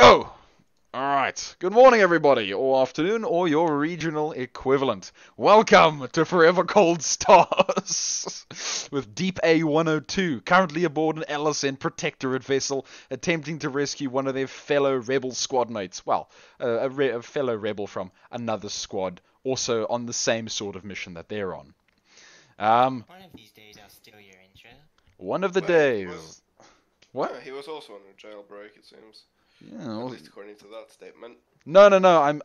Go! Alright, good morning everybody, or afternoon, or your regional equivalent. Welcome to Forever Cold Stars with Deep A102, currently aboard an LSN Protectorate vessel, attempting to rescue one of their fellow rebel squad mates. Well, a fellow rebel from another squad, also on the same sort of mission that they're on. One of these days I'll steal your intro. One of the Well, days. What? Yeah, he was also on a jailbreak, it seems. Yeah, At well, least according to that statement. No.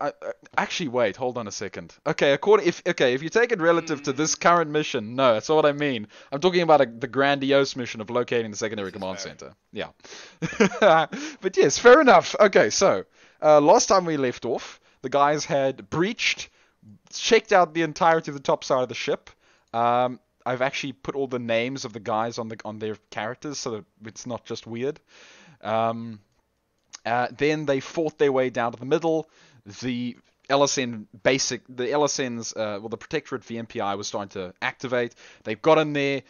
Actually, wait. Hold on a second. Okay, if you take it relative to this current mission, no, that's not what I mean. I'm talking about the grandiose mission of locating the secondary command fair. center. Yeah. But yes, fair enough. Okay, so last time we left off, the guys had breached, checked out the entirety of the top side of the ship. I've actually put all the names of the guys on their characters so that it's not just weird. Then they fought their way down to the middle. The LSN's, the Protectorate VMPI was starting to activate. They got in there,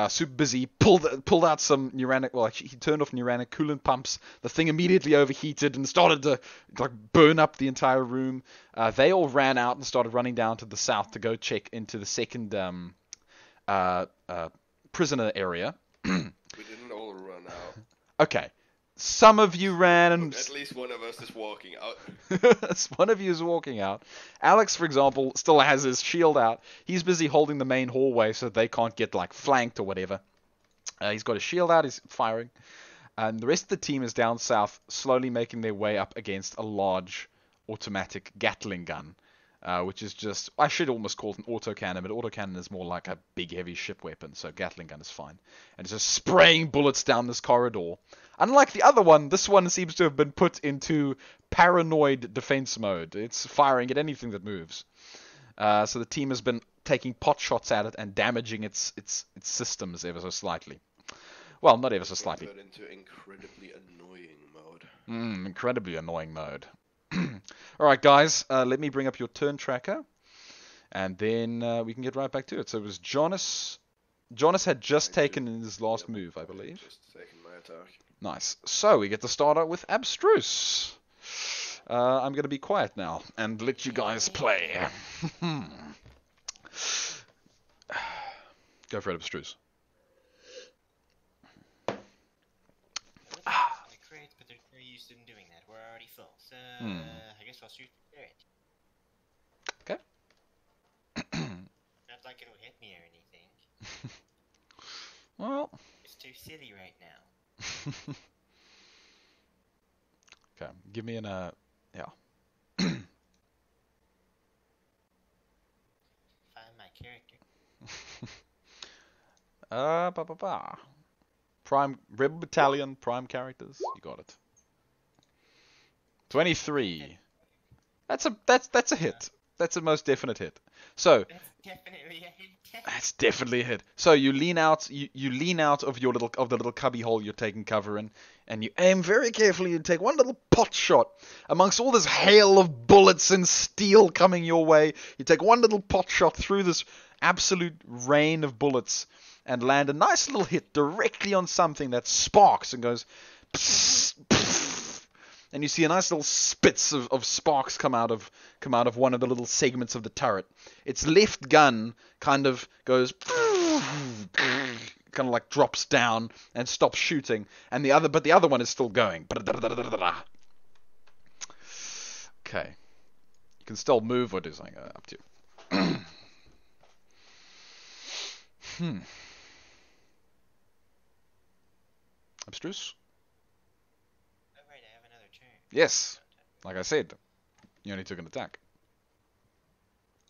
super busy, pulled out some Neuranic, well, actually, he turned off Neuranic coolant pumps. The thing immediately overheated and started to burn up the entire room. They all ran out and started running down to the south to go check into the second prisoner area. We didn't all run out. Okay. Some of you ran and... At least one of us is walking out. One of you is walking out. Alex, for example, still has his shield out. He's busy holding the main hallway so they can't get flanked or whatever. He's got his shield out, he's firing. And the rest of the team is down south, slowly making their way up against a large automatic Gatling gun. Which is just, I should almost call it an autocannon, but autocannon is more like a big heavy ship weapon, so Gatling gun is fine. And it's just spraying bullets down this corridor. Unlike the other one, this one seems to have been put into paranoid defense mode. It's firing at anything that moves. So the team has been taking pot shots at it and damaging its systems ever so slightly. Well, not ever so slightly. Into incredibly annoying mode. Incredibly annoying mode. Alright guys, let me bring up your turn tracker, and then we can get right back to it. So it was Jonas. Jonas had just taken his last move, I believe. Just taking my attack. Nice. So we get to start out with Abstruse. I'm going to be quiet now and let you guys play. Go for it, Abstruse. But they're very used to doing that. We're already full, so I guess I'll shoot the turret. Okay. Not like it'll hit me or anything. Well. It's too silly right now. Okay, give me an yeah. Find my character. Prime Rebel Battalion, prime characters. You got it. 23. That's a hit. That's a most definite hit. So That's definitely a hit. that's definitely a hit. So you lean out, you lean out of the little cubby hole you're taking cover in, and you aim very carefully. You take one little pot shot amongst all this hail of bullets and steel coming your way. You take one little pot shot through this absolute rain of bullets and land a nice little hit directly on something that sparks and goes psst, psst, and you see a nice little spits of sparks come out of one of the little segments of the turret. Its left gun kind of goes kind of drops down and stops shooting, and the other one is still going. Okay, you can still move or do something, up to you. Abstruse? Alright, I have another turn. Yes. Like I said, you only took an attack.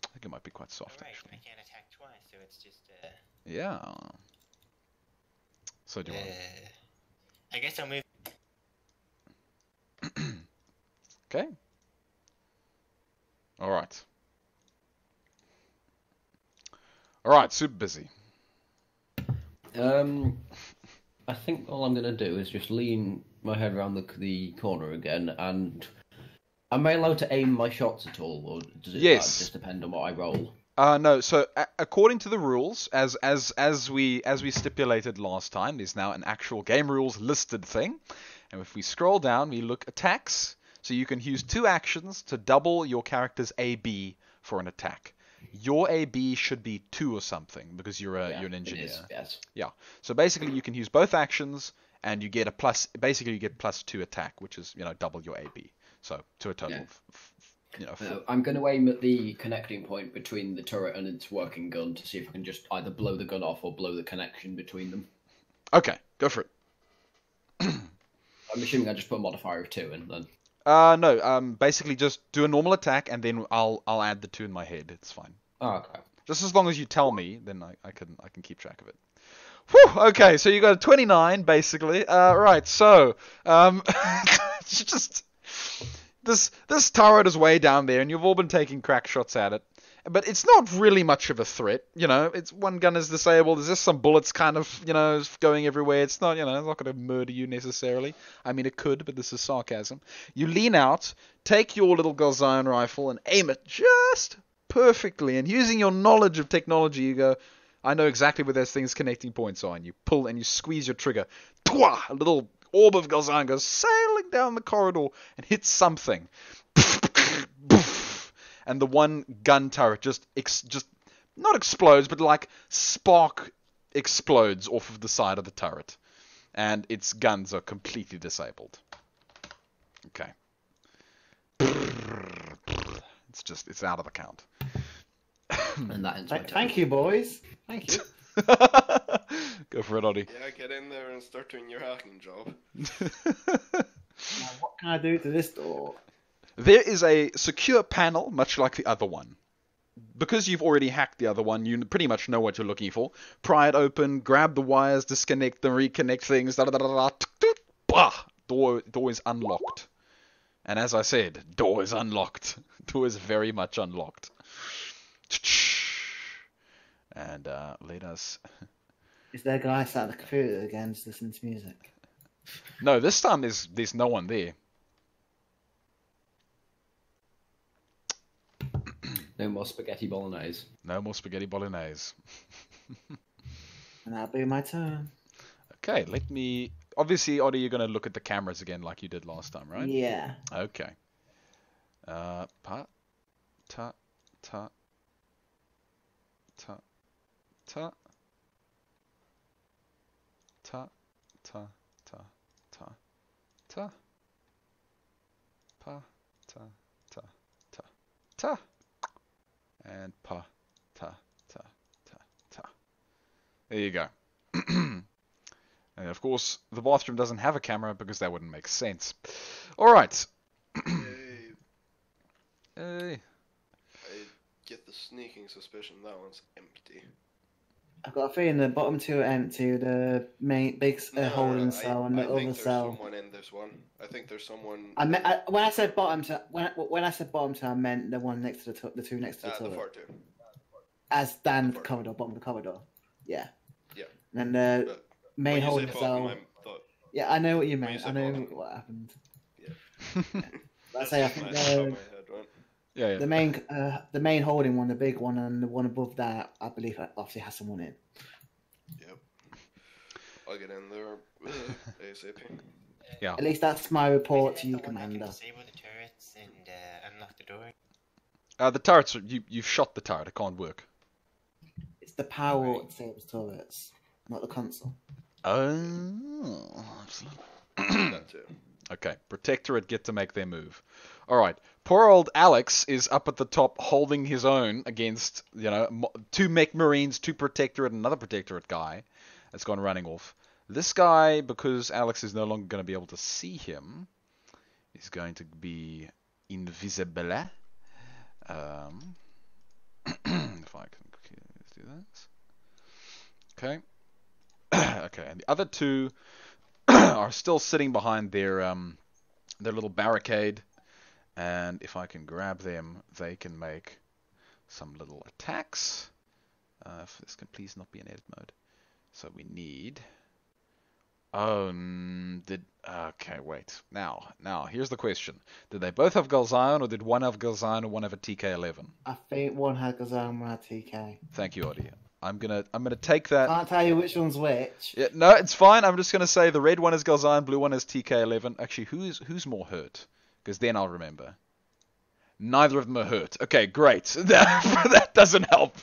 I think it might be quite soft, Alright, actually. I can't attack twice, so it's just, Yeah. So do you want I guess I'll move. Okay. Alright. Alright, super busy. I think all I'm going to do is just lean my head around the corner again, and am I allowed to aim my shots at all, or does it just depend on what I roll? No. So according to the rules, as we stipulated last time, there's now an actual game rules listed thing, And if we scroll down, we look attacks. So you can use 2 actions to double your character's AB for an attack. Your AB should be 2 or something because you're an engineer. It is, yes. Yeah. So basically, you can use both actions, and you get a plus. Basically, you get +2 attack, which is double your AB. So to a total of 4. I'm going to aim at the connecting point between the turret and its working gun to see if I can just either blow the gun off or blow the connection between them. Okay, go for it. I'm assuming I just put a modifier of 2 in then. No. Basically, just do a normal attack, and then I'll add the 2 in my head. It's fine. Oh, okay. Just as long as you tell me, then I can keep track of it. Whew, okay, so you got a 29 basically. Right, so just this turret is way down there, and you've all been taking crack shots at it. But it's not really much of a threat, It's one gun is disabled. There's just some bullets kind of, going everywhere. It's not, it's not going to murder you necessarily. I mean, it could, but this is sarcasm. You lean out, take your little Galzion rifle, and aim it just perfectly. And using your knowledge of technology, you go, I know exactly where those things connecting points are. And you pull and you squeeze your trigger. Twah! A little orb of Galzion goes sailing down the corridor and hits something. And the one gun turret just not explodes, but like spark explodes off of the side of the turret. And its guns are completely disabled. Okay. It's out of the count. And that ends my turn. Thank you, boys. Thank you. Go for it, Oddy. Yeah, get in there and start doing your hacking job. Now, what can I do to this door? There is a secure panel, much like the other one. Because you've already hacked the other one, you pretty much know what you're looking for. Pry it open, grab the wires, disconnect them, reconnect things, door is unlocked. And as I said, door is unlocked. Door is very much unlocked. And let us... Is there a guy sat at the computer again just listening to music? No, this time there's no one there. No more spaghetti bolognese. No more spaghetti bolognese. And that'll be my turn. Okay, let me... Obviously, Oddy, you're going to look at the cameras again like you did last time, right? Yeah. Okay. Pa, ta, ta, ta, ta, ta, ta, ta, ta, ta, pa, ta, ta, ta, ta, and pa, ta, ta, ta, ta. There you go. And of course, the bathroom doesn't have a camera because that wouldn't make sense. Alright. Hey. I get the sneaking suspicion that one's empty. I've got a feeling the bottom 2 are empty. The main big holding cell and the other cell. I think there's someone in this one. I think there's someone. When I said bottom 2, when I said bottom 2, I meant the one next to the 2 next to the toilet. The far 2. As Dan the corridor, bottom of the corridor. Yeah. Yeah. And then the main holding cell. Yeah, I know what you meant. I know what happened. Yeah. I say I think Yeah. the main holding one, the big one, and the one above that, I believe, obviously has someone in. Yep. I'll get in there ASAP. Yeah. At least that's my report to you, Isn't that the one that can Commander. disable the turrets and unlock the door? The turrets, you've shot the turret. It can't work. It's the power that disables turrets, not the console. Oh. That too. Okay. Protectorate get to make their move. Alright. Poor old Alex is up at the top holding his own against, 2 mech marines, 2 protectorate, another protectorate guy that's gone running off. This guy, because Alex is no longer going to be able to see him, is going to be invisible. If I can do this. Okay. Okay, and the other 2 are still sitting behind their little barricade. And if I can grab them, they can make some little attacks. If this can please not be in edit mode. So we need... Okay, wait. Now, here's the question. Did they both have Galzion, or did one have Galzion and one have a TK11? I think one had Gazan, one had TK. Thank you, Oddy. I'm gonna take that. Can't tell you which one's which. Yeah, no, it's fine. I'm just gonna say the red one is Galzion, blue one is TK11. Actually, who's more hurt? Because then I'll remember. Neither of them are hurt. Okay, great. That doesn't help.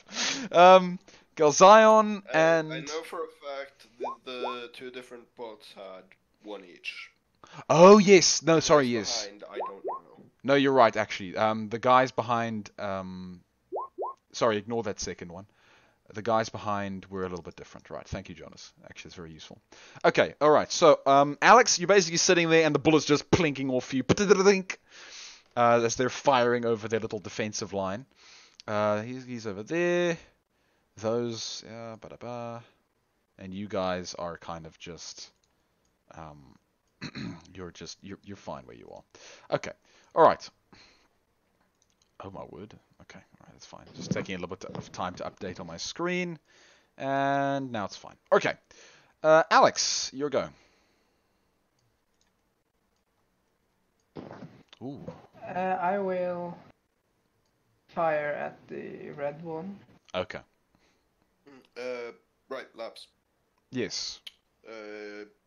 Galzion and... I know for a fact that the two different bots had one each. Oh, yes. No, sorry, yes. Behind, I don't know. No, you're right, actually. The guys behind... Sorry, ignore that second one. The guys behind were a little bit different. Right, thank you, Jonas. Actually, it's very useful. Okay, alright. So, Alex, you're basically sitting there and the bullet's just plinking off you. As they're firing over their little defensive line. He's over there. Those, and you guys are kind of just, you're fine where you are. Okay, all right. Oh my word. Okay, all right, that's fine. Just taking a little bit of time to update on my screen, and now it's fine. Okay, Alex, your go. Ooh. I will fire at the red one. Okay. Right, Laps. Yes.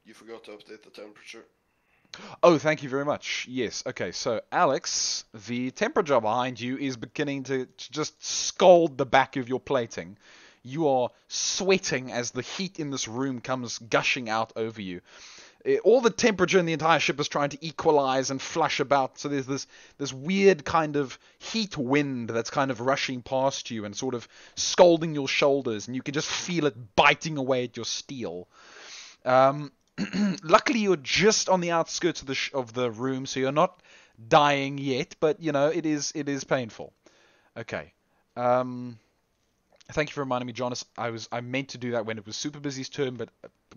You forgot to update the temperature. Oh, thank you very much. Yes. Okay, so Alex, the temperature behind you is beginning to just scald the back of your plating. You are sweating as the heat in this room comes gushing out over you. All the temperature in the entire ship is trying to equalize and flush about, so there's this weird kind of heat wind that's kind of rushing past you and sort of scalding your shoulders, and you can just feel it biting away at your steel. Luckily, you're just on the outskirts of the room, so you're not dying yet, but you know it is painful. Okay. Thank you for reminding me, Jonas. I meant to do that when it was Super Busy's turn, but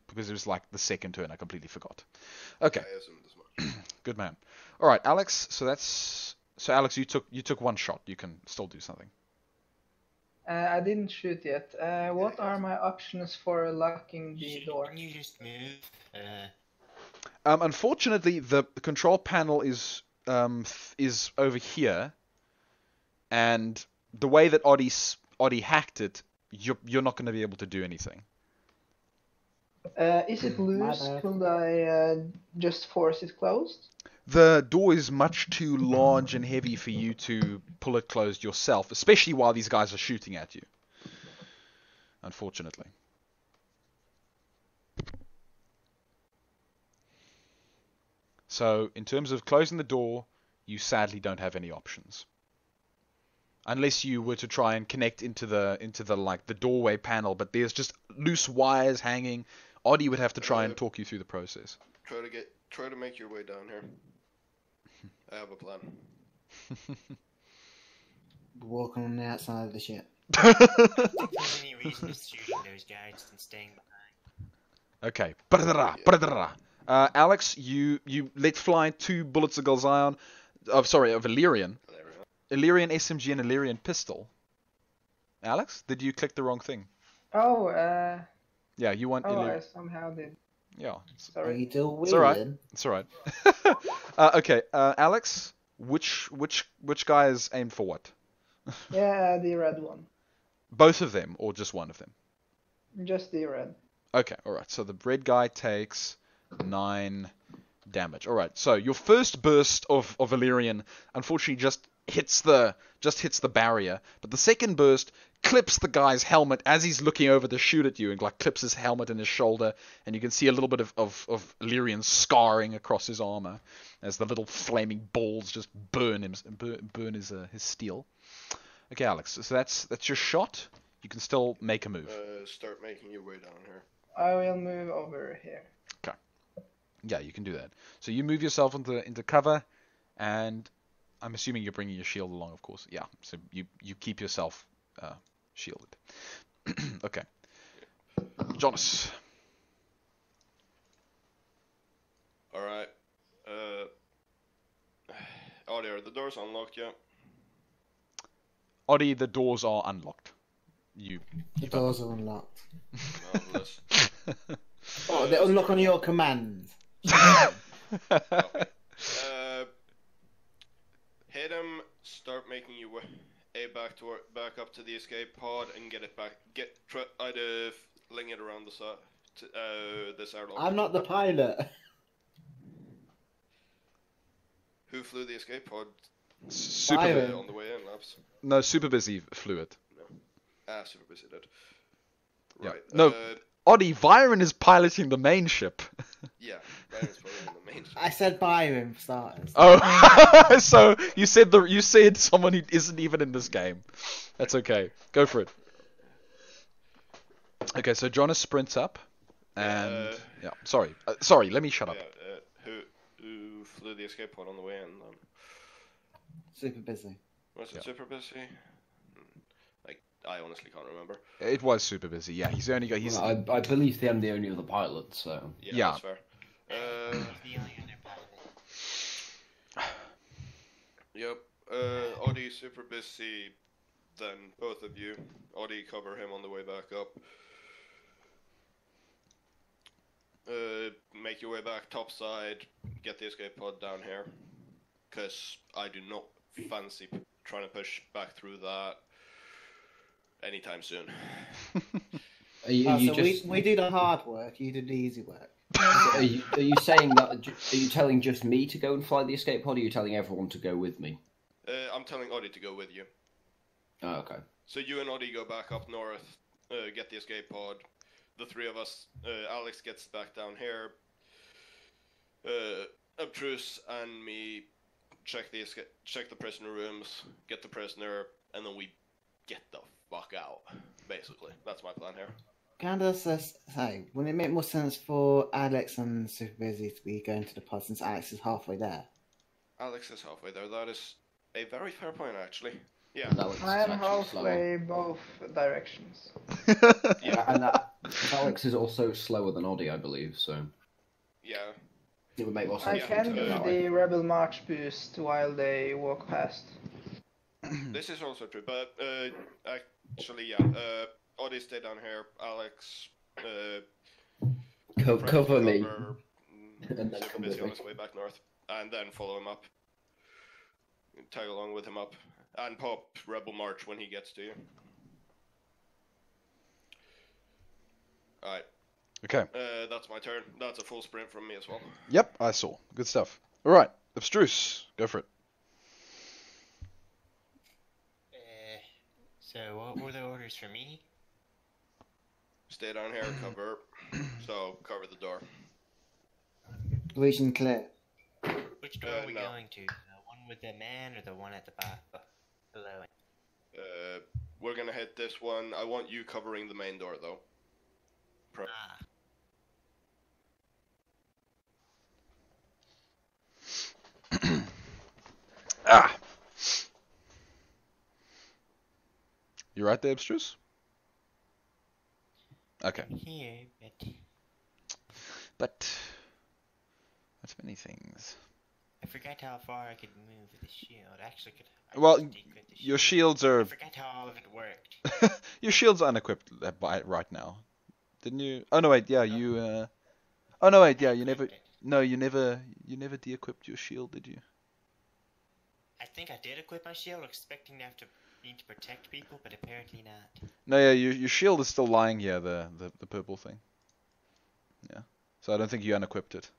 because it was like the second turn, I completely forgot. Okay. I assumed as much. Good man. All right, Alex. So Alex, you took one shot. You can still do something. I didn't shoot yet. What are my options for locking the door? Can you just move? Unfortunately, the control panel is over here, and the way that Oddie hacked it, you're not going to be able to do anything. Is it loose? Could I just force it closed? The door is much too large and heavy for you to pull it closed yourself, especially while these guys are shooting at you. Unfortunately. So, in terms of closing the door, you sadly don't have any options. Unless you were to try and connect into the like the doorway panel, but there's just loose wires hanging. Oddie would have to try and talk you through the process. Try to make your way down here. I have a plan. Walking on the outside of the ship. I don't think there's any reason just shooting those guys and staying behind. Okay. Alex, you let fly 2 bullets of Galzion. Of Illyrian. Illyrian SMG and Illyrian pistol. Alex, did you click the wrong thing? Oh, Yeah, you want Illyrian. I somehow did. Yeah. Are Sorry. you still It's alright. wheeling? It's alright. Okay, Alex, which guy is aimed for what? Yeah, the red one. Both of them, or just one of them? Just the red. Okay, alright. So the red guy takes 9 damage. Alright, so your first burst of Illyrian unfortunately just hits the barrier, but the second burst clips the guy's helmet as he's looking over to shoot at you, and like clips his helmet in his shoulder, and you can see a little bit of Illyrian scarring across his armor as the little flaming balls just burn his steel. Okay, Alex, so that's your shot. You can still make a move. Start making your way down here. I will move over here. Okay. Yeah, you can do that. So you move yourself into cover, and I'm assuming you're bringing your shield along, of course. Yeah, so you keep yourself shielded. Okay. Jonas. Alright. Oddie, are the doors unlocked yet? Oddie, the doors are unlocked. The doors are unlocked. Marvelous. Oh, they unlock on your command. Hit him, start making your way. A back up to the escape pod and get it back. Either fling it around the side to this airlock. I'm not the pilot. Who flew the escape pod? Super. Byron. On the way in, Labs. No, super busy flew it. Super busy did. Yeah. Right. No. Oddie, Byron is piloting the main ship. Yeah, Byron's probably in the main. I said Byron for starters. Oh, so you said someone who isn't even in this game. That's okay. Go for it. Okay, so Jonas sprints up, and yeah. Sorry. Let me shut up. Yeah, who flew the escape pod on the way in? Super busy. Was it super busy? I honestly can't remember. It was super busy. Yeah, he's only got. I believe I'm the only other pilot, so. Yeah. That's fair. The only other pilot. Yep. Audie super busy. Then both of you, Audie, cover him on the way back up. Make your way back topside. Get the escape pod down here, because I do not fancy trying to push back through that anytime soon. We do the hard work. You do the easy work. Are you saying that? Are you telling just me to go and fly the escape pod, or are you telling everyone to go with me? I'm telling Audie to go with you. Oh, okay. So you and Audie go back up north, get the escape pod. The three of us, Alex gets back down here. Abtruse and me check the prisoner rooms, get the prisoner, and then we get the fuck out. Basically, that's my plan here. Candace says, "Hey, wouldn't it make more sense for Alex and Super Busy to be going to the pod since Alex is halfway there?" Alex is halfway there. That is a very fair point, actually. Yeah. I am halfway both directions. Yeah. And Alex is also slower than Oddie, I believe, so. Yeah. It would make more I sense. can do the Rebel March boost while they walk past. This is also true, but actually, yeah. Audie, stay down here. Alex, Cover me. And then Super come busy with on me. his way back north, and then follow him up. Tag along with him up, and pop Rebel March when he gets to you. Alright. Okay. That's my turn. That's a full sprint from me as well. Yep, I saw. Good stuff. All right, Abstruse, go for it. So what were the orders for me? Stay down here, cover. So, cover the door. Reach and clear. Which door are we no. going to? The one with the man or the one at the back below it? We're gonna hit this one. I want you covering the main door, though. Ah. You right there, Abstruse? Okay. Here, But that's many things. I forgot how far I could move with the shield. Actually, Well, just equip the your shield. shields are I forgot how all of it worked. your shields are unequipped right now. Didn't you? Oh no, wait. Yeah, you. Oh no, wait. Yeah, you never. Equipped it. No, you never de-equipped your shield, did you? I think I did equip my shield, expecting to have to need to protect people, but apparently not. No, yeah, your shield is still lying here, the purple thing. Yeah. So I don't think you unequipped it.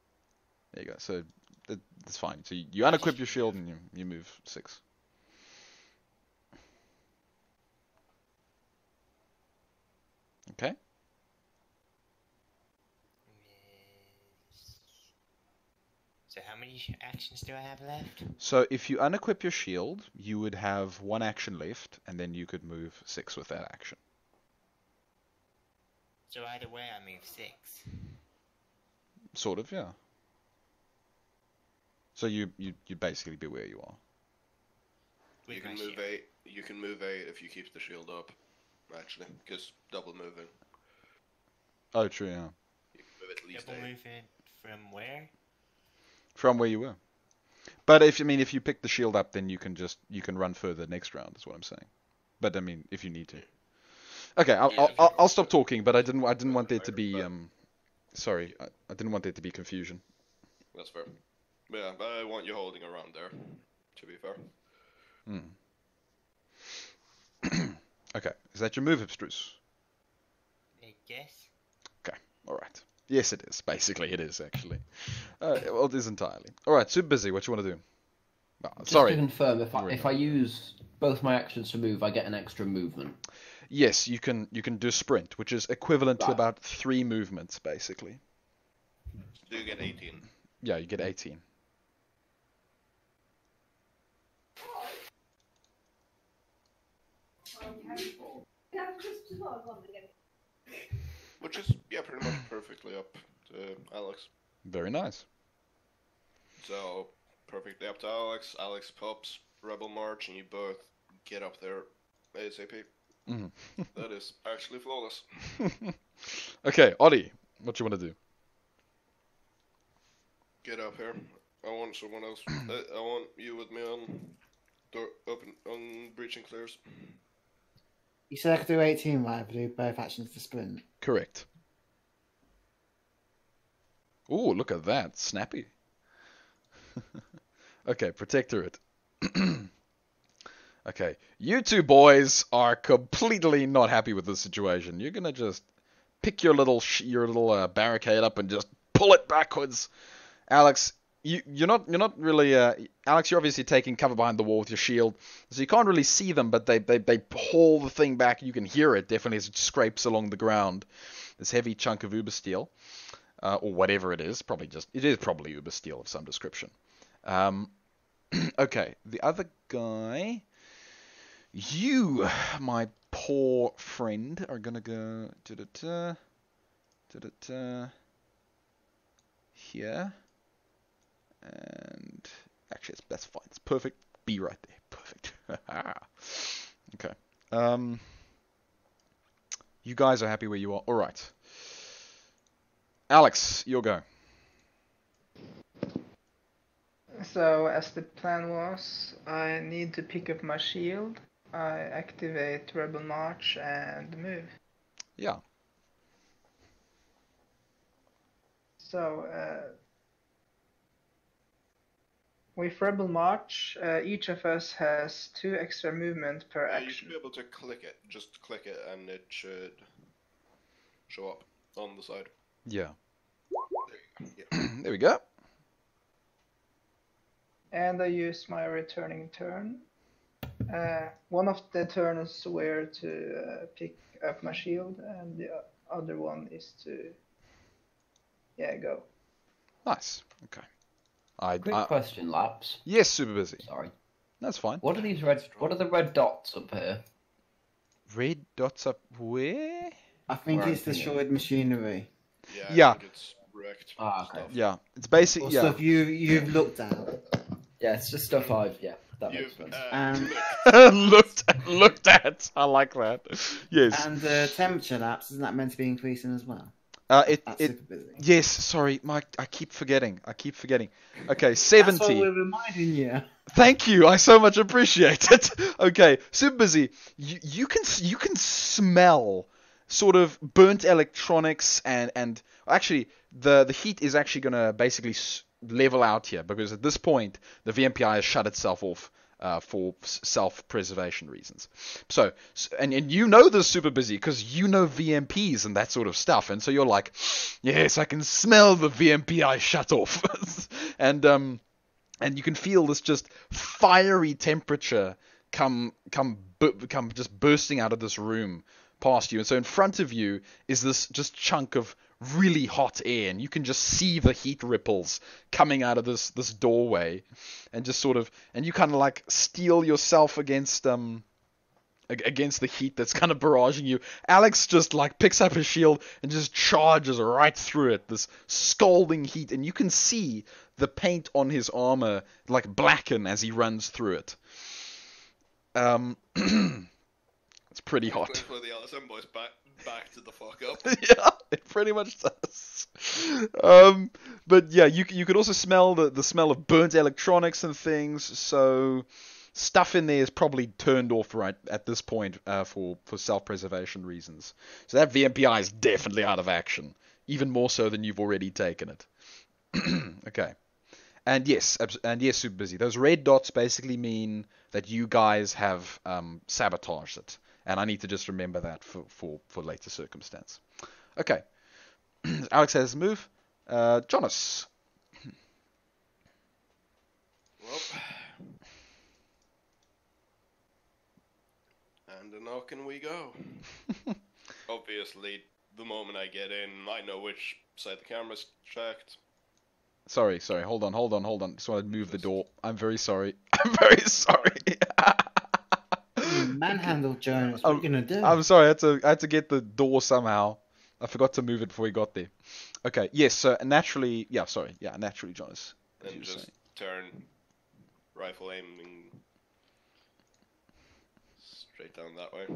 There you go. So that's fine. So you unequip your shield and you move 6. Okay. So how many actions do I have left? So if you unequip your shield, you would have 1 action left, and then you could move 6 with that action. So either way, I move 6. Sort of, yeah. So you basically be where you are. With You can my move shield. 8. You can move 8 if you keep the shield up. Actually, because double moving. Oh, true, yeah. You can move at least Double 8. movement from where? From where you were. But if you pick the shield up, then you can run further next round. Is what I'm saying. But I mean, if you need to. Okay, I'll stop talking. But I didn't want there to be sorry, I didn't want there to be confusion. That's fair. Yeah, I want you holding around there. To be fair. Okay. Is that your move, Abstruse? I guess. All right. Yes, it is. Basically, it is actually. Well, it is entirely. All right. Super busy. What you want to do? Oh, Just sorry. to confirm, if I use both my actions to move, I get an extra movement. Yes, you can do sprint, which is equivalent to Right. about 3 movements, basically. Do you get 18? Yeah, you get 18. Which is, yeah, pretty much perfectly up to Alex. Very nice. So, perfectly up to Alex. Alex pops Rebel March, and you both get up there ASAP. Mhm. That is actually flawless. Okay, Oddie, what you want to do? Get up here. I want someone else. I want you with me on door open on breaching clears. You said I could do 18, right? If I do both actions to sprint. Correct. Ooh, look at that. Snappy. Okay, Protectorate. Okay, you two boys are completely not happy with this situation. You're gonna just pick your little barricade up and just pull it backwards. Alex, you're not really Alex. You're obviously taking cover behind the wall with your shield, so you can't really see them. But they haul the thing back. You can hear it definitely as it scrapes along the ground. This heavy chunk of uber steel, or whatever it is. It is probably uber steel of some description. Okay, the other guy. You, my poor friend, are gonna go here, and actually that's fine. It's perfect. Be right there. Perfect. Okay. You guys are happy where you are. All right. Alex, your go. So, as the plan was, I need to pick up my shield. I activate Rebel March and move. Yeah. So, with Rebel March, each of us has 2 extra movement per You should action. be able to click it. Just click it, and it should show up on the side. Yeah. Yeah. There we go. And I use my returning turn. One of the turns were to pick up my shield, and the other one is to, go. Nice. Okay. Quick question, Laps. Yes, super busy. Sorry. That's fine. What are these What are the red dots up here? Red dots up where? I think Where it's I'm thinking. destroyed machinery. Yeah. I think it's wrecked. Ah, okay. Stuff. Yeah. It's basic. Or Yeah. stuff you've looked at. Yeah, it's just stuff that makes You've sense. Looked at. I like that. Yes. And the temperature lapse, isn't that meant to be increasing as well? It That's it super busy. yes. Sorry, Mike. I keep forgetting. Okay, That's why 70. we're reminding you. Thank you. I so much appreciate it. Okay, super busy. You can smell sort of burnt electronics and actually the heat is actually gonna basically level out here because at this point the VMPI has shut itself off for self-preservation reasons. So and you know this super busy because you know VMPs and that sort of stuff, and so you're like, yes, I can smell the VMPI shut off, and you can feel this just fiery temperature come just bursting out of this room past you. And so in front of you is this just chunk of really hot air, and you can just see the heat ripples coming out of this doorway, and just sort of, and you kind of like steel yourself against the heat that's kind of barraging you. Alex just like picks up his shield and just charges right through it, this scalding heat, and you can see the paint on his armor like blacken as he runs through it. It's pretty hot. For the LSM boys back to the fuck up. Yeah, it pretty much does. But yeah, you could also smell the smell of burnt electronics and things. So stuff in there is probably turned off right at this point for self-preservation reasons. So that VMPI is definitely out of action, even more so than you've already taken it. Okay. And yes, super busy. Those red dots basically mean that you guys have sabotaged it. And I need to just remember that for later circumstance. Okay. Alex has his move. Jonas. Well, and a knocking we go. Obviously, the moment I get in, I know which side the camera's checked. Sorry. Hold on. Just want to move the door. I'm very sorry. I'm very sorry. Manhandle Jones. What are you gonna do? I'm sorry. I had to get the door somehow. I forgot to move it before we got there. Okay. Yes. So naturally, naturally, Jonas. As you And were just saying. turn, rifle aiming straight down that way.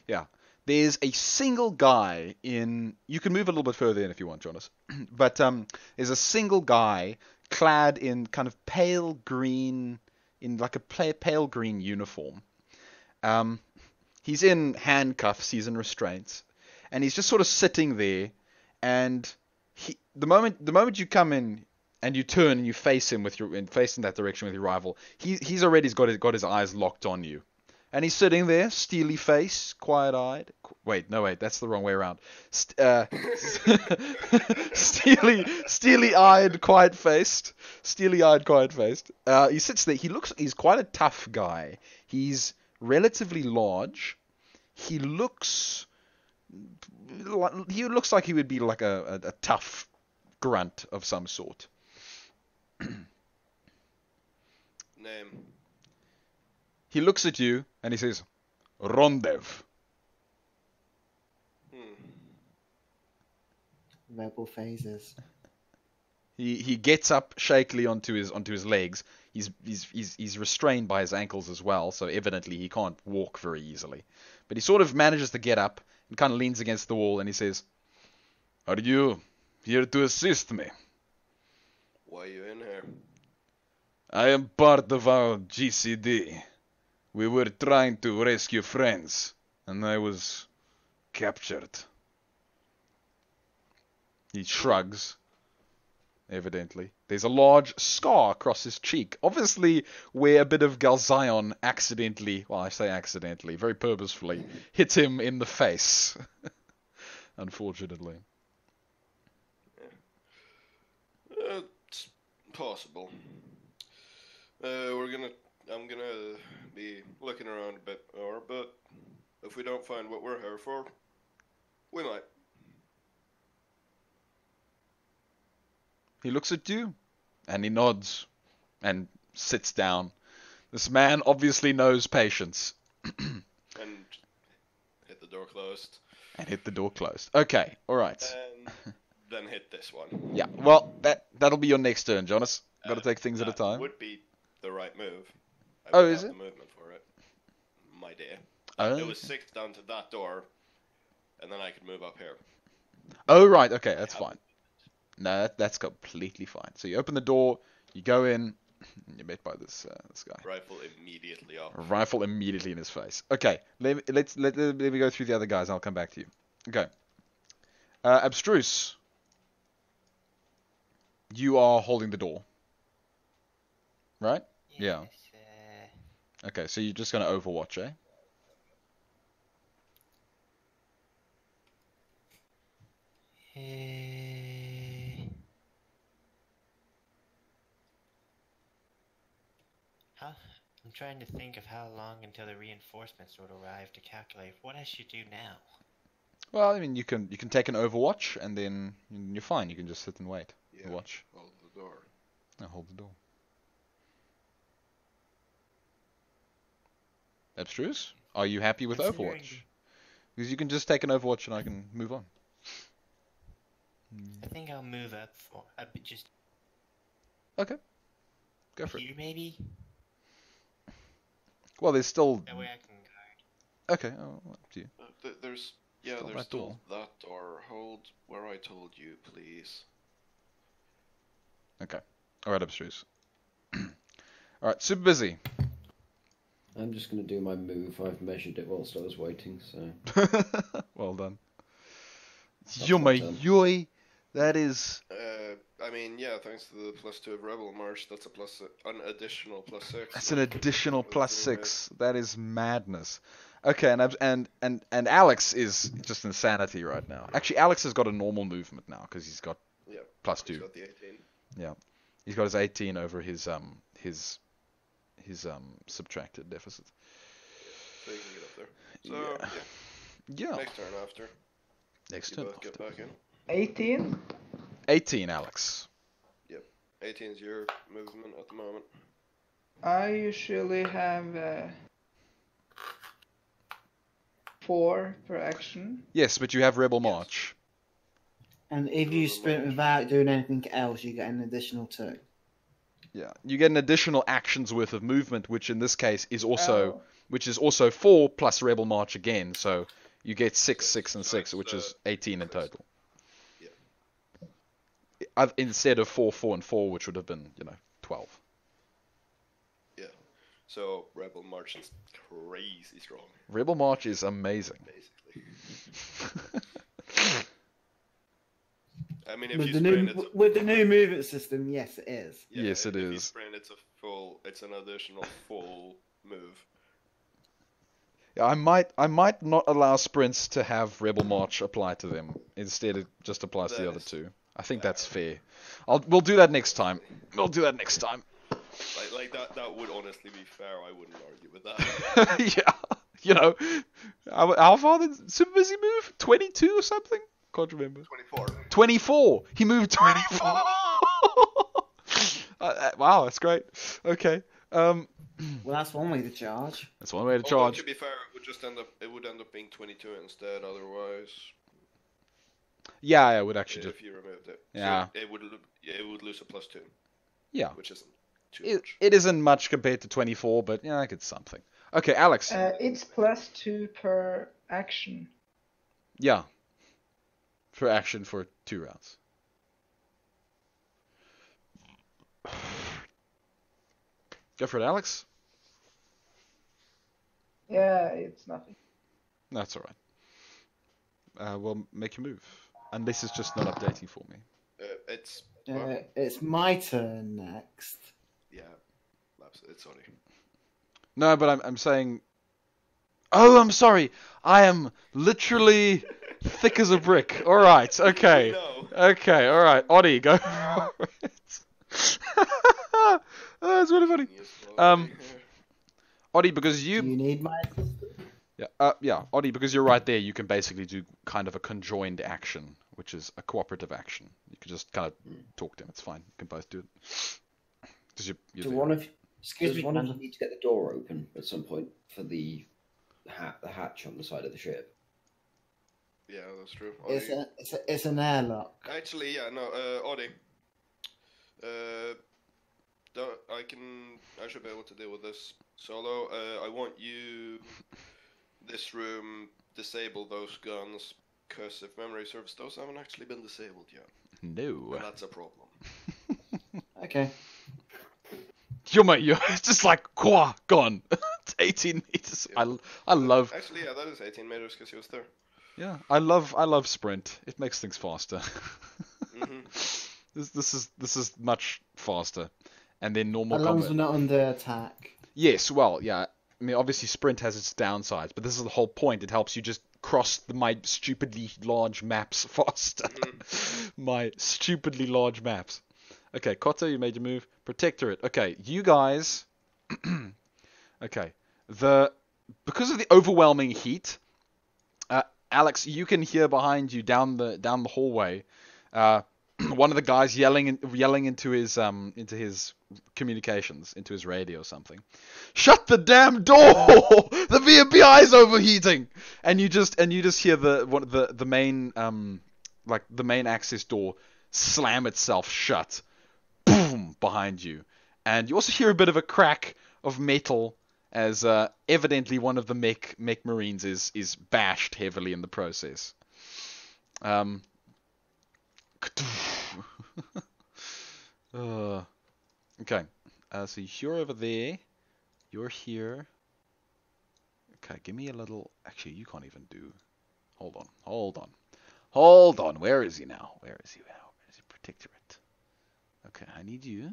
Yeah. There's a single guy in. You can move a little bit further in if you want, Jonas. But there's a single guy clad in kind of pale green, in like a pale green uniform. He's in handcuffs. He's in restraints, and he's just sort of sitting there. And the moment you come in and you turn and you face him face in that direction with your rifle, he's already got his eyes locked on you. And he's sitting there, steely face, quiet-eyed. Wait, that's the wrong way around. Steely-eyed, quiet-faced. Steely-eyed, quiet-faced. He sits there. He's quite a tough guy. He's relatively large. He looks like he would be like a tough grunt of some sort. Name. He looks at you and he says, Rondev. Rebel phases. He gets up shakily onto his legs. He's restrained by his ankles as well, so evidently he can't walk very easily. But he sort of manages to get up and kind of leans against the wall and he says, "Are you here to assist me?" Why are you in here? "I am part of our GCD. We were trying to rescue friends, and I was captured." He shrugs. Evidently. There's a large scar across his cheek. Obviously, where a bit of Galzion accidentally, well, I say accidentally, very purposefully, hit him in the face. Unfortunately. It's possible. I'm gonna be looking around a bit more, but if we don't find what we're here for, we might. He looks at you, and he nods, and sits down. This man obviously knows patience. And hit the door closed. And hit the door closed. Okay, alright. And then hit this one. Yeah, well, that'll be your next turn, Jonas. Gotta take things at a time. Would be the right move. Oh, is it? The movement for it. My dear. Oh. It was 6 down to that door, and then I could move up here. Oh, right, okay, that's fine. No, that's completely fine. So you open the door, you go in, and you're met by this guy. Rifle immediately off. A rifle immediately in his face. Okay, let me go through the other guys, and I'll come back to you. Okay. Abstruse. You are holding the door. Right? Yeah. Okay, so you're just going to overwatch, eh? I'm trying to think of how long until the reinforcements would arrive to calculate what I should do now. Well, I mean, you can take an overwatch, and then you're fine. You can just sit and wait. Yeah, Watch. hold the door. No, hold the door. Abstruse? Are you happy with Overwatch? Because you can just take an Overwatch and I can move on. I think I'll move up for a bit, just Okay. Go for it. here maybe. Well, there's still... That way I can guard. Okay, up to you. There's Still there's that still door. that door. Hold where I told you, please. Okay. Alright, Abstruse. Alright, super busy. I'm just going to do my move. I've measured it whilst I was waiting, so... Well done. That's Yo, my my turn. yoy. That is... I I mean, yeah, thanks to the +2 of Rebel March, that's an additional +6. That's an additional +6. That is madness. Okay, and Alex is just insanity right now. Actually, Alex has got a normal movement now because he's got +2. He's got the 18. Yeah, he's got his 18 over his subtracted deficit. So you can get up there. So Yeah. Next turn after. Next You turn. both get back in. 18? 18, Alex. 18 is your movement at the moment. I usually have 4 per action. Yes, but you have Rebel March. And if you sprint without doing anything else, you get an additional 2. Yeah, you get an additional action's worth of movement, which in this case is also 4 plus Rebel March again. So you get 6, 6, and 6, which is 18 in total. Yeah. Instead of 4, 4, and 4, which would have been 12. Yeah. So Rebel March is crazy strong. Rebel March is amazing. Basically. I mean, with the new movement system, yes, it is. Yeah, yes, it if is. you sprint, it's an additional full move. Yeah, I might not allow sprints to have Rebel March apply to them. Instead, it just applies to the other two. I think that's fair. We'll do that next time. We'll do that next time. Like that would honestly be fair. I wouldn't argue with that. Yeah, how far did Super Busy move? 22 or something? Can't remember. 24. 24. He moved 24. Wow, that's great. Okay. Well, that's one way to charge. That's one way to Although, charge. to be fair, it would end up being 22 instead. Otherwise. Yeah, I would actually if you removed it. Yeah. So it would lose a +2. Yeah. Which isn't too much. It isn't much compared to 24, but yeah, it's something. Okay, Alex. It's +2 per action. Yeah. For action for 2 rounds. Go for it, Alex. Yeah, it's nothing. That's alright. We'll make a move. Unless it's just not updating for me. It's my turn next. Yeah. It's only. No, but I'm saying... Oh, I'm sorry. I am literally thick as a brick. Alright, okay. No. Okay, alright. Oddie, go for it. Oh, that's really funny. Oddie, because Do you need my assistance? Yeah, Oddie, because you're right there, you can basically do kind of a conjoined action, which is a cooperative action. You can just kind of talk to him. It's fine. You can both do it. You're Does there. one of you need to get the door open at some point for the hatch on the side of the ship? Yeah, that's true. It's an airlock. Actually, yeah, no, Audie. I should be able to deal with this solo. I want you, this room, disable those guns, because if memory serves, those haven't actually been disabled yet. No. And that's a problem. Okay. You're just like, quah, gone. It's 18 meters. Yeah. I love... Actually, yeah, that is 18 meters, because he was there. Yeah, I love sprint. It makes things faster. Mm-hmm. This is much faster. And then normal As long as combat. we're not under attack. Yes, well, yeah. I mean, obviously sprint has its downsides, but this is the whole point. It helps you just cross my stupidly large maps faster. My stupidly large maps. Okay, Koto, you made your move. Protectorate. Okay, you guys... okay. Because of the overwhelming heat, Alex, you can hear behind you down the hallway, one of the guys yelling into his communications, into his radio or something. Shut the damn door! The VMPI is overheating! And you just hear the main the main access door slam itself shut. Boom! Behind you. And you also hear a bit of a crack of metal as evidently one of the mech marines is bashed heavily in the process. Okay, so you're over there. You're here. Okay, give me a little... Actually, you can't even do... Hold on. Where is he now? Where is he? Protectorate. Okay, I need you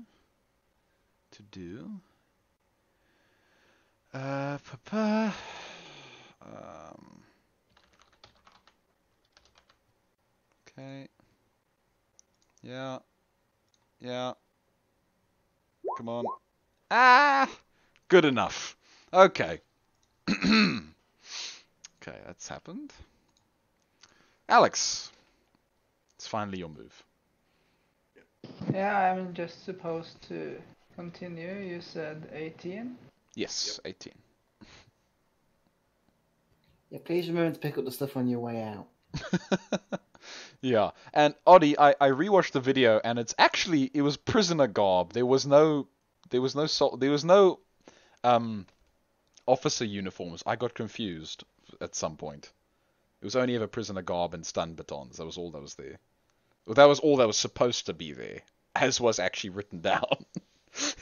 to do. Okay. Yeah. Yeah. Come on. Ah! Good enough. Okay. Okay, that's happened. Alex, it's finally your move. Yeah, I'm just supposed to continue. You said 18. Yes, 18. Yeah, please remember to pick up the stuff on your way out. Yeah, and Oddie, I rewatched the video, and it was prisoner garb. There was no officer uniforms. I got confused at some point. It was only ever prisoner garb and stun batons. That was all that was there. Well, that was all that was supposed to be there, as was actually written down.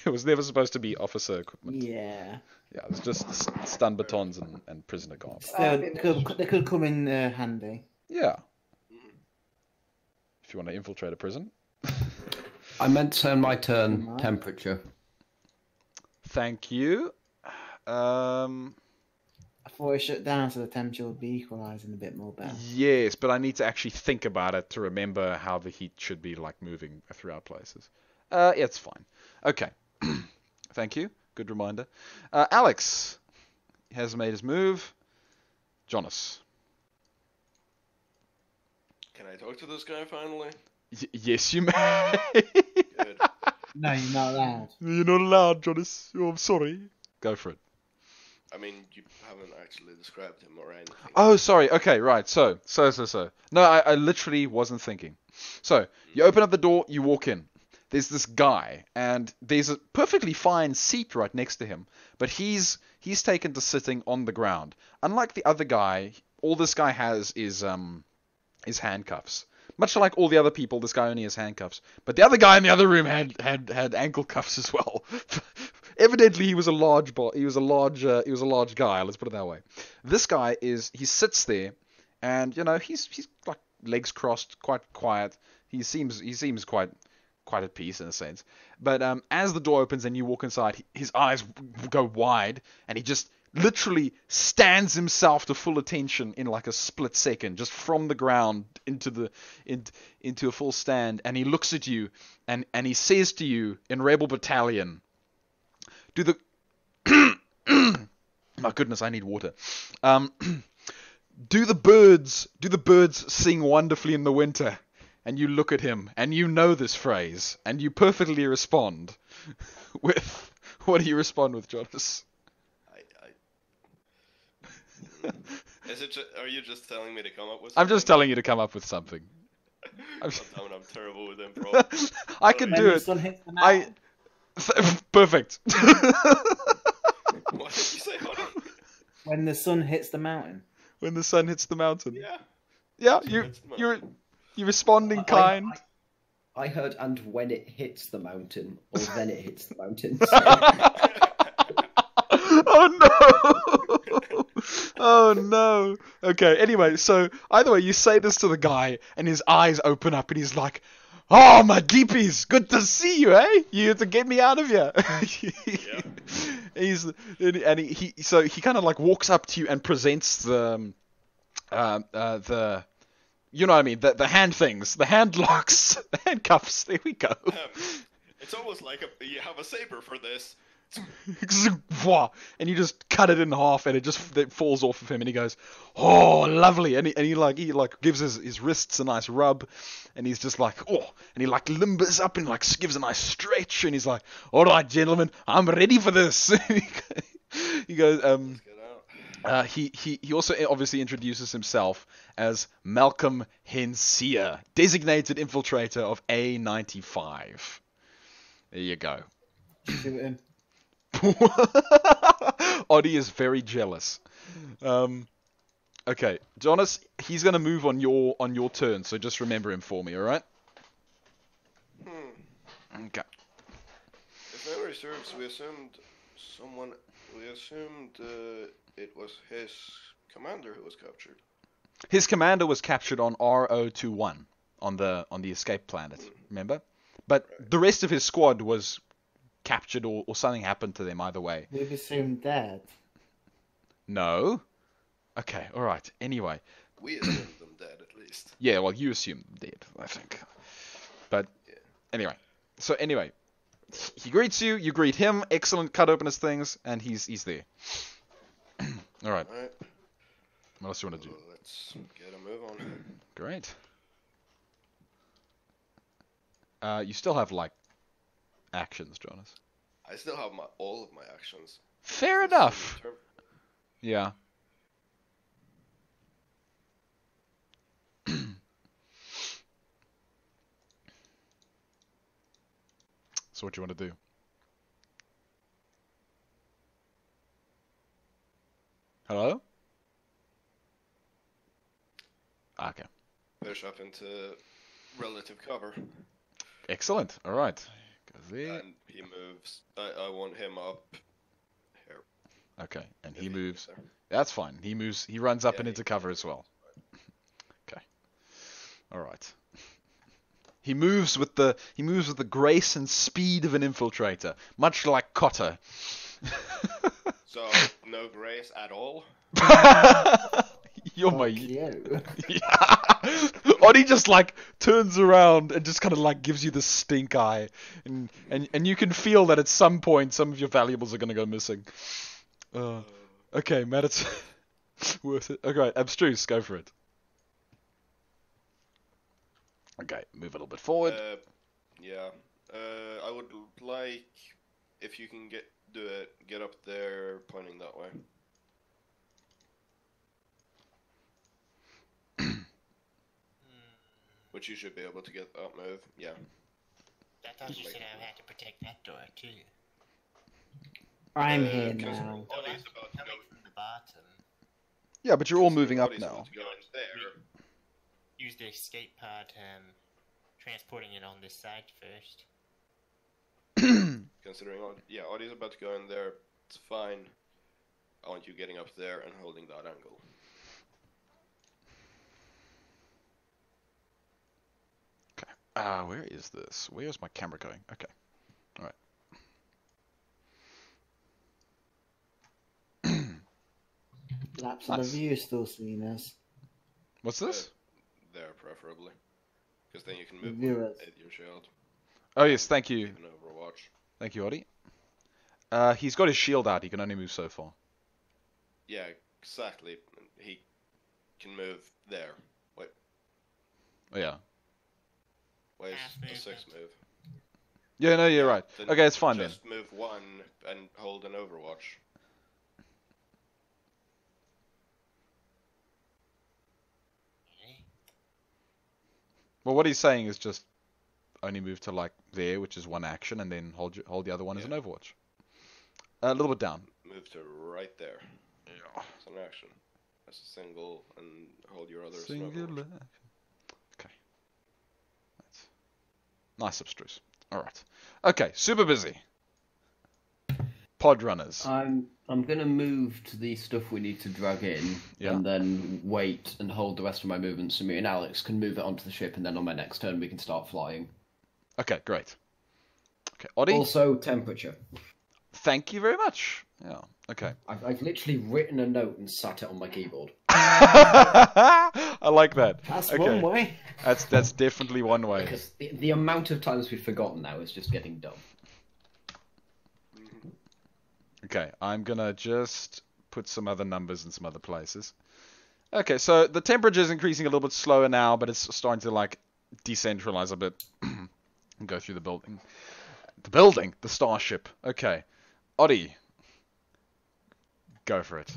It was never supposed to be officer equipment. Yeah. Yeah, it was just stun batons and prisoner garb. So they could come in handy. Yeah. If you want to infiltrate a prison. I meant to turn my turn temperature. Thank you. I thought it shut down so the temperature would be equalising a bit more better. Yes, but I need to actually think about it to remember how the heat should be like moving throughout places. Yeah, it's fine. Okay. Thank you. Good reminder. Alex has made his move. Jonas. Can I talk to this guy finally? Yes, you may. Good. No, you're not allowed. You're not allowed, Jonas. Oh, I'm sorry. Go for it. I mean, you haven't actually described him or anything. Oh, sorry. Okay, right. So. No, I literally wasn't thinking. So, you open up the door, you walk in. There's this guy, and there's a perfectly fine seat right next to him, but he's taken to sitting on the ground. Unlike the other guy, all this guy has is handcuffs. Much like all the other people, this guy only has handcuffs. But the other guy in the other room had ankle cuffs as well. Evidently, he was a large guy. Let's put it that way. This guy he sits there, and he's like legs crossed, quite quiet. He seems quite at peace in a sense. But as the door opens and you walk inside, his eyes go wide, and he just literally stands himself to full attention in like a split second, just from the ground into a full stand, and he looks at you, and he says to you in Rebel Battalion, "Do the my goodness, I need water. Do the birds sing wonderfully in the winter?" And you look at him, and you know this phrase, and you perfectly respond with, what do you respond with, Jonas? Are you just telling me to come up with something? I'm just telling you to come up with something. I'm terrible with improv. I can do it. Perfect. What did you say, honey? When the sun hits the mountain. When the sun hits the mountain. Yeah. Yeah, you're respond in kind. I heard, and when it hits the mountain, or then it hits the mountain. Oh no! Oh no! Okay, anyway, so either way, you say this to the guy, and his eyes open up, and he's like, "Oh, my deepies, good to see you, eh? You have to get me out of here." Yeah. He kind of like walks up to you and presents the you know what I mean, the hand things, the hand locks, the handcuffs. There we go. It's almost like you have a saber for this. And you just cut it in half, and it falls off of him, and he goes, "Oh, lovely!" And he gives his wrists a nice rub, and he's just like, "Oh," and he like limbers up and like gives a nice stretch, and he's like, "All right, gentlemen, I'm ready for this." He goes, Let's get out. he also obviously introduces himself as Malcom Hensia, designated infiltrator of A95. There you go. Shoot him. Oddie is very jealous. Okay, Jonas, he's gonna move on your turn, so just remember him for me, all right? Okay. If memory serves, we assumed it was his commander who was captured. His commander was captured on R021 on the escape planet. Remember? But the rest of his squad was captured or something happened to them either way. We've assumed dead. No. Okay, alright. Anyway. We assumed them dead, at least. Yeah, well, you assume them dead, I think. But, anyway. So, anyway. He greets you, you greet him. Excellent, cut open his things, and he's there. Alright. Alright. What else do you want to do? Let's get a move on. Great. You still have, like, actions, Jonas. I still have all of my actions. Fair enough. Yeah. So what do you want to do? Hello? Okay. Push up into relative cover. Excellent. All right. Goes there. And he moves. I want him up here. Okay, and If he moves. gets there. That's fine. He moves. He runs up Yeah, and he- into cover as well. Okay. All right. He moves with the grace and speed of an infiltrator, much like Cotter. So, no grace at all? You're my. Fuck you. Yeah. Oddy just like turns around and just kind of like gives you the stink eye, and you can feel that at some point some of your valuables are gonna go missing. Okay, Matt, it's worth it. Okay, abstruse, go for it. Okay, move a little bit forward. Yeah. I would like if you can get up there pointing that way. Which you should be able to get that move. Yeah. I thought you said I had to protect that door too. I'm here because now. Ollie's about to Coming go. from the bottom. Yeah, but you're all moving up Ollie's now. about to go in there. Use the escape pod, transporting it on this side first. Considering, Ollie's about to go in there. It's fine. I want you getting up there and holding that angle. Where is this? Where's my camera going? Okay. Alright. Laps of Nice. the view still seen us. What's this? There, preferably. Because then you can move Viewers. with your shield. Oh yes, thank you. Even Overwatch. Thank you, Oddy. He's got his shield out, he can only move so far. Yeah, exactly. He can move there. Wait, Oh yeah. where's Half the movement. 6 move? Yeah, no, you're right. Then Okay, it's fine then. just move 1 and hold an Overwatch. Okay. Well, what he's saying is just only move to like there, which is one action, and then hold the other one as an Yeah. Overwatch. A little bit down. Move to right there. Yeah. It's an action. That's a single, and hold your other as an Singular. Overwatch. Okay. That's nice abstruse. Alright. Okay, super busy. Pod runners. I'm gonna move to the stuff we need to drag in, Yeah. and then wait and hold the rest of my movements so me and Alex can move it onto the ship, and then on my next turn we can start flying. Okay, great. Okay, Oddy, Also, temperature. thank you very much. Yeah, okay. I've literally written a note and sat it on my keyboard. I like that. That's Okay. one way. That's definitely one way. Because the amount of times we've forgotten now is just getting dumb. Okay, I'm gonna just put some other numbers in some other places. Okay, so the temperature is increasing a little bit slower now, but it's starting to like decentralize a bit and go through the building. The starship. Okay, Oddy, go for it.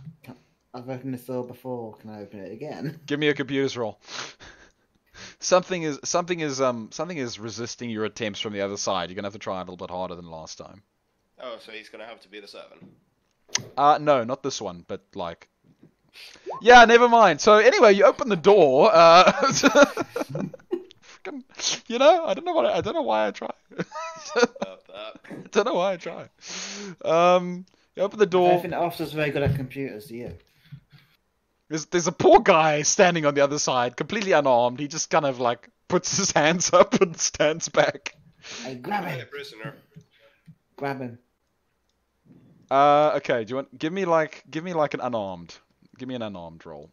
I've opened this door before. Can I open it again? Give me a computer's roll. Something is resisting your attempts from the other side. You're gonna have to try a little bit harder than last time. Oh, so he's gonna have to beat a 7. No, not this one, but like. Yeah, never mind. So anyway, you open the door. Freaking, I don't know why I try. About that. I don't know why I try. You open the I door. don't think the officer's very good at computers, do you? There's a poor guy standing on the other side, completely unarmed. He just kind of like puts his hands up and stands back. Hey, grab Hey, him. prisoner. Grab him. Okay. Do you want? Give me like an unarmed. Give me an unarmed roll.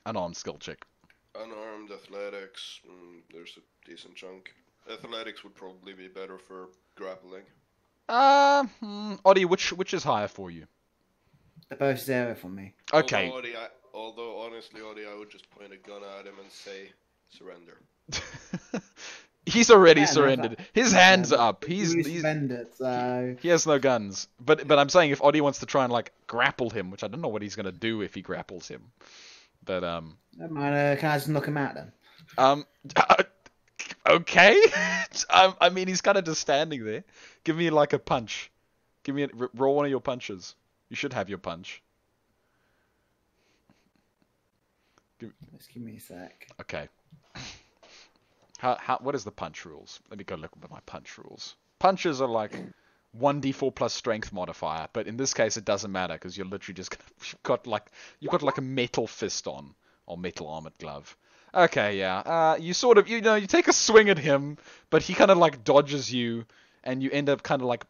Unarmed skill check. Unarmed athletics. There's a decent chunk. Athletics would probably be better for grappling. Oddie, which is higher for you? They're both 0 for me. Okay. Although honestly, Oddie, I would just point a gun at him and say, surrender. He's already Yeah, no, surrendered. that- His hands Yeah, up. He surrendered, so... He has no guns. But I'm saying if Oddie wants to try and like grapple him, which I don't know what he's gonna do if he grapples him. But Never mind, can I just knock him out then? Okay. I mean, he's kind of just standing there. Give me like a punch. Roll one of your punches. You should have your punch. Just give me a sec. Okay. What is the punch rules? Let me go look at my punch rules. Punches are like 1d4 plus strength modifier, but in this case it doesn't matter because you're literally just you've got like a metal fist on or metal armored glove. Okay, yeah. You sort of you take a swing at him, but he kind of like dodges you, and you end up kind of like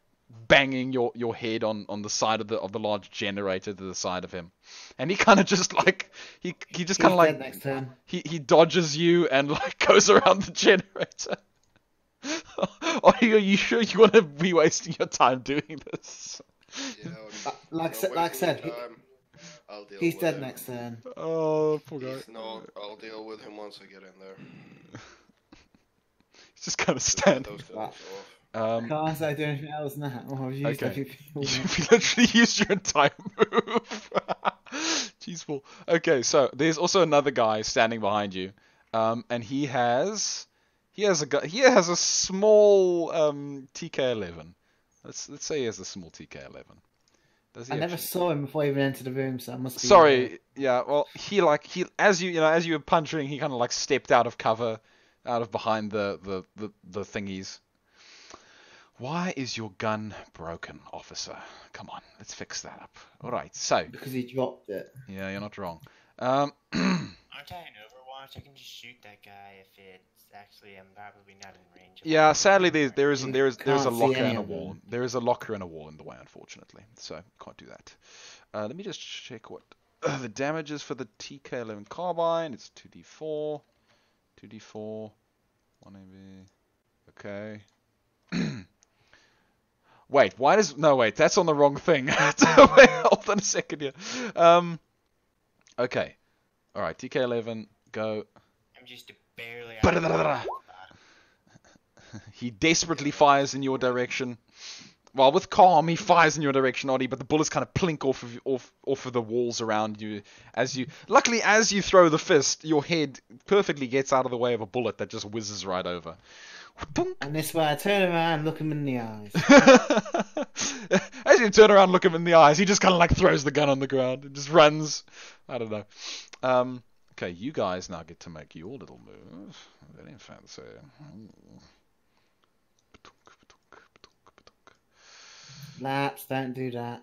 banging your head on the side of the large generator to the side of him, and he kind of just like he just kind of like next turn. he dodges you and like goes around the generator. Are you sure you want to be wasting your time doing this? Yeah, Like no I said, wasting time. I'll deal he's with dead him. next turn. Oh, poor guy. I'll deal with him once I get in there. He's just kind of Just get standing. those guns off. Can't I do anything else now? I've used Okay. everything. You've literally used your entire move. Jeez, Paul. Okay, so there's also another guy standing behind you, and he has a small TK11. Let's say he has a small TK11. Does he I never actually? saw him before he even entered the room, so I must be... Sorry, yeah. Well, he as you were punching, he kind of like stepped out of cover, out of behind the thingies. Why is your gun broken, officer? Come on, let's fix that up. All right, so Because he dropped it. yeah, you're not wrong. Aren't I in Overwatch? I can just shoot that guy if it's actually I'm probably not in range. Yeah, sadly there's a Can't locker see and any a of wall. them. There is a locker and a wall in the way, unfortunately. So can't do that. Let me just check what the damage is for the TK11 carbine. It's 2d4, 1 AB. Okay. Wait, wait, that's on the wrong thing. Wait, hold on a second here. Okay. All right, TK11, go. I'm just barely. He desperately fires in your direction. Well, with calm, he fires in your direction, Oddie, but the bullets kind of plink off of the walls around you. Luckily, as you throw the fist, your head perfectly gets out of the way of a bullet that just whizzes right over. And this way, I turn around, look him in the eyes. As you turn around, look him in the eyes, he just kind of like throws the gun on the ground and just runs. I don't know. Okay, you guys now get to make your little move. Very fancy. Laps, don't do that.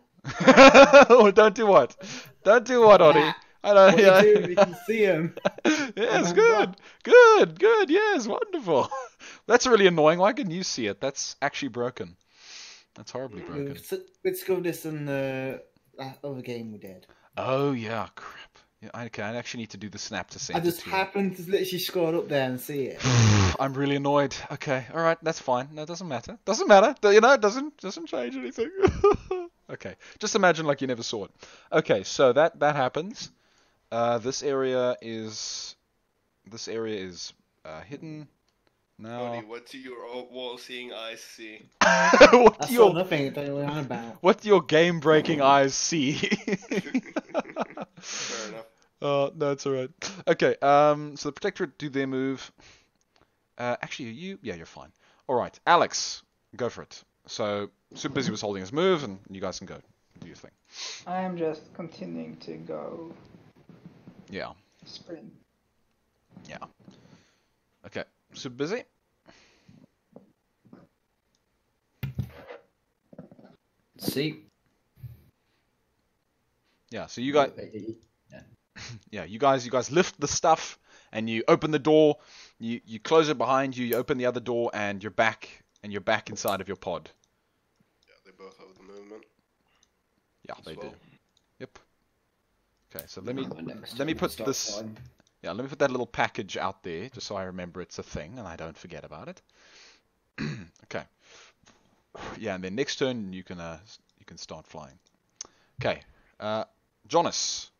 Don't do what? Don't do what, Oddie? I don't. What you do, we can see him. Yes, good. Yes, wonderful. That's really annoying. Why can you see it? That's actually broken. That's horribly broken. We discovered this in the other game we did. Oh yeah, crap. Yeah, okay, I actually need to do the snap to save I just happened to literally scroll up there and see it. I'm really annoyed. Okay, all right, that's fine. No, it doesn't matter. Doesn't matter. You know, it doesn't change anything. Okay, just imagine like you never saw it. Okay, so that happens. This area is hidden. Now. Buddy, what do your wall-seeing eyes see? What I do saw your nothing. I don't know what I'm about. what do your game-breaking eyes see? Fair enough. No, it's alright. Okay, so the Protectorate do their move. Actually, you're fine. Alright, Alex, go for it. So, Super Busy was holding his move, and you guys can go do your thing. I am just continuing to go Yeah. sprint. Yeah. Okay, Super Busy. See? Yeah, so you guys... Yeah, you guys lift the stuff, and you open the door. You close it behind you. You open the other door, and you're back inside of your pod. Yeah, they both have the movement. Yeah, as they well. do. Yep. Okay, so let me Let put this. Yeah, let me put that little package out there just so I remember it's a thing and I don't forget about it. Okay. Yeah, and then next turn you can start flying. Okay. Jonas.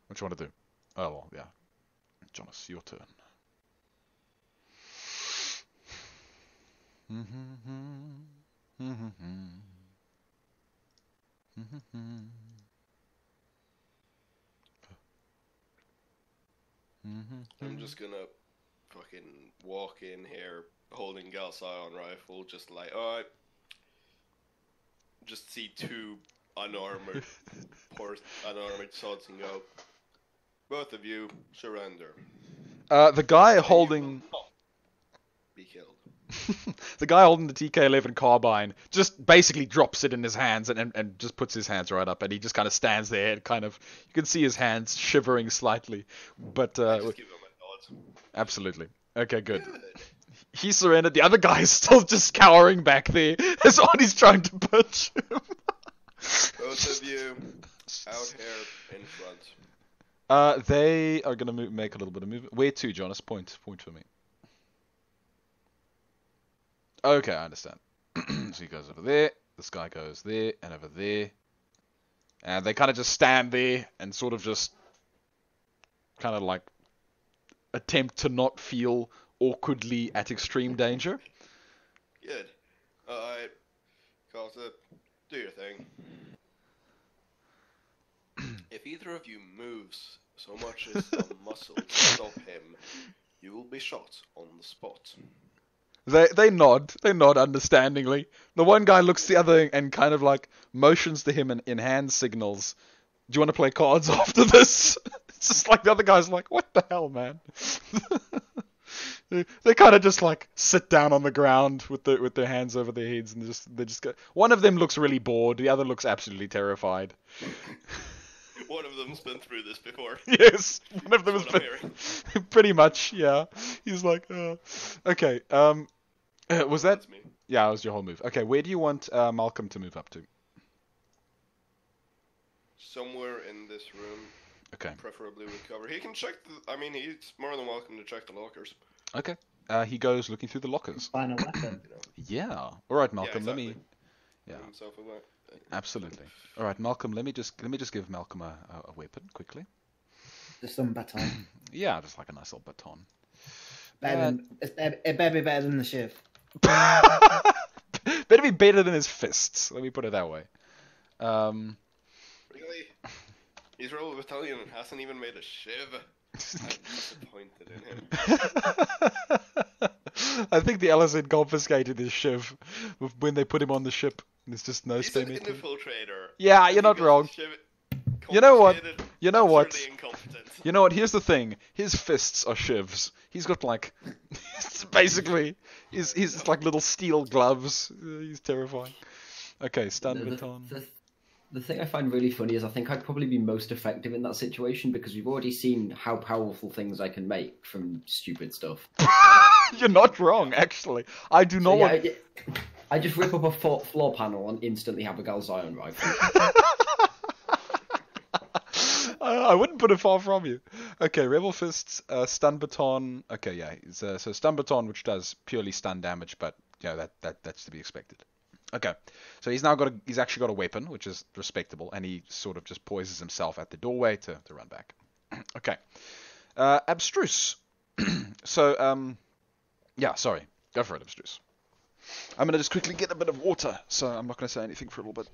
What you want to do? Oh well, yeah. Jonas, your turn. I'm just gonna fucking walk in here holding Gal's ion rifle, just like, alright. Just see two unarmored sods and go, both of you, surrender. The guy You holding will not be killed. the guy holding the TK-11 carbine just basically drops it in his hands and just puts his hands right up, and he just kind of stands there and kind of, you can see his hands shivering slightly, but I just give him a nod. absolutely. Okay, good. He surrendered. The other guy is still just cowering back there as Arnie's trying to punch him. Both of you out here in front. They are gonna make a little bit of movement. Where to, Jonas? Point for me. Okay, I understand. So he goes over there, this guy goes there, and over there. And they kind of just stand there and sort of just kind of like attempt to not feel awkwardly at extreme danger. Good. Alright. Carter, do your thing. If either of you moves so much as a muscle to stop him, you will be shot on the spot. They nod understandingly. The one guy looks the other and kind of like motions to him in hand signals. Do you want to play cards after this? It's just like the other guy's like, what the hell, man? They kind of just like sit down on the ground with their hands over their heads and they just go. One of them looks really bored. The other looks absolutely terrified. One of them's been through this before. Yes, one of them has That's what been. I'm hearing. Pretty much, yeah. He's like, okay. Was that? That's me. Yeah, that was your whole move. Okay, where do you want Malcolm to move up to? Somewhere in this room, Okay. preferably with cover. He can check I mean, he's more than welcome to check the lockers. Okay. He goes looking through the lockers. Find a weapon. You know. Yeah. All right, Malcolm. Yeah, Let me. exactly. Yeah. Put himself away. Absolutely. All right, Malcolm. Let me just give Malcolm a weapon quickly. Just some baton. Yeah, just like a nice little baton. It better be better than the shiv. Better be better than his fists. Let me put it that way. Really? He's rolled a battalion and hasn't even made a shiv. I'm disappointed in him. I think the LSN confiscated his shiv when they put him on the ship. There's just no He's spare an metal. infiltrator. Yeah, you're not wrong. You know what? You know what? Absurdly incompetent. You know what? Here's the thing. His fists are shivs. He's got like, basically, he's like little steel gloves. He's terrifying. Okay, stun baton. The thing I find really funny is I think I'd probably be most effective in that situation because we've already seen how powerful things I can make from stupid stuff. You're not wrong, actually. I do not want. I just rip up a floor panel and instantly have a Galzion rifle. I wouldn't put it far from you. Okay, Rebel Fists, Stun Baton. Okay, yeah. So Stun Baton, which does purely stun damage, but you know, that's to be expected. Okay, so he's actually got a weapon, which is respectable, and he sort of just poises himself at the doorway to run back. Okay, Abstruse. So, yeah, sorry. Go for it, Abstruse. I'm going to just quickly get a bit of water, so I'm not going to say anything for a little bit.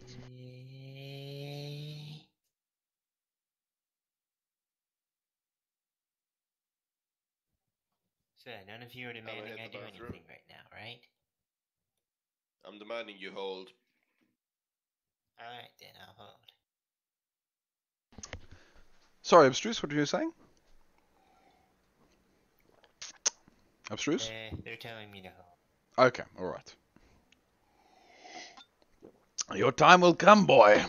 So, none of you are demanding hit I the do bathroom. anything right now, right? I'm demanding you hold. Alright then, I'll hold. Sorry, Abstruse, what were you saying? Abstruse? They're telling me to hold. Okay, alright. Your time will come, boy.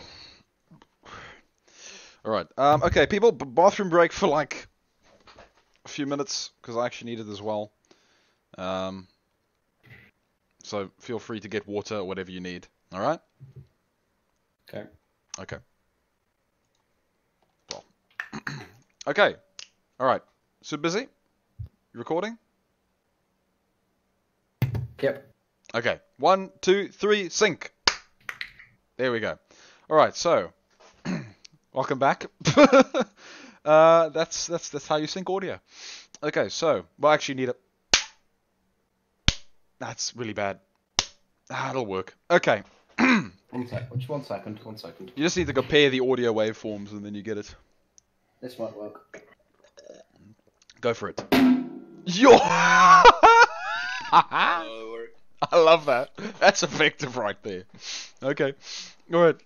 All right. Okay, people, bathroom break for like a few minutes because I actually need it as well. So feel free to get water or whatever you need. All right. Okay. Okay. Well. Okay. All right. Super busy. You recording? Yep. Okay. 1, 2, 3, sync. There we go. All right. So, welcome back. That's how you sync audio. Okay. So, we'll actually need it. That's really bad. It'll work. Okay. One second. You just need to compare the audio waveforms and then you get it. This might work. Go for it. Yo! I love that. That's effective right there. Okay. Alright.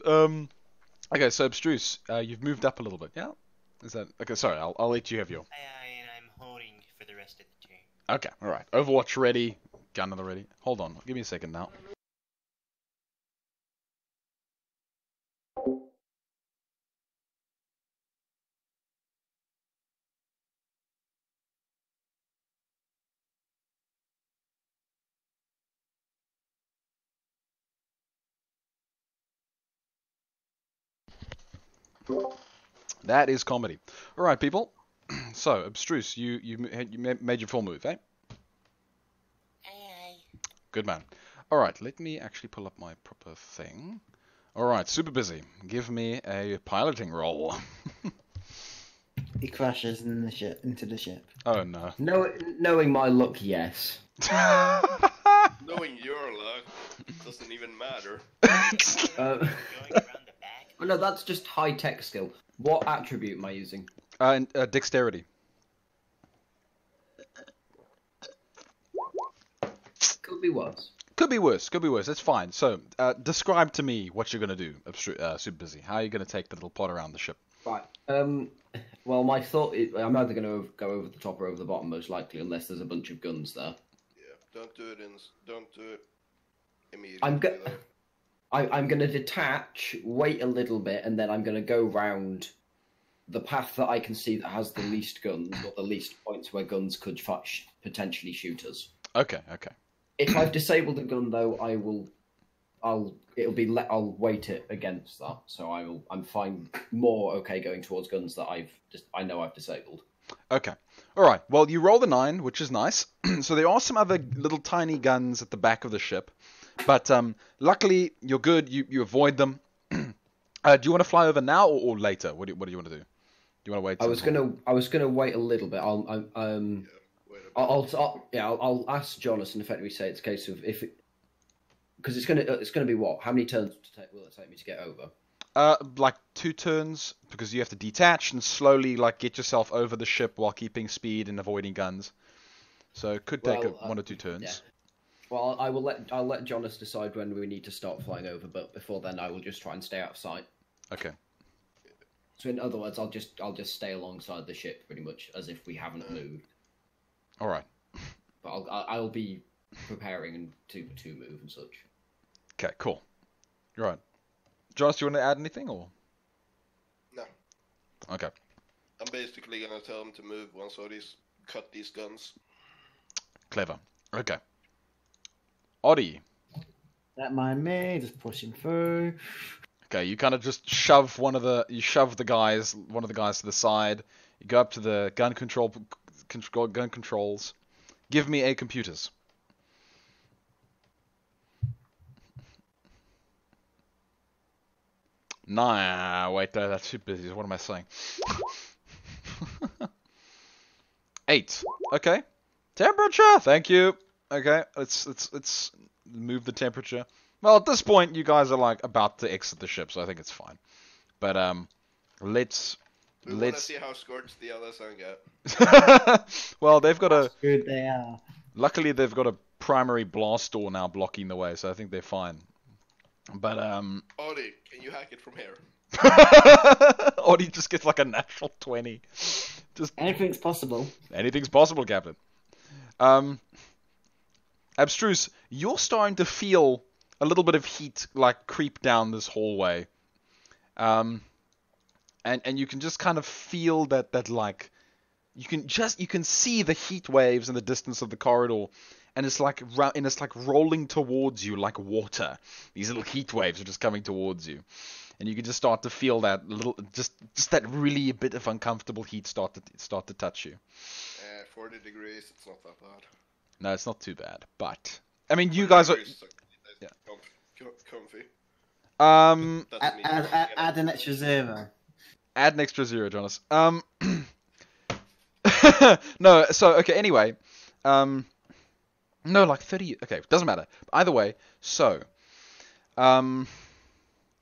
Okay, so Abstruse, you've moved up a little bit, yeah? Is that... Okay, sorry, I'll let you have your... I'm holding for the rest of the turn. Okay, alright. Overwatch ready. Gun on the ready. Hold on, give me a second now. That is comedy. Alright, people. So, Abstruse, you made your full move, eh? Aye. Good man. Alright, let me actually pull up my proper thing. Alright, super busy. Give me a piloting roll. He crashes in the ship into the ship. Oh no. Knowing my luck, yes. Knowing your luck doesn't even matter. Going around the back. Oh, no, that's just high-tech skill. What attribute am I using? Dexterity. Could be worse. Could be worse. Could be worse. That's fine. So, describe to me what you're gonna do. Super busy. How are you gonna take the little pod around the ship? Right. Well, my thought is I'm either going to go over the top or over the bottom, most likely, unless there's a bunch of guns there. Yeah, don't do it immediately. I'm going to detach, wait a little bit, and then I'm going to go round the path that I can see that has the least guns, or the least points where guns could potentially shoot us. Okay. If I've disabled a gun, though, I'll weight it against that, so I'm fine, more okay going towards guns that I know I've disabled. Okay. Alright, well, you roll the 9, which is nice. So there are some other little tiny guns at the back of the ship, but luckily you're good, you avoid them. Do you want to fly over now or later? What do you want to do? Do you want to wait? I was gonna wait a little bit. I'll ask Jonathan effectively say it's a case of because it's gonna be what? How many turns will it take me to get over? Like 2 turns, because you have to detach and slowly get yourself over the ship while keeping speed and avoiding guns. So it could take 1 or 2 turns. Yeah. Well, I'll let Jonas decide when we need to start flying over, but before then I will just try and stay out of sight. Okay. So in other words, I'll just stay alongside the ship pretty much as if we haven't moved. All right. But I'll be preparing to move and such. Okay, cool. Right. Josh, do you want to add anything or? No. Okay. I'm basically gonna tell him to move once Odie's cut these guns. Clever. Okay. Oddie. Don't mind me, just pushing through. Okay, you kind of just shove one of the guys to the side. You go up to the gun controls. Give me a computers. Nah, wait, that's too busy. What am I saying? 8. Okay. Temperature. Thank you. Okay, let's move the temperature. Well, at this point, you guys are about to exit the ship, so I think it's fine. But let's. We want to see how scorched the others are get. Well, they've got a. Good they are. Luckily, they've got a primary blast door now blocking the way, so I think they're fine. But Odie, can you hack it from here? Odie just gets a natural 20. Just Anything's possible. anything's possible, Captain. Abstruse, you're starting to feel a little bit of heat creep down this hallway. and you can just kind of feel that like you can see the heat waves in the distance of the corridor, and it's like rolling towards you like water. These little heat waves are just coming towards you, and you can just start to feel that little just that really bit of uncomfortable heat start to touch you. 40 degrees, it's not that bad. No, it's not too bad, but I mean, you guys are. Yeah. Comfy. Add, add an extra 0. Add an extra 0, Jonas. No, so okay. Anyway, no, like 30. Okay, doesn't matter. Either way, so, what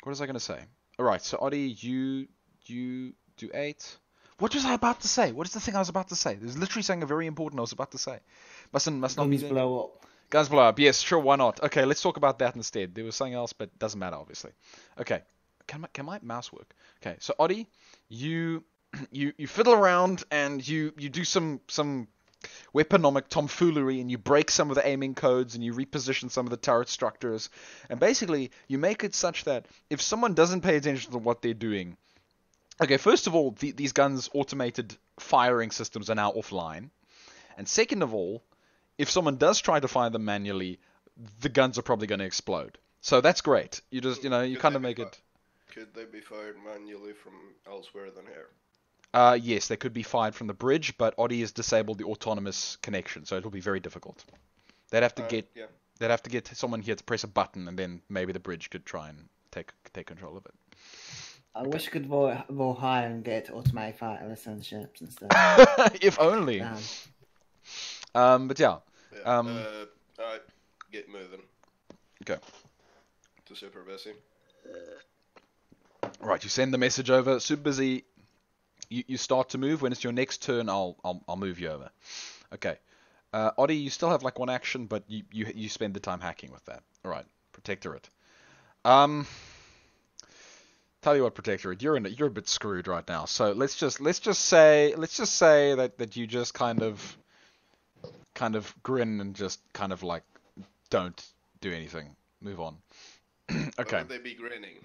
was I gonna say? All right, so Oddie, you do 8. What was I about to say? What is the thing I was about to say? There's literally something very important I was about to say. Must not be Guns blow up. Guns blow up. Yes, sure. Why not? Okay, let's talk about that instead. There was something else, but it doesn't matter, obviously. Okay, can my mouse work? Okay, so Oddie, you fiddle around and you do some weaponomic tomfoolery, and you break some of the aiming codes, and you reposition some of the turret structures, and basically you make it such that if someone doesn't pay attention to what they're doing, okay, first of all, these guns' automated firing systems are now offline, and second of all, if someone does try to fire them manually, the guns are probably going to explode. So that's great. You just, you kind of make it. Could they be fired manually from elsewhere than here? Yes, they could be fired from the bridge, but Oddie has disabled the autonomous connection, so it'll be very difficult. They'd have to get someone here to press a button, and then maybe the bridge could try and take control of it. I wish I could roll higher and get automatic fire lessons ships and stuff. If only. But yeah. Alright, get moving. Okay. To super busy. Right, you send the message over. Super busy. You start to move. When it's your next turn, I'll move you over. Okay. Oddie, you still have like one action, but you spend the time hacking with that. All right, Protectorate. Tell you what, Protectorate, you're a bit screwed right now. So let's just say that you just kind of grin and just kind of like don't do anything. Move on. Okay. Would they be grinning?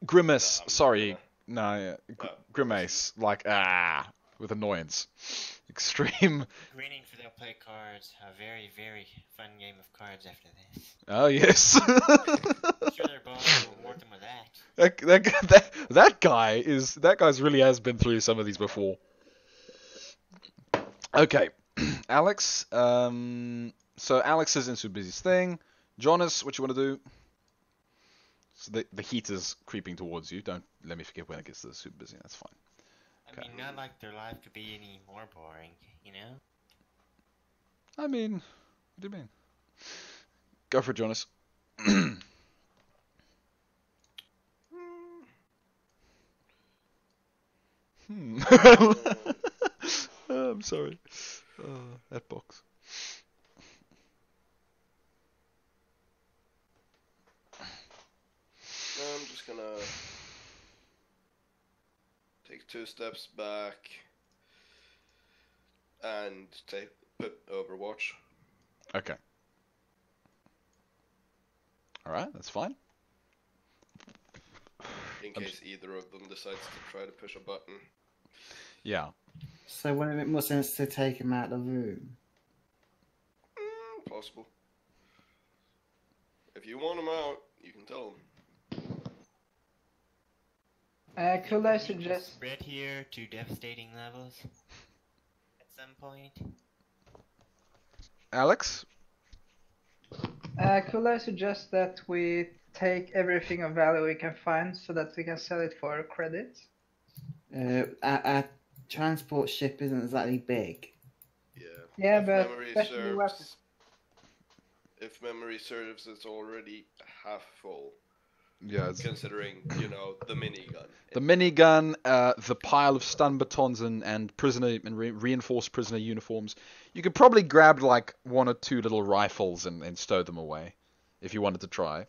Grimace. Sorry. No. Yeah. Grimace. Like with annoyance. Extreme. Grinning for they'll play cards. A very, very fun game of cards after this. Oh yes. I'm sure they're both will reward them with that. That guy's really has been through some of these before. Okay. Alex. So Alex is in Super Busy's thing. Jonas, what you want to do? So the heat is creeping towards you. Don't let me forget when it gets to the Super Busy. That's fine. I mean, not like their life could be any more boring, you know? I mean, what do you mean? Go for it, Jonas. I'm sorry. That box. I'm just gonna take 2 steps back and put Overwatch. Okay. Alright, that's fine. In case either of them decides to try to push a button. Yeah. So would it make more sense to take him out of the room? Possible. If you want him out, you can tell him. Could I suggest? Spread here to devastating levels at some point. Alex? Could I suggest that we take everything of value we can find so that we can sell it for credits? A transport ship isn't exactly big. Yeah, If but memory especially weapons. If memory serves, it's already half full. Yeah, it's Considering, the minigun. the minigun, the pile of stun batons and prisoner and reinforced prisoner uniforms. You could probably grab like 1 or 2 little rifles and stow them away if you wanted to try.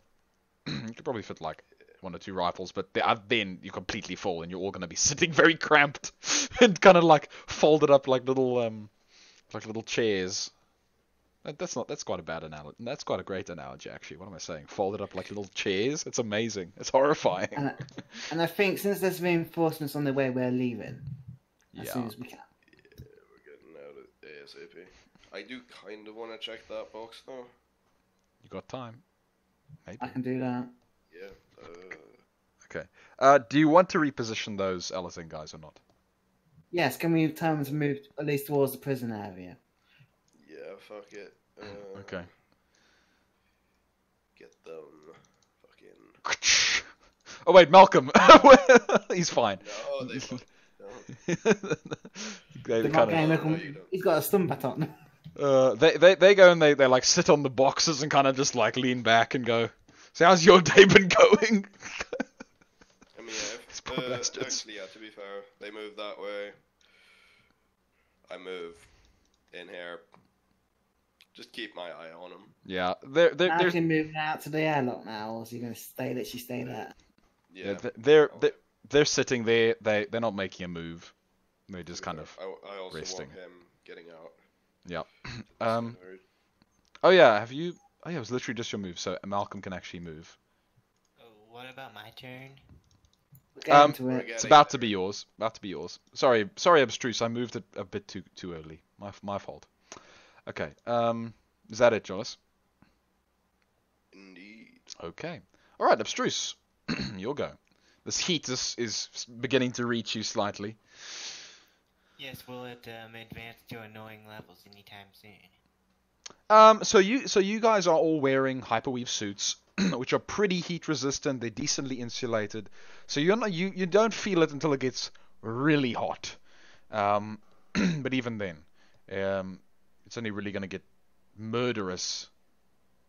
You could probably fit like 1 or 2 rifles, but then you're completely full and you're all going to be sitting very cramped and kind of like folded up like little chairs. That's quite a bad analogy. That's quite a great analogy, actually. What am I saying? Folded up like little chairs. It's amazing. It's horrifying. And I think since there's reinforcements on the way, we're leaving as Yeah. soon as we can. Yeah, we're getting out of ASAP. I do kind of want to check that box though. You got time? Maybe. I can do that. Yeah. Okay. Do you want to reposition those Ellison guys or not? Yes, can we tell them to move at least towards the prison area? Yeah, fuck it. Okay. Get them fucking. Oh wait, Malcolm. He's fine. No, they fucking. No. They They're kind not of. going no, look- you don't. He's got a stun baton. They go and they like sit on the boxes and kind of just like lean back and go. So how's your day been going? I mean, These poor yeah. bastards. Actually, yeah. To be fair, they move that way. I move in here. Just keep my eye on them. Yeah, Now they're you can move out to the airlock now, or is he going to literally stay there? Yeah. they're sitting there. They're not making a move. They're just kind of. I also resting. want him getting out. Yeah. Nerd. Oh yeah. Have you? Oh yeah. It was literally just your move. So Malcolm can actually move. Oh, what about my turn? We're getting to We're it. getting It's about to there. be yours. About to be yours. Sorry, abstruse. I moved it a bit too early. My fault. Okay. Is that it, Jonas? Indeed. Okay. All right, abstruse. You'll go. This heat is beginning to reach you slightly. Yes, will it advance to annoying levels anytime soon? So you guys are all wearing hyperweave suits, which are pretty heat resistant. They're decently insulated, so you don't feel it until it gets really hot. But even then, it's only really going to get murderous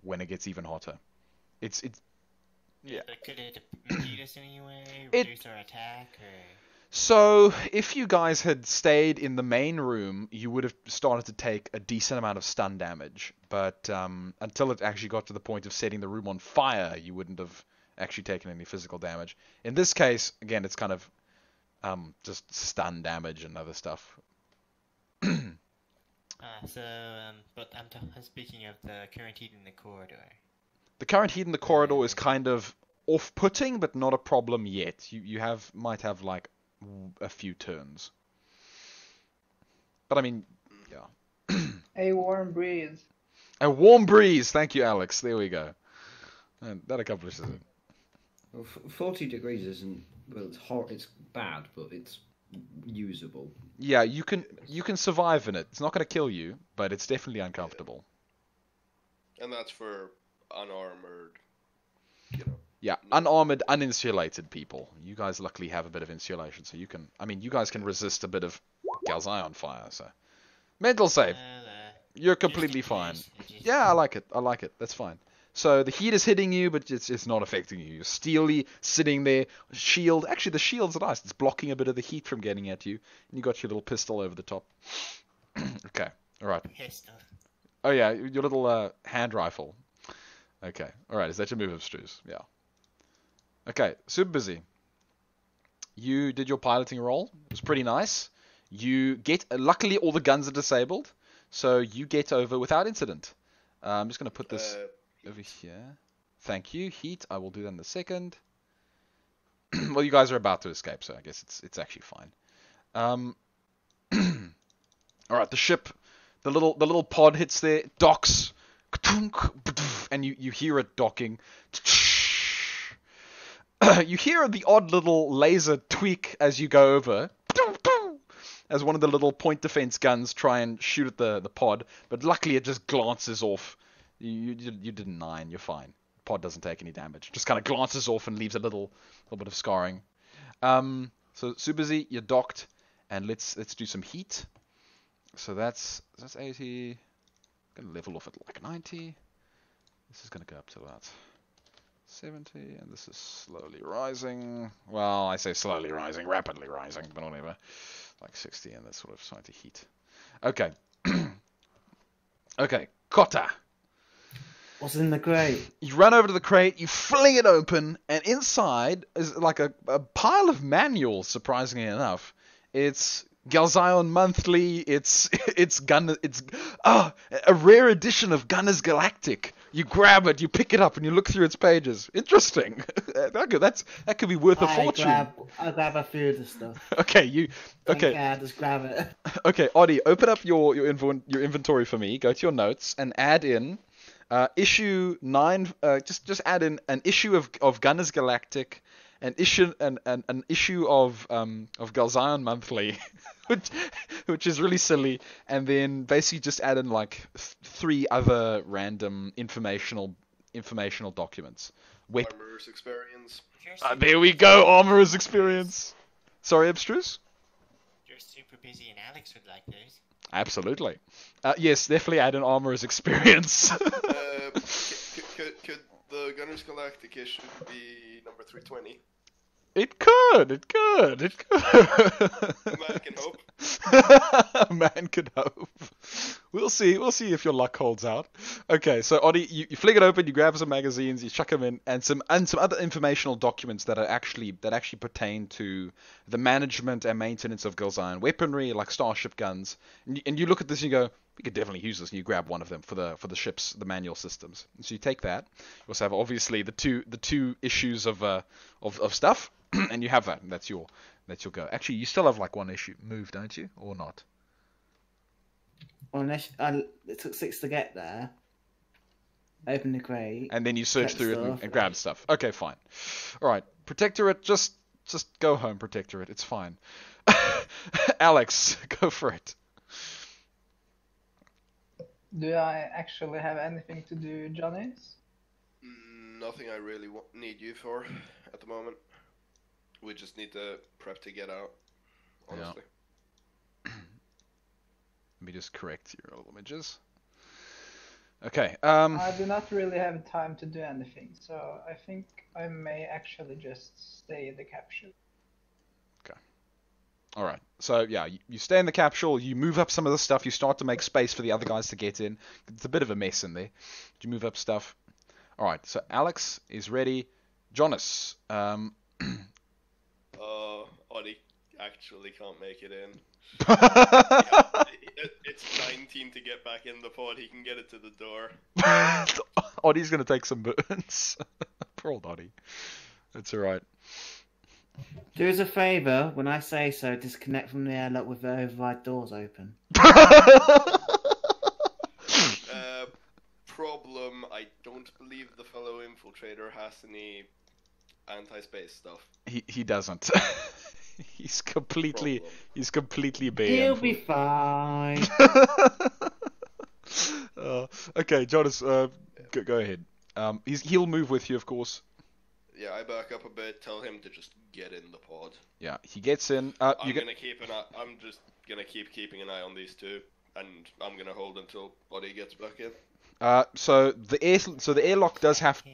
when it gets even hotter. It's yeah. But could it impede us in any way? It- Reduce our attack? Or... So if you guys had stayed in the main room, you would have started to take a decent amount of stun damage. But until it actually got to the point of setting the room on fire, you wouldn't have actually taken any physical damage. In this case, again, it's kind of just stun damage and other stuff. But I'm speaking of the current heat in the corridor. The current heat in the corridor is kind of off-putting, but not a problem yet. You might have like a few turns. But I mean, yeah. A warm breeze. A warm breeze. Thank you, Alex. There we go. And that accomplishes it. Well, 40 degrees isn't. Well, it's hot. It's bad, but it's usable. Yeah, you can survive in it. It's not going to kill you, but it's definitely uncomfortable. And that's for unarmored, you know. Yeah, unarmored, uninsulated people. You guys luckily have a bit of insulation, so you can. I mean, you guys can resist a bit of gal's eye on fire. So, mental save. You're completely Just in fine. case, it just- Yeah, I like it. That's fine. So the heat is hitting you, but it's not affecting you. You're steely sitting there. Shield. Actually, the shield's nice. It's blocking a bit of the heat from getting at you. And you got your little pistol over the top. Okay. All right. Pistol. Oh yeah, your little hand rifle. Okay. All right. Is that your move, abstruse? Yeah. Okay. Super busy. You did your piloting roll. It was pretty nice. You get. Luckily, all the guns are disabled, so you get over without incident. I'm just gonna put this over here. Thank you. Heat. I will do that in a second. Well, you guys are about to escape, so I guess it's actually fine. All right. The ship. The little pod hits there, docks, and you hear it docking. You hear the odd little laser tweak as you go over, as one of the little point defense guns try and shoot at the pod, but luckily it just glances off. You did 9, you're fine. Pod doesn't take any damage. Just kind of glances off and leaves a little bit of scarring. So super busy, you're docked, and let's do some heat. So that's 80. Gonna level off at like 90. This is gonna go up to about 70, and this is slowly rising. Well, I say slowly rising, rapidly rising, but whatever. Like 60, and that's sort of starting to heat. Okay. Okay, Kota. What's in the crate? You run over to the crate, you fling it open, and inside is like a pile of manuals, surprisingly enough. It's Galzion Monthly. It's a rare edition of Gunners Galactic. You grab it, you pick it up, and you look through its pages. Interesting. that could be worth a fortune. I'll grab a few of the stuff. Okay, okay. Yeah, just grab it. Okay, Oddie, open up your inventory for me. Go to your notes and add in issue 9. Just add in an issue of Gunners Galactic, an issue of Galzion Monthly, which is really silly, and then basically just add in like 3 other random informational documents. Armorer's experience. There we go, Armorer's experience. Sorry, Abstruse? You're super busy and Alex would like those. Absolutely. Yes, definitely add an Armorer's experience. Could the Gunners Galactic issue be number 320? It could. Man can hope. Man can hope. We'll see if your luck holds out. Okay, so Oddie, you flick it open, you grab some magazines, you chuck them in, and some other informational documents that actually pertain to the management and maintenance of Galzion weaponry, like starship guns. And you look at this and you go, we could definitely use this, and you grab one of them for the ships, the manual systems. And so you take that. You also have obviously the two issues of stuff, and you have that. And that's your go. Actually, you still have like one issue moved, don't you, or not? Well, it took 6 to get there. Open the crate. And then you search Get through stuff. it and grab stuff. Okay, fine. All right, Protectorate, just go home, Protectorate. It's fine. Alex, go for it. Do I actually have anything to do, Johnny's? Nothing I really need you for at the moment. We just need to prep to get out, honestly. Let me just correct your old images. Okay. I do not really have time to do anything, so I think I may actually just stay in the capsule. All right. So yeah, you stay in the capsule. You move up some of the stuff. You start to make space for the other guys to get in. It's a bit of a mess in there. You move up stuff. All right. So Alex is ready. Jonas. Oddie actually can't make it in. It's 19 to get back in the pod. He can get it to the door. Oddie's gonna take some burns. Poor old Oddie. That's all right. Do us a favour, when I say so, disconnect from the airlock with the override doors open. Problem, I don't believe the fellow infiltrator has any anti-space stuff. He doesn't. He's completely bare. He'll be fine. Okay, Jonas, go ahead. He'll move with you, of course. Yeah, I back up a bit. Tell him to just get in the pod. Yeah, he gets in. I'm just gonna keep keeping an eye on these two, and I'm gonna hold until Buddy gets back in. So the airlock does have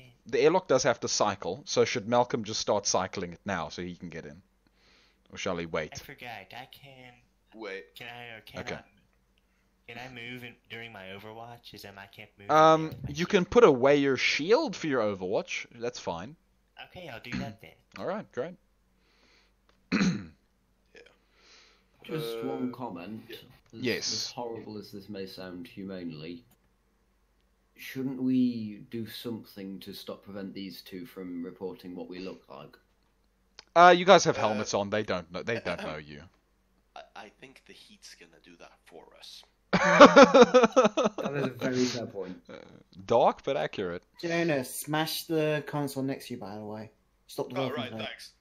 to cycle. So should Malcom just start cycling it now so he can get in, or shall he wait? I forgot. I can. Wait. Can I move during my Overwatch? Is that I can't move? You can put away your shield for your Overwatch. That's fine. Okay, I'll do that then. All right, great. Just one comment. Yes. As horrible as this may sound humanely, shouldn't we do something to prevent these two from reporting what we look like? You guys have helmets on. They don't know. They don't know you. I think the heat's gonna do that for us. That is a very fair point. Dark but accurate. Jonas, smash the console next to you, by the way. Stop the Oh, walking right, play. thanks.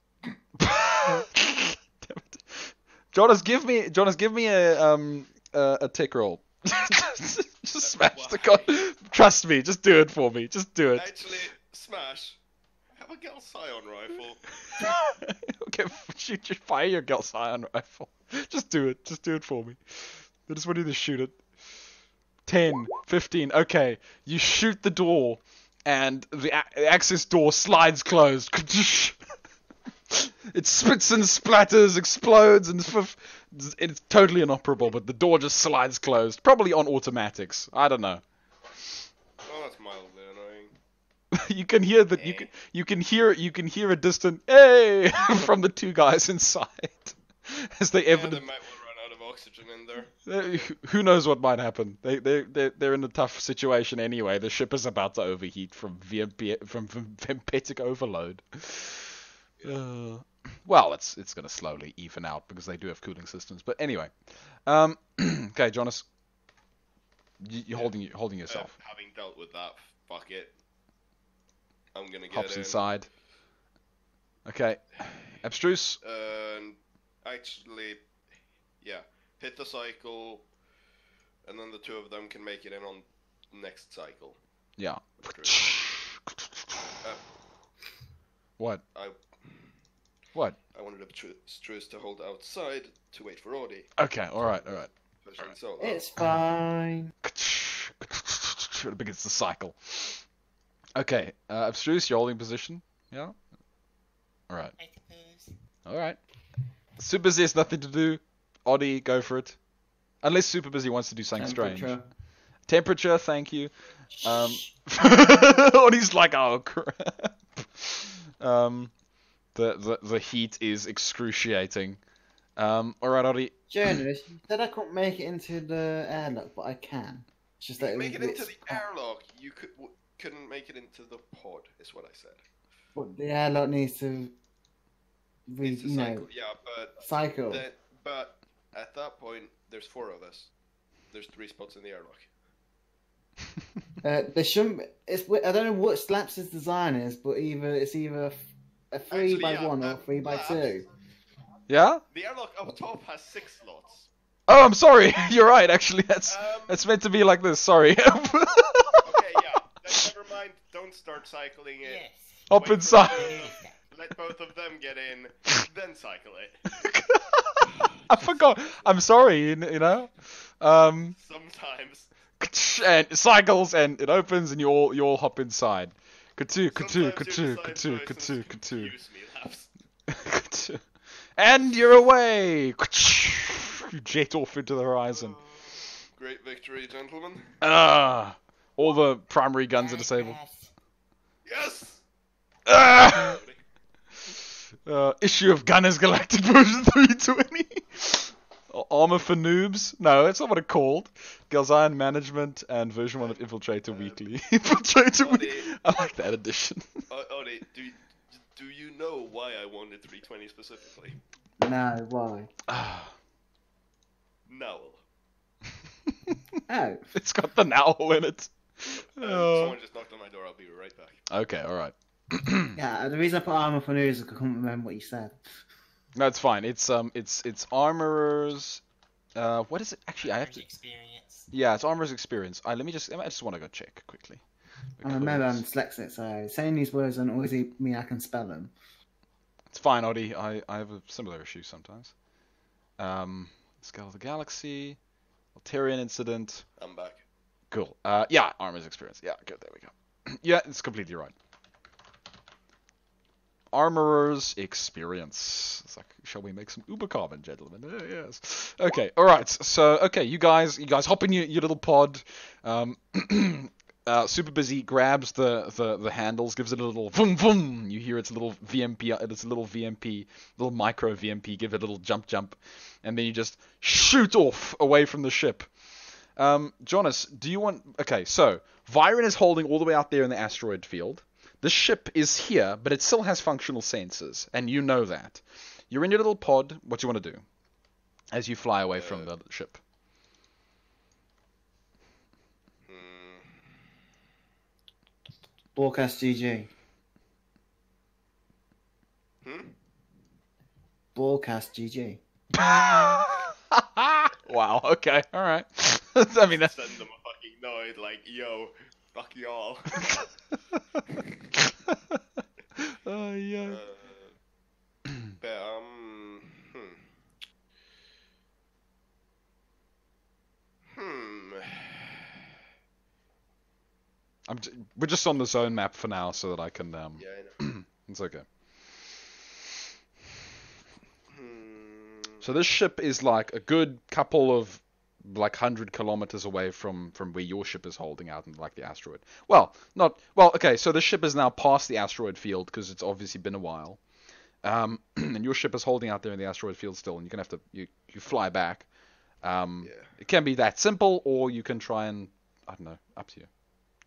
Jonas, give me a tick roll. Just smash the con. Trust me, just do it for me. Just do it. Actually, Smash, have a Galzion rifle. Okay, fire your Galzion rifle. Just do it. Just do it for me. I just want you to shoot it. 10, 15. Okay, you shoot the door, and the access door slides closed. It spits and splatters, explodes, and it's totally inoperable. But the door just slides closed, probably on automatics. I don't know. Oh, that's mildly annoying. You can hear that. You can hear a distant "hey" from the two guys inside as they Yeah, they might well run oxygen in there. Who knows what might happen? They're in a tough situation anyway. The ship is about to overheat from vampetic overload. Well, it's gonna slowly even out because they do have cooling systems. But anyway, okay, Jonas, you're holding yourself. Having dealt with that, fuck it. I'm gonna get Hops in. inside. Okay, abstruse. Actually, yeah, hit the cycle, and then the two of them can make it in on next cycle. Yeah. Uh, What? I What? I wanted Abstruse to hold outside to wait for Audi. Okay, alright. Push in solo. It's fine. It begins the cycle. Okay, abstruse, you're holding position. Yeah? Alright. I suppose. Alright. Super busy has nothing to do. Oddie, go for it. Unless Super busy wants to do something strange. Temperature, thank you. Oddie's like, oh crap. The heat is excruciating. Alright, Oddie. Jonas, you said I couldn't make it into the airlock, but I can. It's just that Make it into the air. airlock. You couldn't make it into the pod, is what I said. But the airlock needs to, It's a cycle. Yeah, but cycle. but at that point, there's 4 of us. There's 3 spots in the airlock. There shouldn't. I don't know what Slaps' design is, but it's either a 3x1 or 3x2. Yeah? The airlock up top has 6 slots. Oh, I'm sorry. You're right. Actually, that's meant to be like this. Sorry. Okay, yeah. Then never mind. Don't start cycling it. Yes. Hop Wait for inside. Let both of them get in, then cycle it. I forgot. I'm sorry. You know. Sometimes. And it cycles and it opens and you all hop inside. Katu. Use me laps. And you're away. You jet off into the horizon. Great victory, gentlemen. All the primary guns are disabled. Yes! Issue of Gunners Galactic version 320. Armor for Noobs? No, that's not what it's called. Girls Iron Management and version 1 of Infiltrator Weekly. Infiltrator Weekly. I like that edition. Odie, do you know why I wanted 320 specifically? No, why? Nowl. Oh. It's got the Nowl in it. Someone just knocked on my door. I'll be right back. Okay, alright. Yeah, the reason I put armor for news is I couldn't remember what you said. No, it's fine. It's armorers. What is it? Actually, I have to. Experience. Yeah, it's armorers experience. I just want to go check quickly. I remember I'm dyslexic, so saying these words don't always mean I can spell them. It's fine, Oddie. I have a similar issue sometimes. Scale of the Galaxy, Altarian Incident. I'm back. Cool. Yeah, armorers experience. Yeah, good. There we go. Yeah, it's completely right. Armorer's experience. It's like, shall we make some uber carbon, gentlemen? Yes. Okay. All right. So, okay, you guys hop in your little pod. Super busy grabs the handles, gives it a little vroom vroom. You hear its little VMP, little micro VMP, give it a little jump, and then you just shoot off away from the ship. Jonas, do you want? Okay, so Viren is holding all the way out there in the asteroid field. The ship is here, but it still has functional sensors, and you know that. You're in your little pod. What do you want to do as you fly away from the ship? Broadcast GG. Broadcast GG. Wow. Okay. All right. I mean, that's. Send them a fucking note like, yo, fuck y'all. Oh yeah. But We're just on the zone map for now, so that I can. Yeah, I know. It's okay. So this ship is like a good couple of 100 kilometers away from where your ship is holding out in like the asteroid. Well, not well. Okay, so this ship is now past the asteroid field because it's obviously been a while. And your ship is holding out there in the asteroid field still, and you're gonna have to you fly back. Yeah. It can be that simple, or you can try and, I don't know, up to you.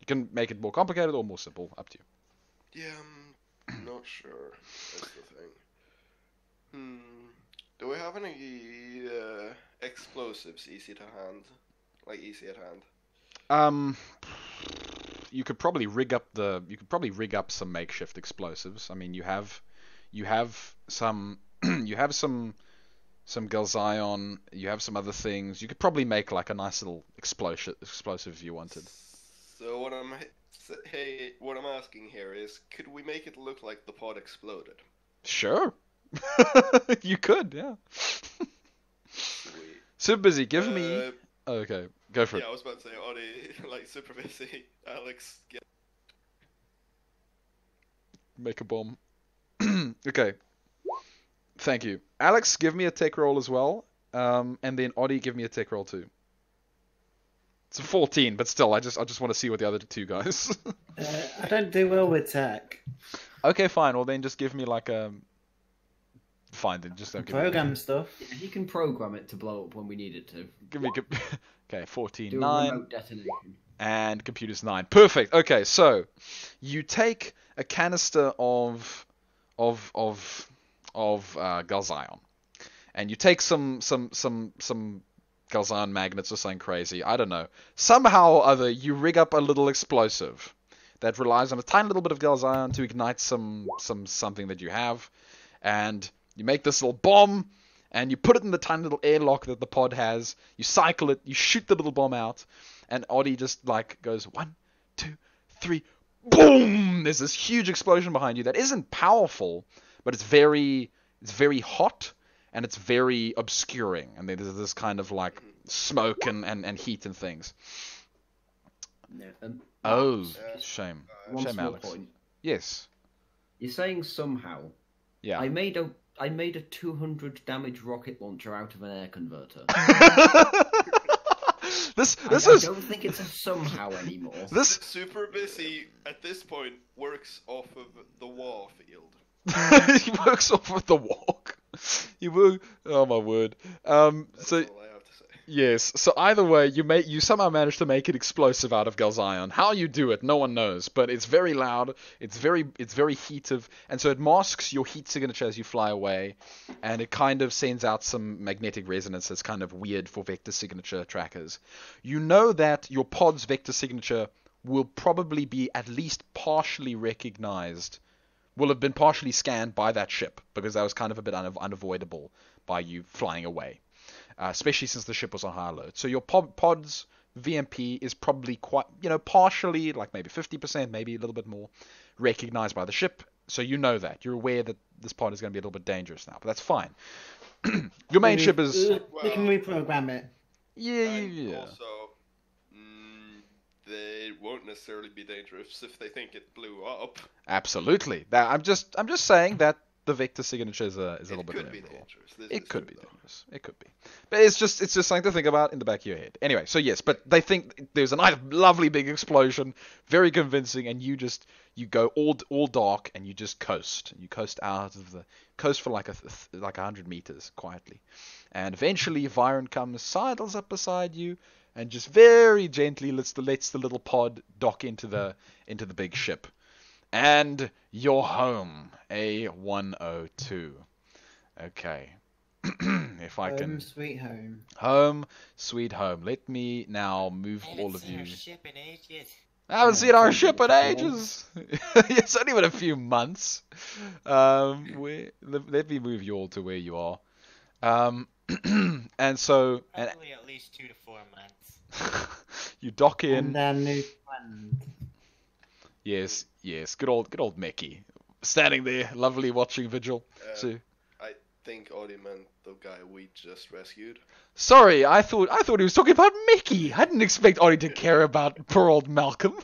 You can make it more complicated or more simple, up to you. Yeah, I'm not sure. That's the thing. Do we have any explosives easy to hand? Like easy at hand? You could probably rig up some makeshift explosives. I mean, you have some you have some Galzion, you have some other things. You could probably make like a nice little explosive if you wanted. So what I'm asking here is, could we make it look like the pod exploded? Sure. You could, yeah. Sweet. Super busy. Give me. Okay, go for it. Yeah, I was about to say, Audie, like super busy. Alex, get. Make a bomb. Okay. Thank you. Alex, give me a tech roll as well. And then Audie, give me a tech roll too. It's a 14, but still, I just want to see what the other two guys. I don't do well with tech. Okay, fine. Well, then just give me like a. Fine, then just don't give me. Program stuff. Yeah, he can program it to blow up when we need it to. Give me. Okay, 14, Do a 9. remote detonation. And computers 9. Perfect. Okay, so you take a canister of Galzion, and you take some Galzion magnets or something crazy. I don't know. Somehow or other, you rig up a little explosive that relies on a tiny little bit of Galzion to ignite something that you have, and you make this little bomb. And you put it in the tiny little airlock that the pod has. You cycle it. You shoot the little bomb out. And Audie just like goes 1, 2, 3, boom! There's this huge explosion behind you that isn't powerful, but it's very hot and it's very obscuring. And there's this kind of like smoke and heat and things. No, Oh, Alex, shame. one Shame, small Alex. point. Yes. You're saying somehow. Yeah. I made a 200 damage rocket launcher out of an air converter. This I is don't think it's a somehow anymore. this Super busy at this point works off of the war field. he works off of the walk. He work. Oh my word. That's So all I have to say. yes. So either way, you somehow manage to make it explosive out of Galzion. How you do it, no one knows. But it's very loud. It's very heative, and so it masks your heat signature as you fly away, and it kind of sends out some magnetic resonance that's kind of weird for vector signature trackers. You know that your pod's vector signature will probably be at least partially recognized. Will have been partially scanned by that ship, because that was kind of a bit unavoidable by you flying away. Especially since the ship was on high alert. So your pod's VMP is probably quite, partially, like maybe 50%, maybe a little bit more, recognized by the ship. So you know that. You're aware that this pod is going to be a little bit dangerous now, but that's fine. Your main ship is... We can reprogram it. And Yeah. also, they won't necessarily be dangerous if they think it blew up. Absolutely. I'm just saying that the vector signature is a little bit It could be variable. dangerous. This It is could true, be though. dangerous. It could be. But it's just something to think about in the back of your head. Anyway, so yes, but they think there's a nice, lovely big explosion, very convincing, and you go all dark and you just coast. You coast out of the coast for like 100 meters quietly, and eventually Viren comes, sidles up beside you, and just very gently lets the little pod dock into the big ship. And you're home, A102. Okay. If I can... Home sweet home. Home, sweet home. Let me now move I all haven't of seen you... our ship in ages. I haven't Yeah, seen our it's ship in only ages. It's only been a few months. Let me move you all to where you are. And so... Probably at least 2 to 4 months. you dock in... And their new friend. Yes. Good old Mickey. Standing there, lovely, watching Vigil. So... I think Audie meant the guy we just rescued. Sorry, I thought he was talking about Mickey. I didn't expect Audie to care about poor old Malcom.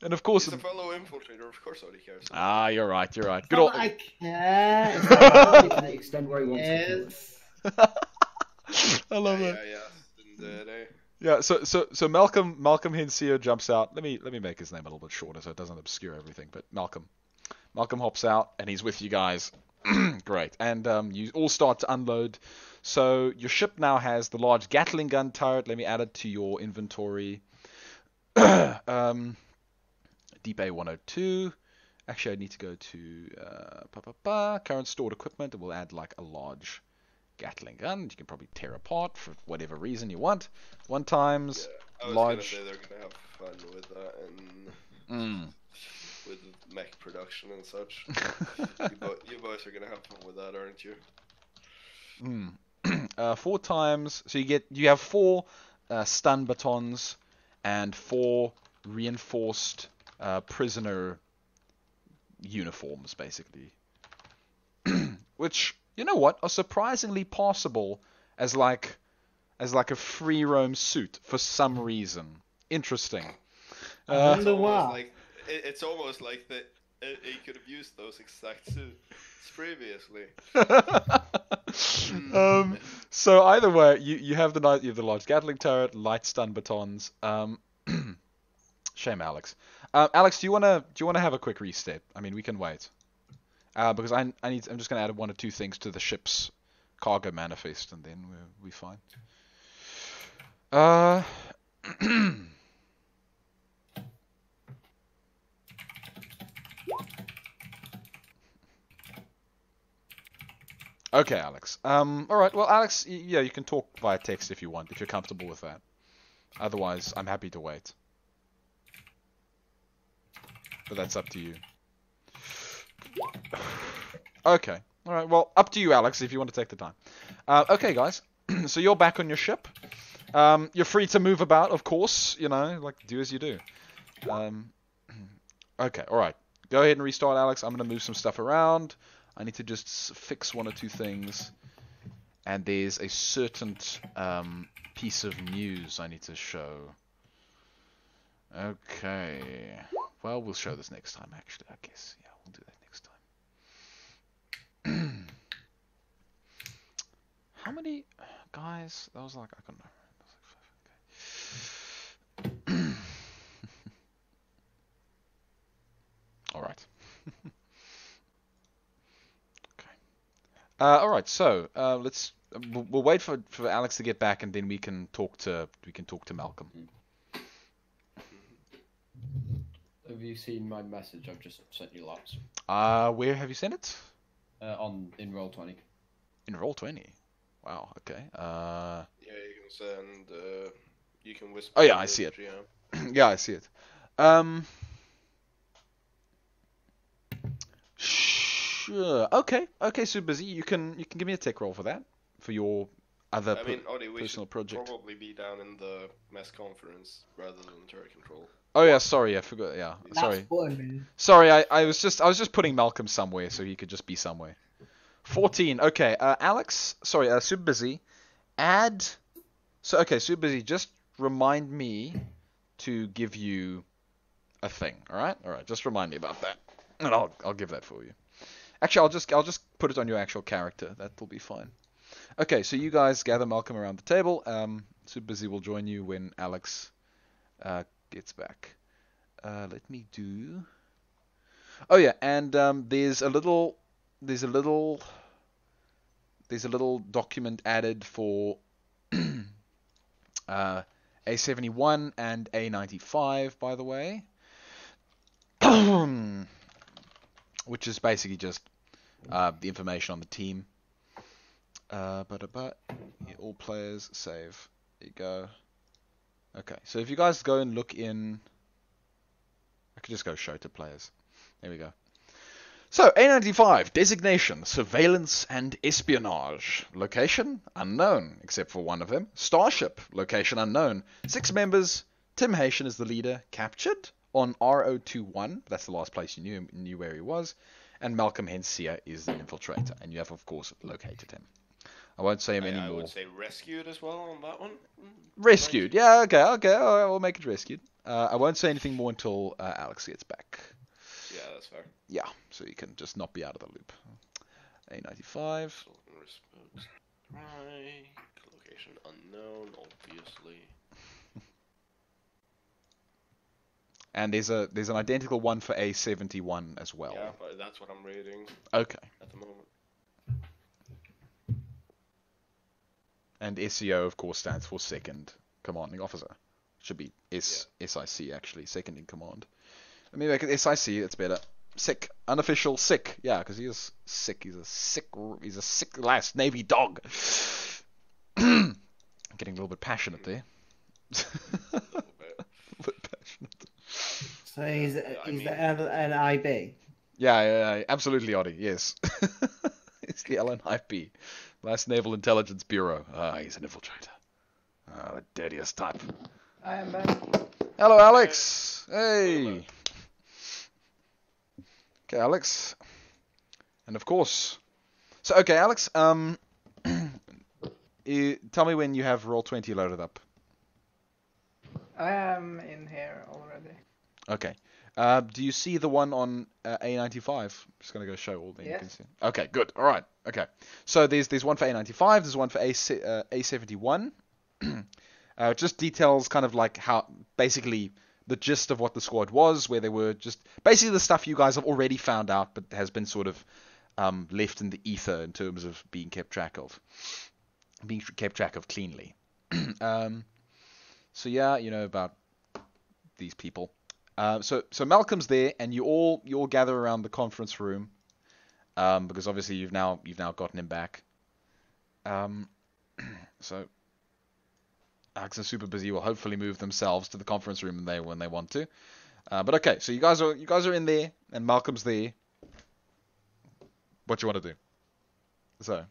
And of course... He's a fellow infiltrator, of course Audie cares. Ah, you're right. Good Not old... that I care. To the extent where he wants to kill us. Yes. I love Yeah, that. yeah. Yeah, so Malcolm Hensio jumps out. Let me make his name a little bit shorter so it doesn't obscure everything. But Malcolm hops out and he's with you guys. Great. And you all start to unload. So your ship now has the large Gatling gun turret. Let me add it to your inventory. Deep A102. Actually, I need to go to current stored equipment, and we'll add like a large Gatling gun. You can probably tear apart for whatever reason you want. 1 times I was large. gonna say they're gonna have fun with that and with mech production and such. you boys are gonna have fun with that, aren't you? 4 times. So you have 4 stun batons and 4 reinforced prisoner uniforms, basically. Which, you know what, are surprisingly passable as like a free roam suit for some reason. Interesting. wonder why. It's almost like that he could have used those exact suits previously. So either way, you have the large Gatling turret, light stun batons. Shame, Alex. Alex, do you wanna have a quick reset? I mean, we can wait. Because I'm just gonna add 1 or 2 things to the ship's cargo manifest, and then we'll be fine. Okay, Alex. All right. Well, Alex, yeah, you can talk via text if you want, if you're comfortable with that. Otherwise, I'm happy to wait. But that's up to you. Okay. All right. Well, up to you, Alex, if you want to take the time. Okay, guys. So you're back on your ship. You're free to move about, of course. You know, like do as you do. Okay. All right. Go ahead and restart, Alex. I'm gonna move some stuff around. I need to just fix 1 or 2 things. And there's a certain piece of news I need to show. Okay. Well, we'll show this next time, actually, I guess. Yeah, we'll do that next time. How many guys? That was like, I don't know. That was like 5. Okay. Alright. Alright, so we'll wait for Alex to get back, and then we can talk to Malcolm. Have you seen my message I've just sent you, lots? Where have you sent it? In Roll20. In Roll20. Wow. Okay. Yeah, you can send. You can whisper. Oh yeah, I see it. Yeah, I see it. Sure. Okay. So busy. You can give me a tech roll for that, for your other personal project. Probably be down in the mess conference rather than turret control. Oh yeah, sorry, I forgot. Yeah, sorry. Sorry, I was just putting Malcolm somewhere so he could just be somewhere. 14. Okay, Alex. Sorry, super busy. Add. So okay, super busy. Just remind me to give you a thing. All right. Just remind me about that, and I'll give that for you. Actually, I'll just put it on your actual character. That'll be fine. Okay, so you guys gather Malcolm around the table. Super busy will join you when Alex gets back. Let me do. Oh yeah, and there's a little document added for A71 and A95, by the way, which is basically just the information on the team. All players save. There you go. Okay, so if you guys go and look in, I could just go show to players. There we go. So, A95, designation, surveillance and espionage. Location, unknown, except for one of them. Starship, location unknown. 6 members, Tim Haitian is the leader, captured on R021, that's the last place you knew where he was, and Malcolm Hensia is the infiltrator, and you have, of course, located him. I won't say him anymore. I would say rescued as well on that one. Rescued, yeah, okay, I'll make it rescued. I won't say anything more until Alex gets back. Yeah, that's fair. Yeah, so you can just not be out of the loop. A95. Right. Location unknown, obviously. And there's an identical one for A71 as well. Yeah, but that's what I'm reading. Okay. At the moment. And SEO, of course, stands for Second Commanding Officer. Should be SIC, actually, Second in Command. Let me make it SIC, it's better. Sick. Unofficial sick. Yeah, because he is sick. He's a sick last Navy dog. Getting a little bit passionate there. A little bit. A bit passionate. So he's the LNIB. Yeah, absolutely, Oddie. Yes. It's the LNIP, Last Naval Intelligence Bureau. He's an infiltrator. The dirtiest type. I am back. Hello, Alex. Hey. Okay, Alex. And of course. So, okay, Alex. Tell me when you have Roll20 loaded up. I am in here already. Okay. Do you see the one on A95? Just gonna go show all the you can see. Okay, good. All right. Okay. So there's one for A95. There's one for A71. Just details kind of like how basically the gist of what the squad was, where they were just basically the stuff you guys have already found out, but has been sort of left in the ether in terms of being kept track of cleanly. So yeah, you know about these people. So Malcolm's there, and you all gather around the conference room, because obviously you've now gotten him back. So Alex and Super Busy will hopefully move themselves to the conference room when they want to. But okay, so you guys are in there, and Malcolm's there. What you want to do? So,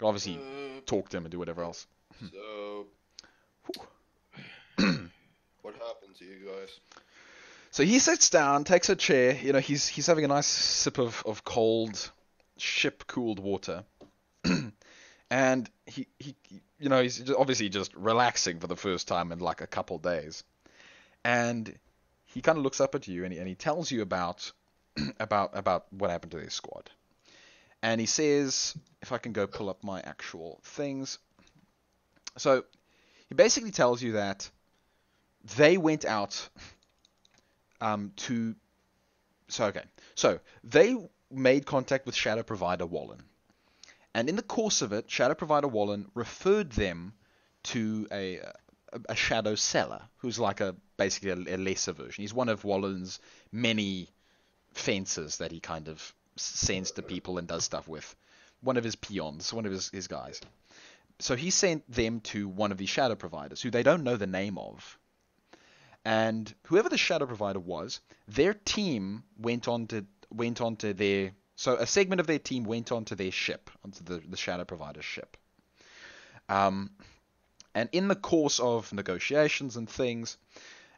obviously talk to him and do whatever else. So, what happened to you guys? So he sits down, takes a chair. You know, he's having a nice sip of cold, ship-cooled water, and he you know he's obviously just relaxing for the first time in like a couple days, and he kind of looks up at you and he tells you about what happened to his squad, and he says, if I can go pull up my actual things. So he basically tells you that they went out So they made contact with Shadow Provider Wallen. And in the course of it, Shadow Provider Wallen referred them to a Shadow Seller, who's like basically a lesser version. He's one of Wallen's many fences that he kind of sends to people and does stuff with. One of his peons, one of his guys. So he sent them to one of these Shadow Providers, who they don't know the name of. And whoever the Shadow Provider was, their team went on to their... So a segment of their team went onto their ship, onto the Shadow Provider's ship. And in the course of negotiations and things,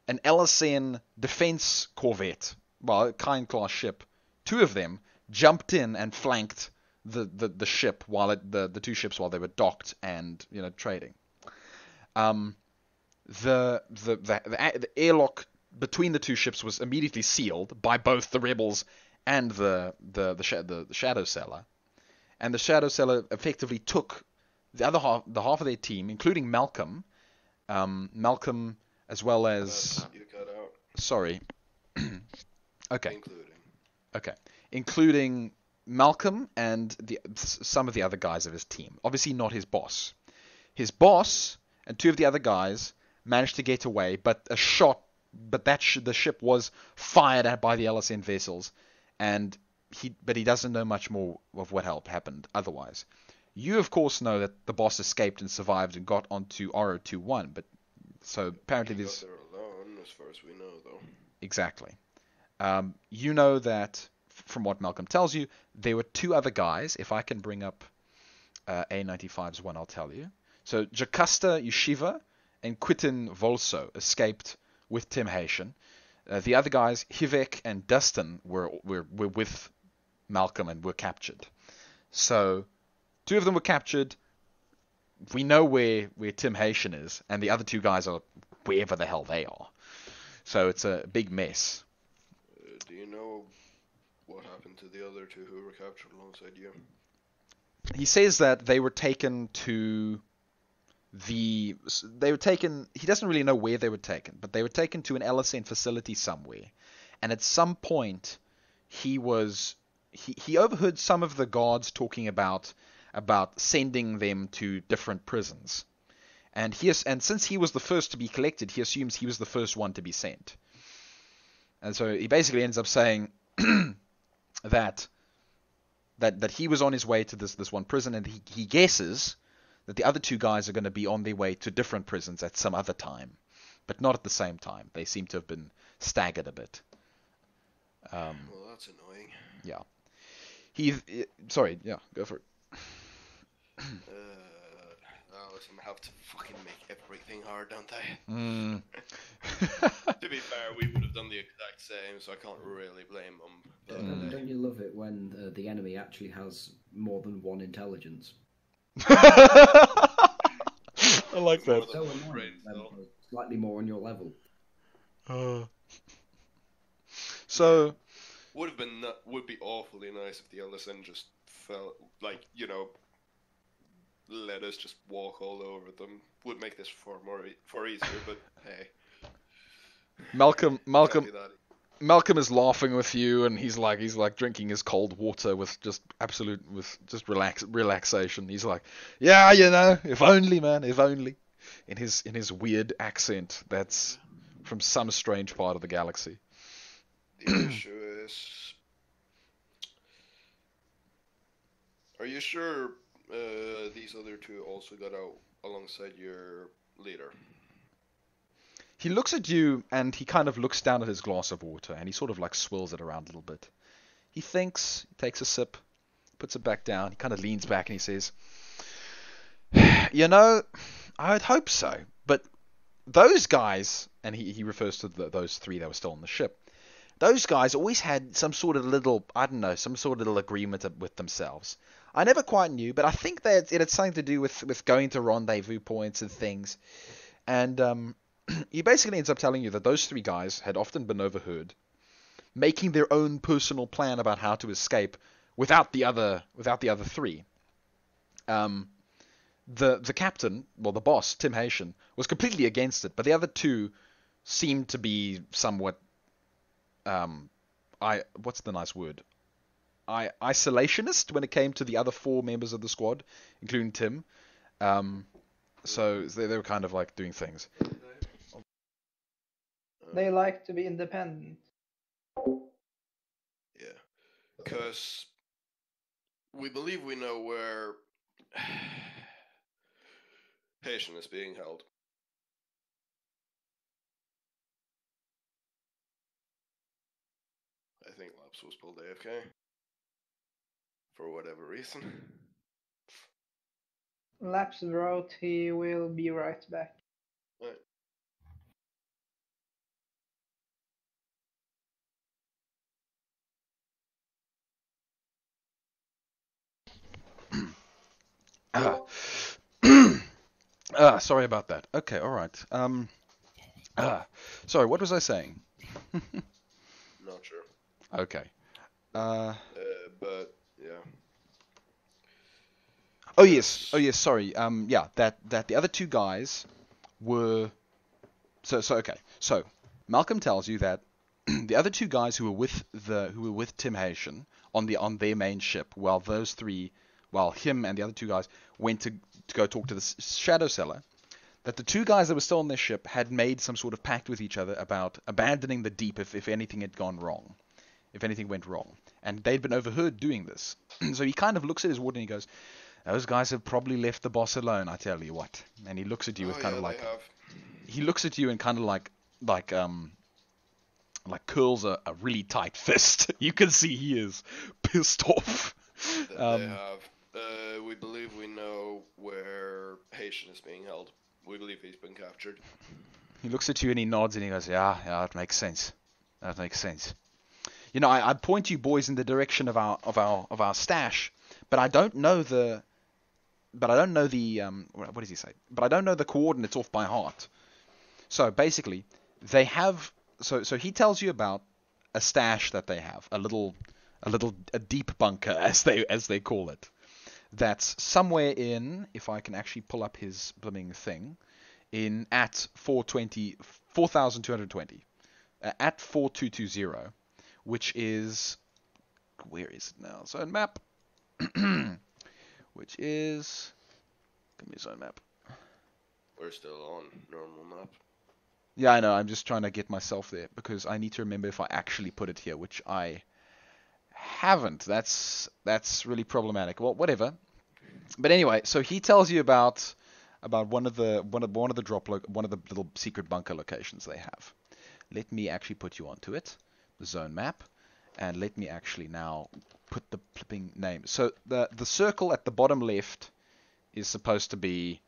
an LSN defense corvette, well, a kind-class ship, two of them jumped in and flanked the ship while the two ships while they were docked and trading. The airlock between the two ships was immediately sealed by both the rebels and the Shadow Seller, and the Shadow Seller effectively took the half of their team, including Malcom, as well as You cut out. sorry, okay, including Malcom and some of the other guys of his team. Obviously not his boss. His boss and two of the other guys managed to get away, but the ship was fired at by the LSN vessels, and he doesn't know much more of what happened otherwise. You, of course, know that the boss escaped and survived and got onto R021, but so apparently He there's... got there alone, as far as we know, though. Exactly. You know that, from what Malcolm tells you, there were two other guys. If I can bring up A95's one, I'll tell you. So Jocasta Yeshiva and Quentin Volso escaped with Tim Haitian. The other guys, Hivek and Dustin, were with Malcolm and were captured. So two of them were captured. We know where Tim Haitian is, and the other two guys are wherever the hell they are. So it's a big mess. Do you know what happened to the other two who were captured alongside you? He says that they were taken to he doesn't really know where they were taken, but they were taken to an LSN facility somewhere. And at some point, he overheard some of the guards talking about about sending them to different prisons. And since he was the first to be collected, he assumes he was the first one to be sent. And so he basically ends up saying that he was on his way to this one prison, and he guesses that the other two guys are going to be on their way to different prisons at some other time, but not at the same time. They seem to have been staggered a bit. Well, that's annoying. Yeah. Go for it. Listen, I have to fucking make everything hard, don't I? To be fair, we would have done the exact same, so I can't really blame them. But, Don't you love it when the enemy actually has more than one intelligence? I like that. So annoying. Slightly more on your level. So would be awfully nice if the LSN just felt like, let us just walk all over them. Would make this far easier, but hey. Malcom Can't do that. Malcolm is laughing with you, and he's like drinking his cold water with just relaxation. He's like, yeah, if only, man, if only, in his weird accent that's from some strange part of the galaxy. The issue is, are you sure these other two also got out alongside your leader? He looks at you, and he kind of looks down at his glass of water, and he sort of like swirls it around a little bit. He thinks, takes a sip, puts it back down. He kind of leans back and he says, I'd hope so, but those guys, and he refers to those three that were still on the ship, those guys always had some sort of little agreement with themselves. I never quite knew, but I think that it had something to do with going to rendezvous points and things. And he basically ends up telling you that those three guys had often been overheard making their own personal plan about how to escape without the other three. The captain, well, the boss, Tim Haitian, was completely against it, but the other two seemed to be somewhat what's the nice word? Isolationist when it came to the other four members of the squad, including Tim. So they were kind of like doing things. They like to be independent. Yeah, because we believe we know where Haitian is being held. I think Laps was pulled AFK. For whatever reason. Laps wrote he will be right back. Right. Sorry about that. Okay, all right. Sorry, what was I saying? Not sure. Okay. But yeah. Oh yes. Sorry. Yeah. That the other two guys were. Okay. So Malcolm tells you that the other two guys who were with Tim Haitian on their main ship, while him and the other two guys went to go talk to the Shadow Seller, that the two guys that were still on their ship had made some sort of pact with each other about abandoning the deep if anything had gone wrong, if anything went wrong, and they'd been overheard doing this. So he kind of looks at his water and he goes, "Those guys have probably left the boss alone, I tell you what." And he looks at you with kind of like, he looks at you and kind of like curls a really tight fist. You can see he is pissed off. They have. We believe we know where Haitian is being held. We believe he's been captured. He looks at you and he nods and he goes, "Yeah, that makes sense. That makes sense. I'd point you boys in the direction of our stash, but I don't know the what does he say? But I don't know the coordinates off by heart. So basically, they have. So he tells you about a stash that they have, a deep bunker as they call it. That's somewhere in, if I can actually pull up his blooming thing, at 4,220, at 4220, which is, where is it now? So map, which is, give me a zone map. We're still on normal map. Yeah, I know. I'm just trying to get myself there because I need to remember if I actually put it here, which I haven't. That's really problematic. Well, whatever. But anyway, so he tells you about one of the little secret bunker locations they have. Let me actually put you onto it, the zone map, and let me actually now put the flipping name. So the circle at the bottom left is supposed to be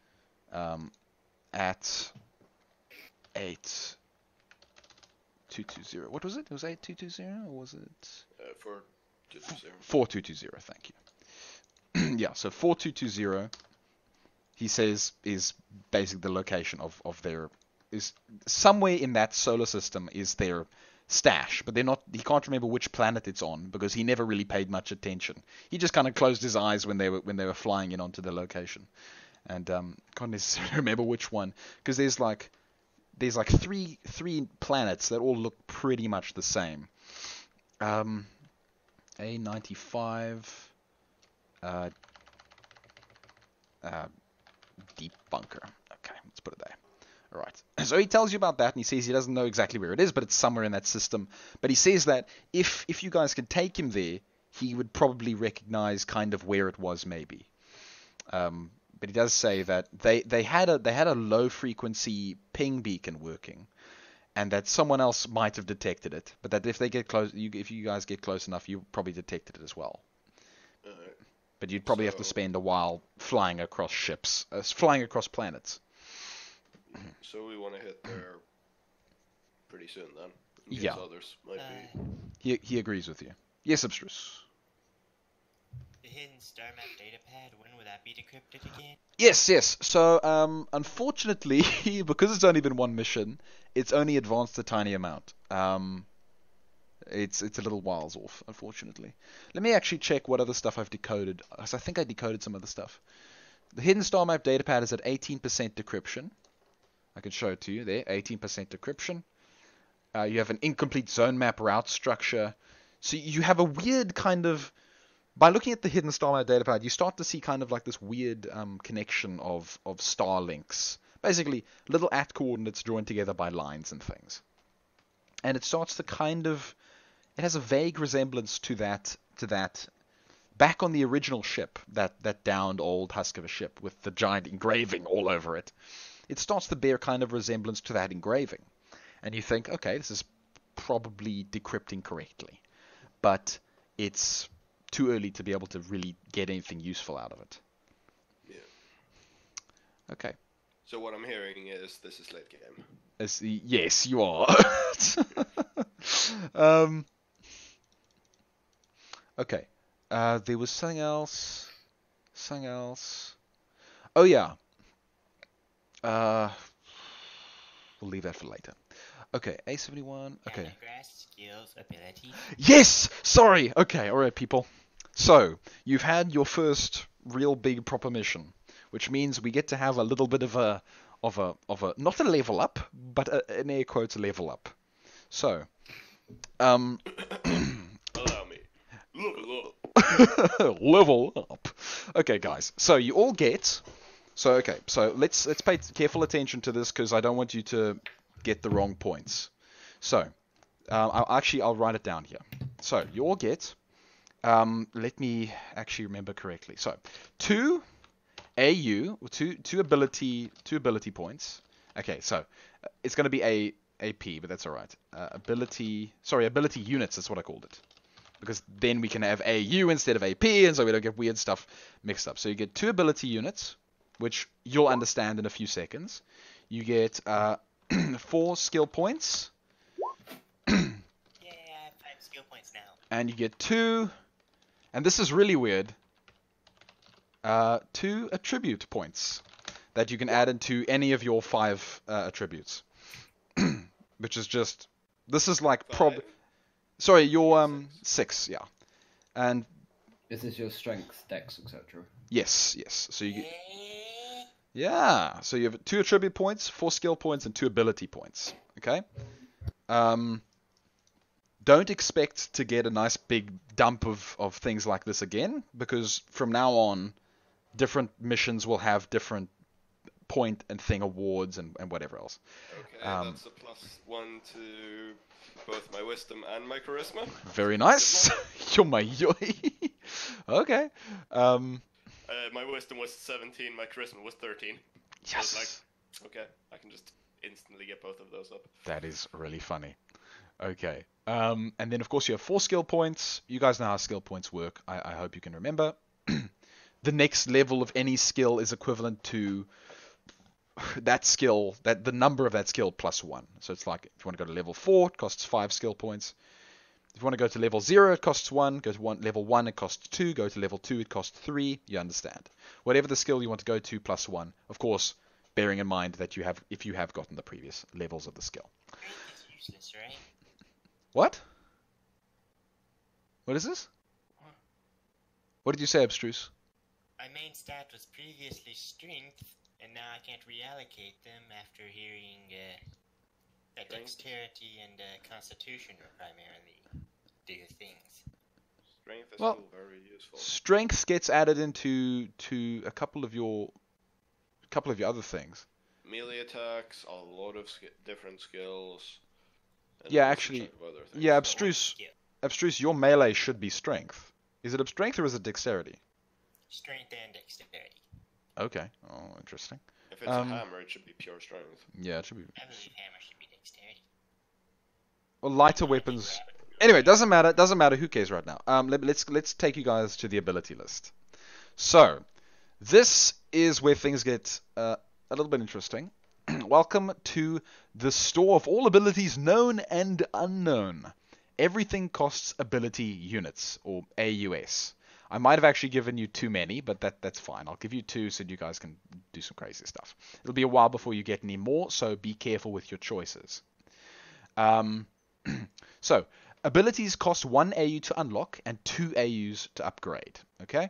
at 8220. What was it? It was 8220, or was it 4220. 4220? Thank you. Yeah, so 4220, he says, is basically the location of their, is somewhere in that solar system is their stash, but he can't remember which planet it's on because he never really paid much attention. He just kind of closed his eyes when they were flying in onto the location, and can't necessarily remember which one because there's like three planets that all look pretty much the same. A95 deep bunker. Okay, let's put it there. All right. So he tells you about that, and he says he doesn't know exactly where it is, but it's somewhere in that system. But he says that if you guys could take him there, he would probably recognize kind of where it was, maybe. But he does say that they had a low frequency ping beacon working, and that someone else might have detected it. But that if they get close, if you guys get close enough, you probably detected it as well. But you'd probably have to spend a while flying across ships, flying across planets. So we want to hit there pretty soon then. In case Yeah. Others might be. He agrees with you. Yes, Abstrus. The hidden star map datapad, when will that be decrypted again? Yes. So, unfortunately, because it's only been one mission, it's only advanced a tiny amount. It's a little whiles off, unfortunately. Let me actually check what other stuff I've decoded, because I think I decoded some other stuff. The hidden star map datapad is at 18% decryption. I can show it to you there, 18% decryption. You have an incomplete zone map route structure. So you have a weird kind of... By looking at the hidden star map datapad, you start to see kind of like this weird connection of star links. Basically, little @ coordinates joined together by lines and things. And it starts to kind of... It has a vague resemblance to that back on the original ship, that downed old husk of a ship with the giant engraving all over it. It starts to bear kind of resemblance to that engraving. And you think, okay, this is probably decrypting correctly. But it's too early to be able to really get anything useful out of it. Yeah. Okay. So what I'm hearing is this is late game. Yes, you are. Okay. There was something else. Oh yeah. We'll leave that for later. Okay, A71. Okay. Telegraph skills ability. Yes! Sorry! Okay, alright, people. So, you've had your first real big proper mission, which means we get to have a little bit of a not a level up, but an air quotes level up. So, Allow me. Level up. level up. Okay, guys. So you all get. So okay. So let's pay careful attention to this because I don't want you to get the wrong points. So, I'll write it down here. So you all get. Let me actually remember correctly. So, 2 AU, two ability points. Okay, so it's going to be AP, but that's all right. Ability units. That's what I called it. Because then we can have AU instead of AP, and so we don't get weird stuff mixed up. So you get 2 ability units, which you'll understand in a few seconds. You get 4 skill points. Yeah, I have 5 skill points now. And you get 2, and this is really weird, 2 attribute points that you can add into any of your 5 attributes. Which is just, this is like sorry, your 6, yeah. And This is your strength, dex, etc. yes. So you get, yeah. So you have 2 attribute points, 4 skill points, and 2 ability points. Okay. Don't expect to get a nice big dump of things like this again, because from now on, different missions will have different point and thing awards and whatever else. Okay, Um, that's a +1 to both my wisdom and my charisma. Very nice. You're my yoy. Okay. My wisdom was 17, my charisma was 13. So Yes. it's like, okay, I can just instantly get both of those up. That is really funny. Okay. And then, of course, you have 4 skill points. You guys know how skill points work. I hope you can remember. The next level of any skill is equivalent to that skill, that the number of that skill plus 1. So it's like if you want to go to level 4, it costs 5 skill points. If you want to go to level 0, it costs 1. Go to level 1, it costs 2. Go to level 2, it costs 3. You understand. Whatever the skill you want to go to plus 1. Of course, bearing in mind that if you have gotten the previous levels of the skill. Strength is useless, right? What? What is this? What did you say, Abstruse? My main stat was previously strength, and now I can't reallocate them after hearing that Strength. dexterity and constitution will primarily do things. Strength is Well, still very useful. Strength gets added into a couple of your other things. Melee attacks, a lot of different skills. and Yeah, also actually, check other things. yeah, Skill. Abstruse, your melee should be strength. Is it strength or is it dexterity? Strength and dexterity. Okay. Oh, interesting. If it's a hammer, it should be pure strength. Yeah, it should be. I believe hammer should be dexterity. Well, lighter weapons. Anyway, doesn't matter. Doesn't matter. Who cares right now? Let's take you guys to the ability list. So, this is where things get a little bit interesting. Welcome to the store of all abilities known and unknown. Everything costs ability units, or AUS. I might have actually given you too many, but that's fine. I'll give you 2 so you guys can do some crazy stuff. It'll be a while before you get any more, so be careful with your choices. So, abilities cost 1 AU to unlock and 2 AUs to upgrade. Okay?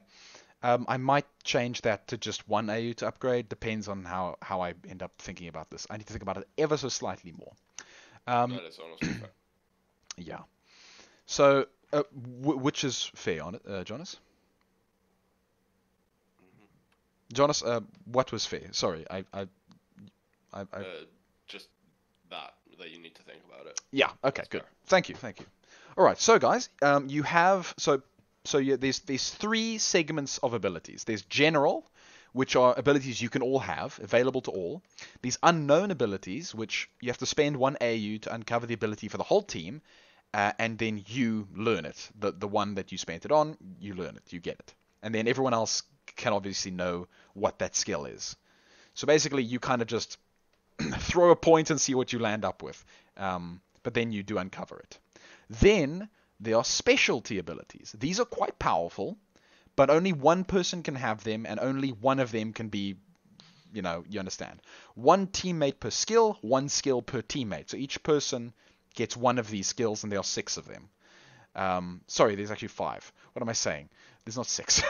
I might change that to just 1 AU to upgrade. Depends on how I end up thinking about this. I need to think about it ever so slightly more. That is honestly fair. Yeah. So, which is fair on it, Jonas? Jonas, what was fair? Sorry, I Just that you need to think about it. yeah. Okay, That's good. fair. Thank you. All right, so guys, you have there's 3 segments of abilities. There's general, which are abilities you can all have, available to all. These unknown abilities, which you have to spend 1 AU to uncover the ability for the whole team, and then you learn it. The one that you spent it on, you learn it, you get it. And then everyone else can obviously know what that skill is. So basically, you kind of just throw a point and see what you land up with. But then you do uncover it. Then there are specialty abilities. These are quite powerful, but only one person can have them, and only one of them can be, you understand. 1 teammate per skill, 1 skill per teammate. So each person gets 1 of these skills, and there are 6 of them. Sorry, there's actually 5. What am I saying? There's not 6.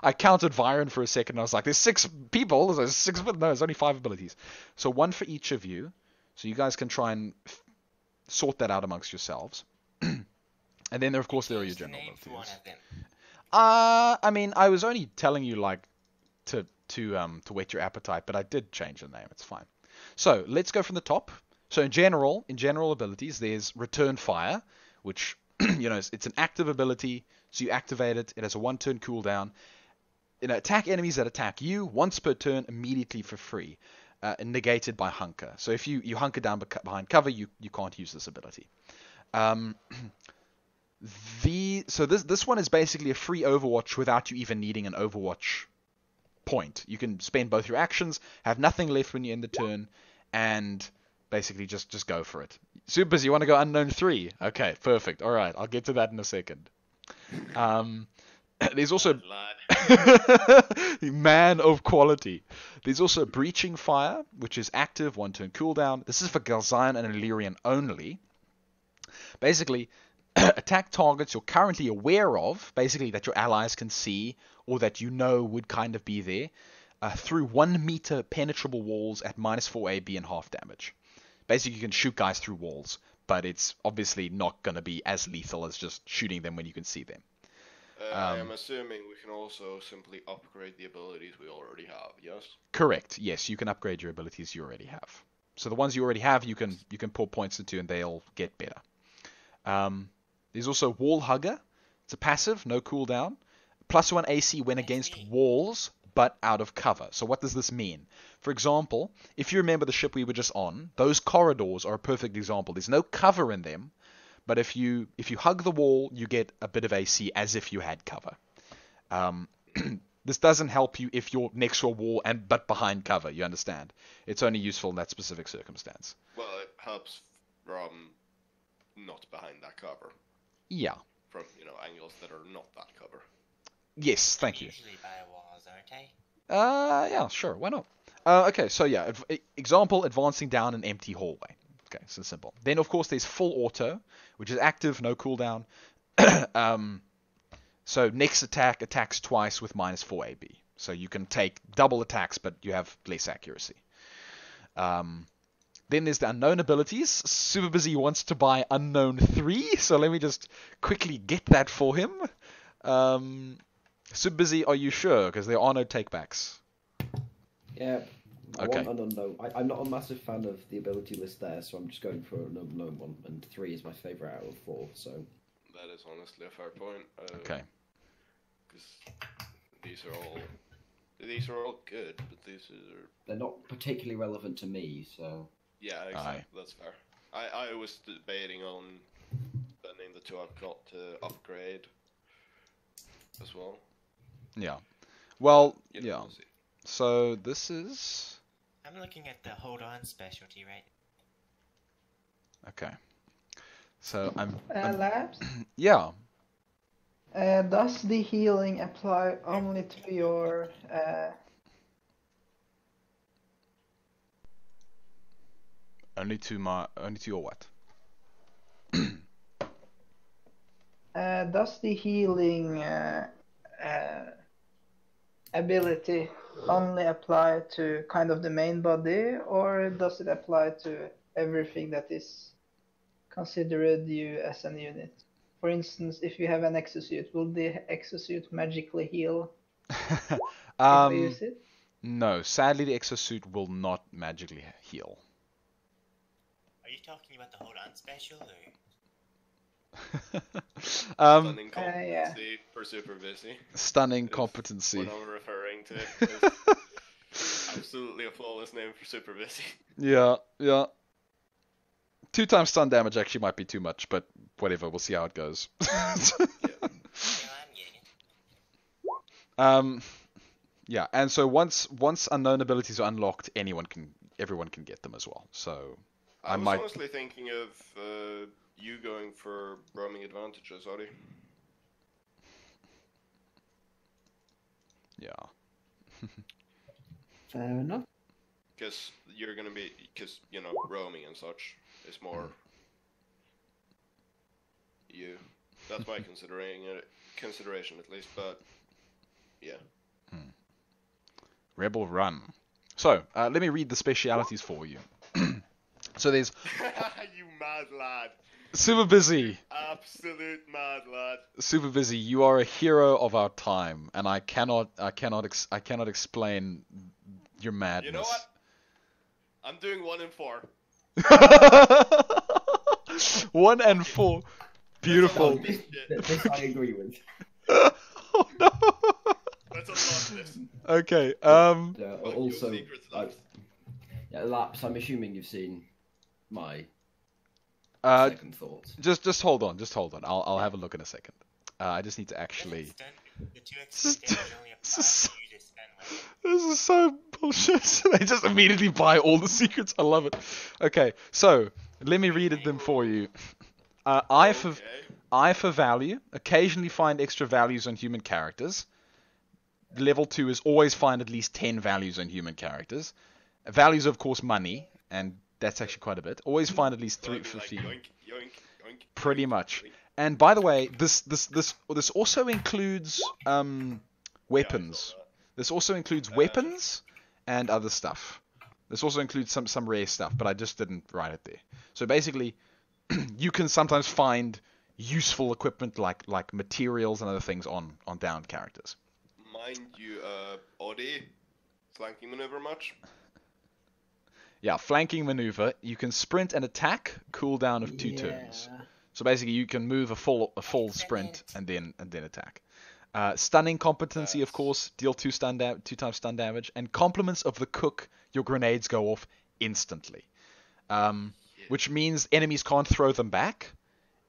I counted Viren for a second, and I was like, there's 6 people. There's 6, but no, there's only 5 abilities. So 1 for each of you. So you guys can try and sort that out amongst yourselves. And then, of course, there are your Change the general name for abilities. one of them. I mean, I was only telling you like to whet your appetite, but I did change the name. It's fine. So let's go from the top. So in general abilities, there's Return Fire, which it's an active ability. So you activate it. It has a 1-turn cooldown. Attack enemies that attack you once per turn immediately for free, negated by hunker. So if you hunker down behind cover, you can't use this ability. So this one is basically a free Overwatch without you even needing an Overwatch point. You can spend both your actions, have nothing left when you end the turn, and basically just go for it. Supers, you want to go Unknown 3? Okay, perfect. All right, I'll get to that in a second. There's also man of quality. There's also Breaching Fire, which is active, 1-turn cooldown. This is for Galzian and Illyrian only. Basically, attack targets you're currently aware of, basically that your allies can see or that you know would kind of be there, through 1 meter penetrable walls at -4 AB and half damage. Basically, you can shoot guys through walls, but it's obviously not going to be as lethal as just shooting them when you can see them. I am assuming we can also simply upgrade the abilities we already have, yes? Correct. Yes, you can upgrade your abilities you already have. So the ones you already have, you can pour points into, and they'll get better. There's also Wall Hugger. It's a passive, no cooldown. +1 AC when against walls, but out of cover. So what does this mean? For example, if you remember the ship we were just on, those corridors are a perfect example. There's no cover in them, but if you hug the wall, you get a bit of AC as if you had cover. This doesn't help you if you're next to a wall but behind cover. You understand? It's only useful in that specific circumstance. Well, it helps from not behind that cover. Yeah. From, angles that are not that cover. Yes, thank you. Usually by walls, aren't they? Yeah, sure. Why not? Okay, so yeah, example, advancing down an empty hallway. Okay, so simple. Then, of course, there's full auto, which is active, no cooldown. So next attack attacks twice with -4 AB. So you can take double attacks, but you have less accuracy. Then there's the unknown abilities. Super Busy wants to buy Unknown 3, so let me just quickly get that for him. Super Busy, are you sure? Because there are no takebacks. Yeah. I Okay. want an unknown. I'm not a massive fan of the ability list there, so I'm just going for an unknown one. And 3 is my favourite out of 4, so... That is honestly a fair point. Okay. Because these are all good, but They're not particularly relevant to me, so... Yeah, exactly. That's fair. I was debating on spending the 2 I've got to upgrade as well. Yeah. Well, You know, yeah. we'll see. So this is... I'm looking at the hold on specialty, right? Okay. So I'm Labs. yeah. Does the healing apply only to your Only to your what? does the healing ability only apply to kind of the main body, or does it apply to everything that is considered you as an unit? For instance, if you have an exosuit, will the exosuit magically heal if you use it? No, sadly the exosuit will not magically heal. Are you talking about the hold on special, or? Stunning competency yeah. for Super Busy. Stunning is competency. What I'm referring to. Absolutely a flawless name for Super Busy. Yeah, yeah. 2 times stun damage actually might be too much, but whatever, we'll see how it goes. No, I'm getting it. Yeah, and so once unknown abilities are unlocked, everyone can get them as well. So I was might honestly thinking of you going for roaming advantages, Adi. yeah. Fair enough. Because you're gonna be, roaming and such is more you. That's my consideration at least, but yeah. Rebel Run. So, let me read the specialities for you. So there's You mad lad. Super Busy. Absolute mad lad. Super Busy, you are a hero of our time, and I cannot explain your madness. You know what? I'm doing 1 in 4. 1 and 4. Beautiful. This I agree with. Oh no. Let's unlock this. Okay. What Also, your secrets left? Laps, I'm assuming you've seen my second thoughts. Just hold on. I'll have a look in a second. I just need to Doesn't actually. the 2 extra damage only apply if you just spend money? This is so bullshit. They just immediately buy all the secrets. I love it. Okay, so let me read them for you. I for value. Occasionally find extra values on human characters. Level 2 is always find at least 10 values on human characters. Values, of course, money, and that's actually quite a bit. Always find at least 350. Yoink, yoink, yoink, Pretty yoink, much. yoink. And by the way, this also includes weapons. This also includes weapons and other stuff. This also includes some rare stuff, but I just didn't write it there. So basically, you can sometimes find useful equipment like materials and other things on downed characters. Mind you, Oddie, flanking maneuver much? Yeah, flanking maneuver. You can sprint and attack. Cooldown of 2 turns. So basically, you can move a full sprint and then attack. Stunning competency, of course, deal 2 times stun damage, and compliments of the cook. Your grenades go off instantly, which means enemies can't throw them back.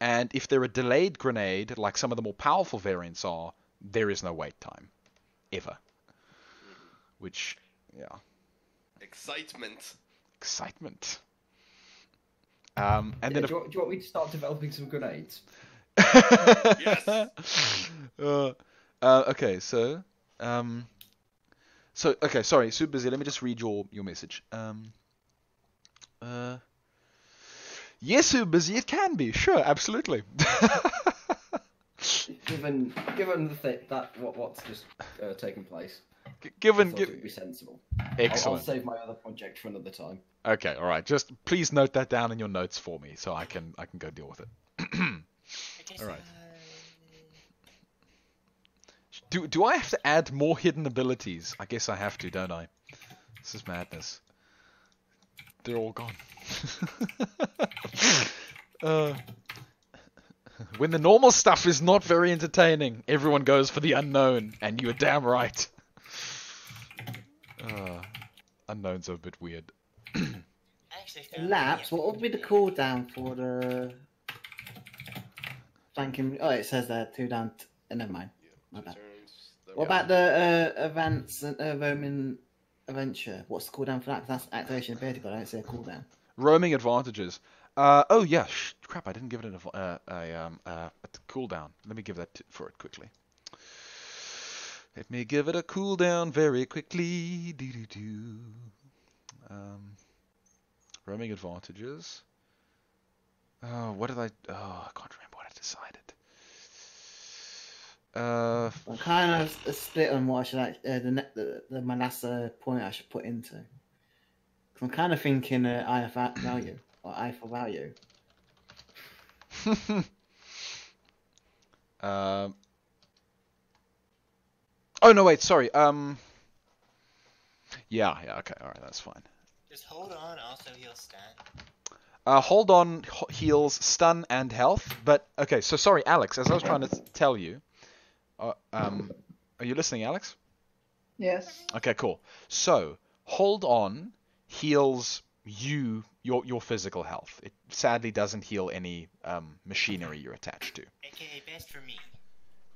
And if they're a delayed grenade, like some of the more powerful variants are, there is no wait time, ever. Which, yeah, Excitement. And then do you want me to start developing some grenades? Yes. Okay, so okay, sorry, super busy. Let me just read your message. Yes, super busy. It can be, sure, absolutely. Given what's just taken place, I Given, thought it would be sensible. I'll excellent. save my other project for another time. Okay, all right. Just please note that down in your notes for me, so I can go deal with it. All right. Do I have to add more hidden abilities? I guess I have to, don't I? This is madness. They're all gone. When the normal stuff is not very entertaining, everyone goes for the unknown, and you are damn right. Unknown's are a bit weird. Laps, what would be the cooldown for the flanking? Oh, it says there 2 down. Never mind. My bad. What about the advance Roman adventure? What's the cooldown for that? 'Cause that's activation ability, but I don't see a cooldown. Roaming advantages. Oh yeah, crap! I didn't give it a cooldown. Let me give that for it quickly. Let me give it a cooldown very quickly. Roaming advantages. What did I? Oh, I can't remember what I decided. I'm kind of a split on what I should my last point I should put into. 'Cause I'm kind of thinking I value or I for value. Oh no, wait, sorry. Yeah, okay, all right, that's fine. Just hold on. Also, he'll stun. Hold on, heals, stun, and health. But okay, so sorry, Alex. As I was trying to tell you, are you listening, Alex? Yes. Okay, cool. So hold on heals your physical health. It sadly doesn't heal any machinery you're attached to. AKA best for me.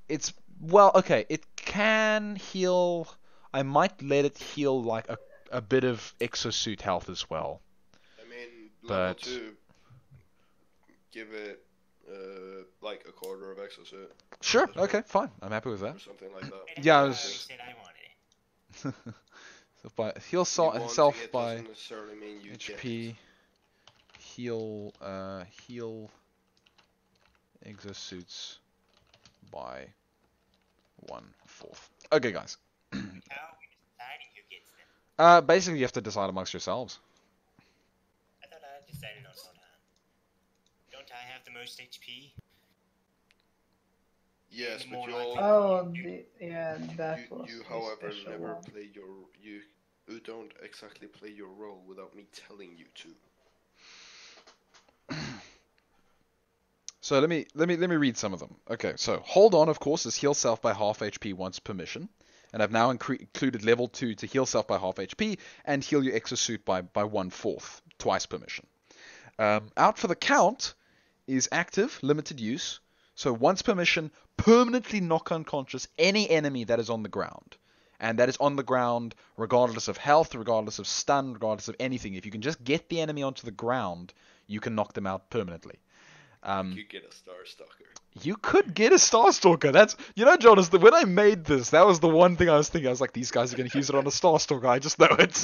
It's well, okay. It can heal. I might let it heal like a bit of exosuit health as well. I mean, level But 2, give it like a quarter of exosuit sure, okay, fine. I'm happy with that. or something like that. And Yeah, I I was- said I wanted it. So by heal You wanting himself it by doesn't necessarily mean you get HP, heal exosuits by 1/4. Okay, guys. How are we deciding who gets them? Basically, you have to decide amongst yourselves. I thought I decided on sometime. Don't I have the most HP? Yes, but More you like- all Oh, that was you the however special never one. play you don't exactly play your role without me telling you to. So let me read some of them. Okay, so hold on, of course, is heal self by half HP once per mission, and I've now included level 2 to heal self by half HP and heal your exosuit by 1/4 twice per mission. Out for the count is active, limited use, so once per mission, permanently knock unconscious any enemy that is on the ground. And that is on the ground regardless of health, regardless of stun, regardless of anything. If you can just get the enemy onto the ground, you can knock them out permanently. You get a Star Stalker. You could get a Star Stalker. That's, Jonas, when I made this, that was the one thing I was thinking. I was like, these guys are going to use it on a Star Stalker. I just know it.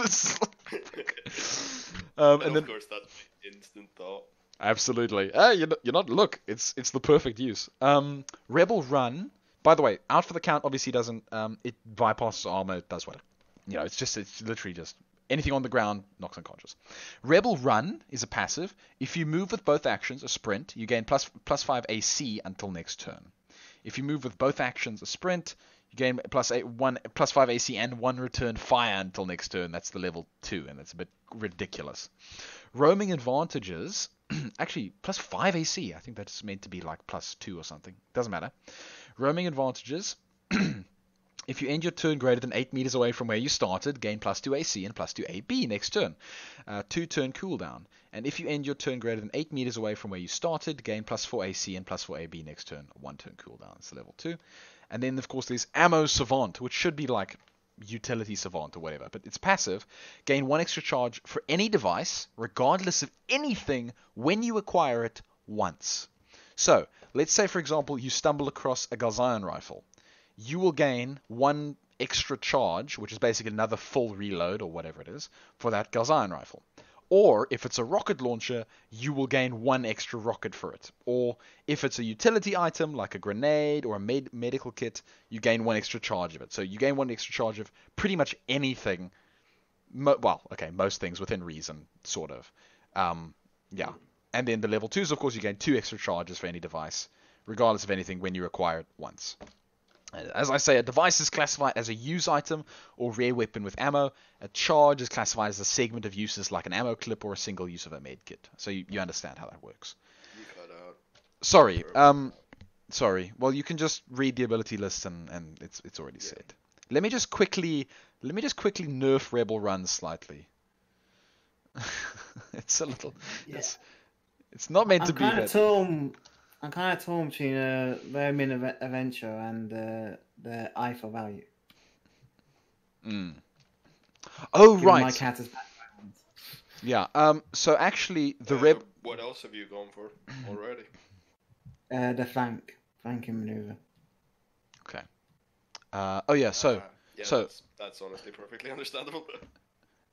And and then of course that's my instant thought. absolutely. You're not. Look, it's the perfect use. Rebel Run. By the way, out for the count obviously doesn't. It bypasses armor. It does what? It's literally just Anything on the ground knocks unconscious. Rebel Run is a passive. If you move with both actions, a sprint, you gain plus 5 AC until next turn. If you move with both actions, a sprint, you gain plus 5 AC and 1 return fire until next turn. That's the level 2, and that's a bit ridiculous. Roaming advantages, actually plus 5 AC. I think that's meant to be like plus 2 or something. Doesn't matter. Roaming advantages. If you end your turn greater than 8 meters away from where you started, gain plus 2 AC and plus 2 AB next turn. 2 turn cooldown. And if you end your turn greater than 8 meters away from where you started, gain plus 4 AC and plus 4 AB next turn. 1 turn cooldown. It's level 2. And then, of course, there's Ammo Savant, which should be like Utility Savant or whatever. But it's passive. Gain 1 extra charge for any device, regardless of anything, when you acquire it once. So, let's say, for example, you stumble across a Galzion rifle. You will gain 1 extra charge, which is basically another full reload or whatever it is, for that Galzion rifle. Or if it's a rocket launcher, you will gain 1 extra rocket for it. Or if it's a utility item like a grenade or a medical kit, you gain 1 extra charge of it. So you gain 1 extra charge of pretty much anything. Most things within reason, sort of. Yeah. And then the level 2s, of course, you gain 2 extra charges for any device, regardless of anything, when you acquire it once. As I say, a device is classified as a use item or rare weapon with ammo. A charge is classified as a segment of uses like an ammo clip or a single use of a med kit. So you understand how that works. You cut out. Sorry. Sorry. Well, you can just read the ability list and it's already said. Let me just quickly nerf Rebel Run slightly. It's a little. Yeah. It's not meant to be that. I'm kind of torn between Roaming Adventure and the eye for value. Oh, given right. My character's background. Yeah. So actually, what else have you gone for already? The flanking maneuver. Okay. Oh yeah. So that's honestly perfectly understandable.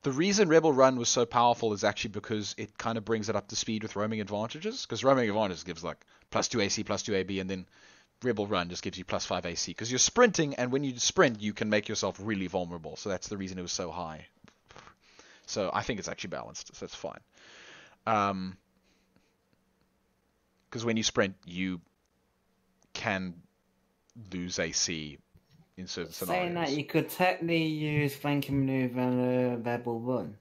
The reason Rebel Run was so powerful is actually because it kind of brings it up to speed with roaming advantages. Because roaming advantages gives like plus 2 AC, plus 2 AB, and then Rebel Run just gives you plus 5 AC. Because you're sprinting, and when you sprint, you can make yourself really vulnerable. So that's the reason it was so high. So I think it's actually balanced, so it's fine. Because when you sprint, you can lose AC in certain scenarios. Saying that, you could technically use flanking maneuver and Rebel Run.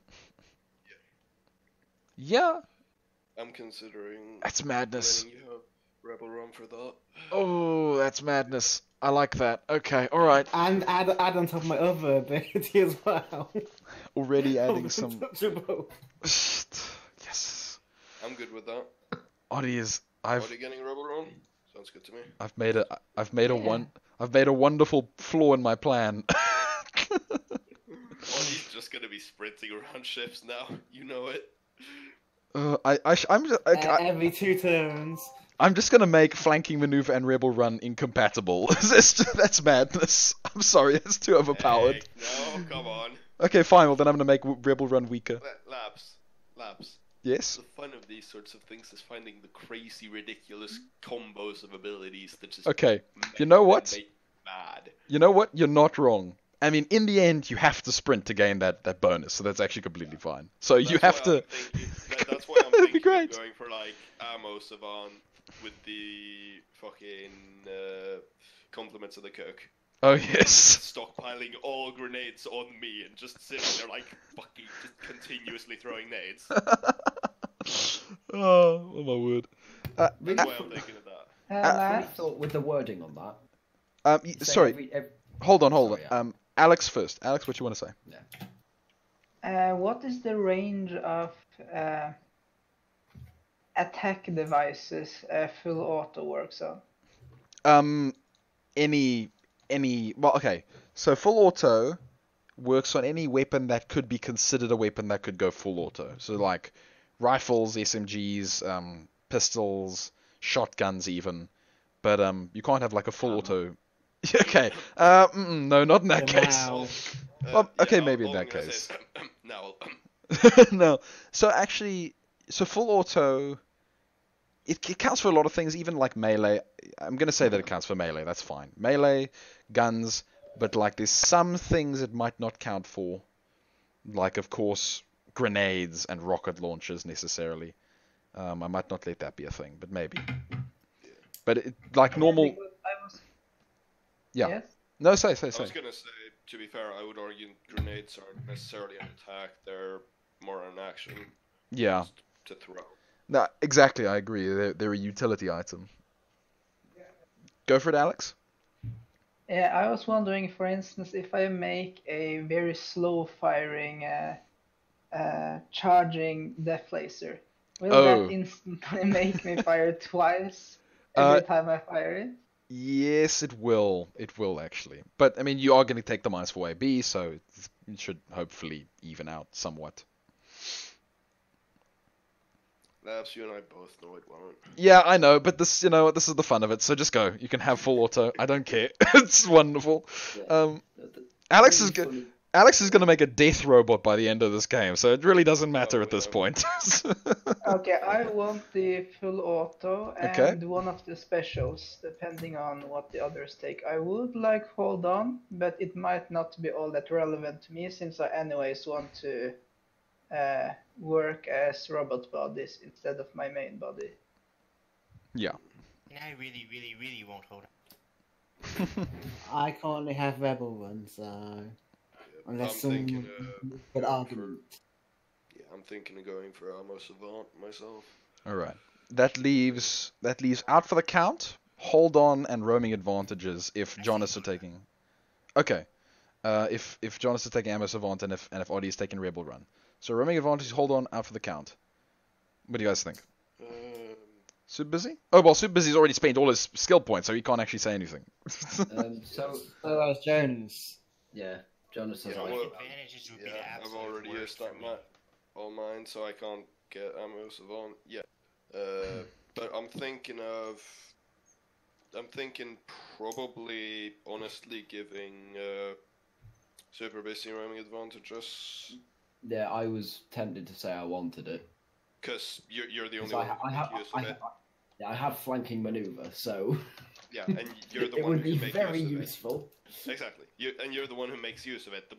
Yeah. I'm considering. That's madness. You have Rebel Run for that. Oh, that's madness. I like that. Okay, all right. And add on top of my other ability as well. Already adding some. Yes. I'm good with that. Oddie is. Oddie getting Rebel Run. Sounds good to me. I've made a wonderful flaw in my plan. Oddie's just gonna be sprinting around ships now. You know it. Every 2 turns. I'm just gonna make flanking maneuver and Rebel Run incompatible. That's madness. I'm sorry, it's too overpowered. Hey, no, come on. Okay, fine. Well, then I'm gonna make Rebel Run weaker. Labs. Yes. The fun of these sorts of things is finding the crazy, ridiculous combos of abilities that just. Okay. You know what? Make mad. You know what? You're not wrong. I mean, in the end, you have to sprint to gain that bonus, so that's actually completely fine. So you have to. That's why I'm thinking great. Going for like Ammo Savant with the fucking compliments of the cook. Oh yes. Stockpiling all grenades on me and just sitting there like fucking just continuously throwing nades. Oh my word. That's why I'm thinking of that. I thought with the wording on that. Sorry. Hold on. Alex first. Alex, what you want to say? Yeah. What is the range of attack devices full auto works on? Well, okay. So full auto works on any weapon that could be considered a weapon that could go full auto. So like rifles, SMGs, pistols, shotguns even. But you can't have like a full auto. Okay. No, not in that case. Okay, maybe in that case. No. No. So actually, full auto, it counts for a lot of things, even like melee. I'm going to say that it counts for melee. That's fine. Melee, guns, but like there's some things it might not count for. like of course grenades and rocket launchers necessarily. I might not let that be a thing, but maybe. But like normal. Because I was. Yeah. Yes. No, say. I was gonna say, to be fair, I would argue grenades aren't necessarily an attack; they're more an action. Yeah. Just to throw. No, exactly. I agree. They're a utility item. Go for it, Alex. Yeah, I was wondering, for instance, if I make a very slow firing charging death laser, will that instantly make me fire twice every time I fire it? Yes, it will. It will actually. But I mean, you are going to take the minus 4 AB, so it should hopefully even out somewhat. Labs, you and I both know it won't. Yeah, I know, but this, this is the fun of it. So just go. You can have full auto. I don't care. It's wonderful. Yeah. Alex Really is funny. Alex is going to make a death robot by the end of this game, so it really doesn't matter at this point. Okay, I want the full auto Okay. and one of the specials, depending on what the others take. I would like hold on, but it might not be all that relevant to me since I anyways want to work as robot bodies instead of my main body. Yeah. And I really, really, really won't hold on. I currently have Rebel Run, so unless I'm thinking, some good argument. Yeah, I'm thinking of going for Ammo Savant myself. All right. That leaves out for the count. Hold on and roaming advantages if Jonas are taking. Okay. If Jonas is taking Ammo Savant and if Oddie is taking Rebel Run. So roaming advantages, hold on, out for the count. What do you guys think? Super busy? Oh well, Super busy's already spent all his skill points, so he can't actually say anything. So as Jones. yeah, Jonas has Yeah, like well, Advantages would be Yeah, the I've absolute already worst used for that me. all mine, so I can't get Ammo Savant yet. But I'm thinking probably honestly giving Super Busy roaming advantages. yeah. I was tempted to say I wanted it. Because you're the only 'Cause one who can make use of it. I have flanking maneuver, so Yeah, and you're the it one would who be can make very use of useful. it. Exactly. You're the one who makes use of it.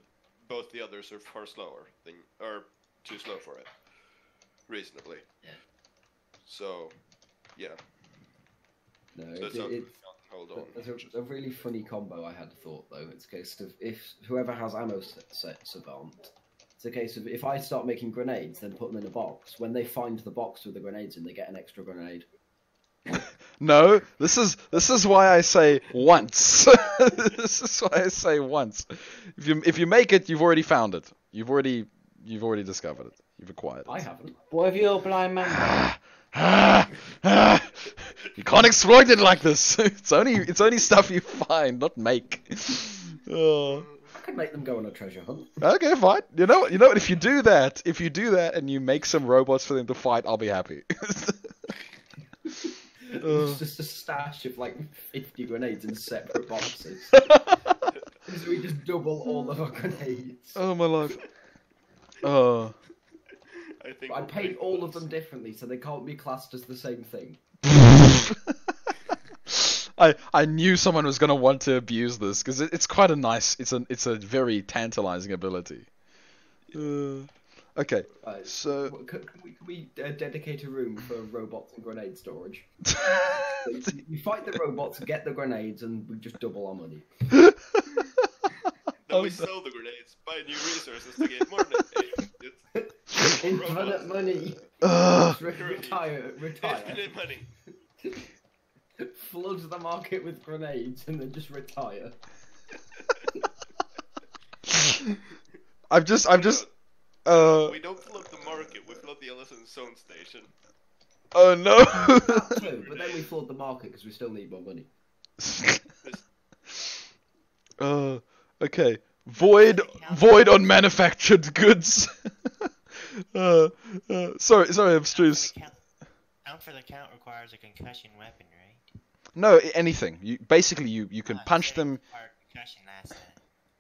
Both the others are far slower than, or too slow for it. Reasonably. Yeah. So, yeah. No, So it's hold on. a really funny combo I had thought though. It's a case of if whoever has ammo savant, it's a case of if I start making grenades, then put them in a box. When they find the box with the grenades in, they get an extra grenade. No, this is why I say once. This is why I say once. If you make it, you've already found it. You've already discovered it. You've acquired it. I haven't. What if you're a blind man? You can't exploit it like this. It's only stuff you find, not make. Oh. I could make them go on a treasure hunt. Okay, fine. You know what? If you do that, and you make some robots for them to fight, I'll be happy. It's just a stash of like 50 grenades in separate boxes. So we just double all of our grenades. Oh my life. I think I paint all of them differently, so they can't be classed as the same thing. I knew someone was gonna want to abuse this because it's quite a nice. It's a very tantalizing ability. Okay, so Can we dedicate a room for robots and grenade storage? We fight the robots, get the grenades, and we just double our money. Then we sell the grenades, buy new resources to get more grenades. Infinite money. Retire. Infinite money. Flood the market with grenades and then just retire. I'm just. We don't flood the market, we flood the Ellison Zone Station. Oh no. That's true, but then we flood the market because we still need more money. Okay. Void on manufactured goods. Sorry, abstruse. Count for the count requires a concussion weapon, right? No, anything. You can punch them. Concussion last time.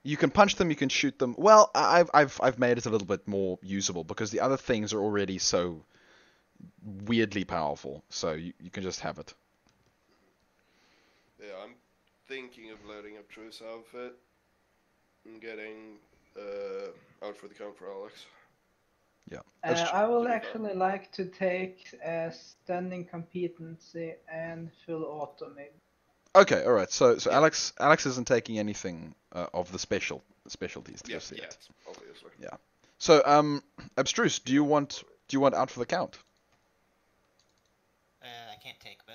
You can punch them. You can shoot them. Well, I've made it a little bit more usable because the other things are already so weirdly powerful. So you can just have it. Yeah, I'm thinking of loading up True's outfit and getting out for the count for Alex. Yeah. I will actually like to take standing competency and full auto maybe. Okay, all right. So Alex isn't taking anything of the specialties just yet. Obviously. Yeah. So Abstruse, do you want out for the count? I can't take both.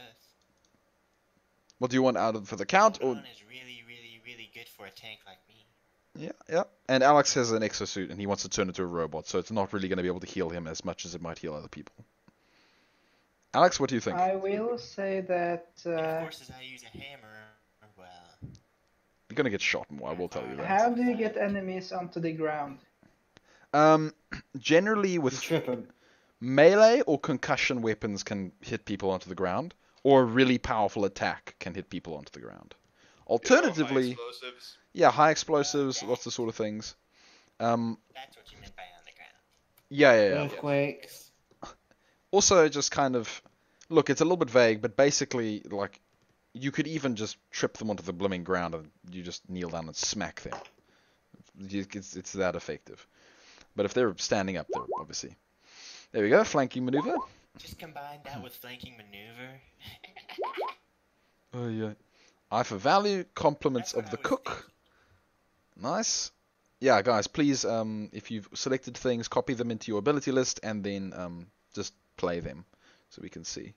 Well, do you want out for the count or? Hold on is really, really, really good for a tank like me. Yeah. And Alex has an exosuit and he wants to turn into a robot, so it's not really going to be able to heal him as much as it might heal other people. Alex, what do you think? I will say that. Of course, as I use a hammer, well. You're going to get shot more, I will tell you that. How do you get enemies onto the ground? Generally with Trip 'em. melee or concussion weapons can hit people onto the ground, or a really powerful attack can hit people onto the ground. Alternatively, High explosives. yeah, high explosives, lots of sort of things. That's what you meant by on the ground. Yeah. Earthquakes. Also, just kind of, look, it's a little bit vague, but basically, like, you could even just trip them onto the blooming ground and you just kneel down and smack them. It's that effective. But if they're standing up, they're obviously. There we go, flanking maneuver. Just combine that with flanking maneuver. Oh yeah. Eye for value, compliments That's what of the I was cook. thinking. Nice. Yeah, guys, please, if you've selected things, copy them into your ability list and then just play them so we can see.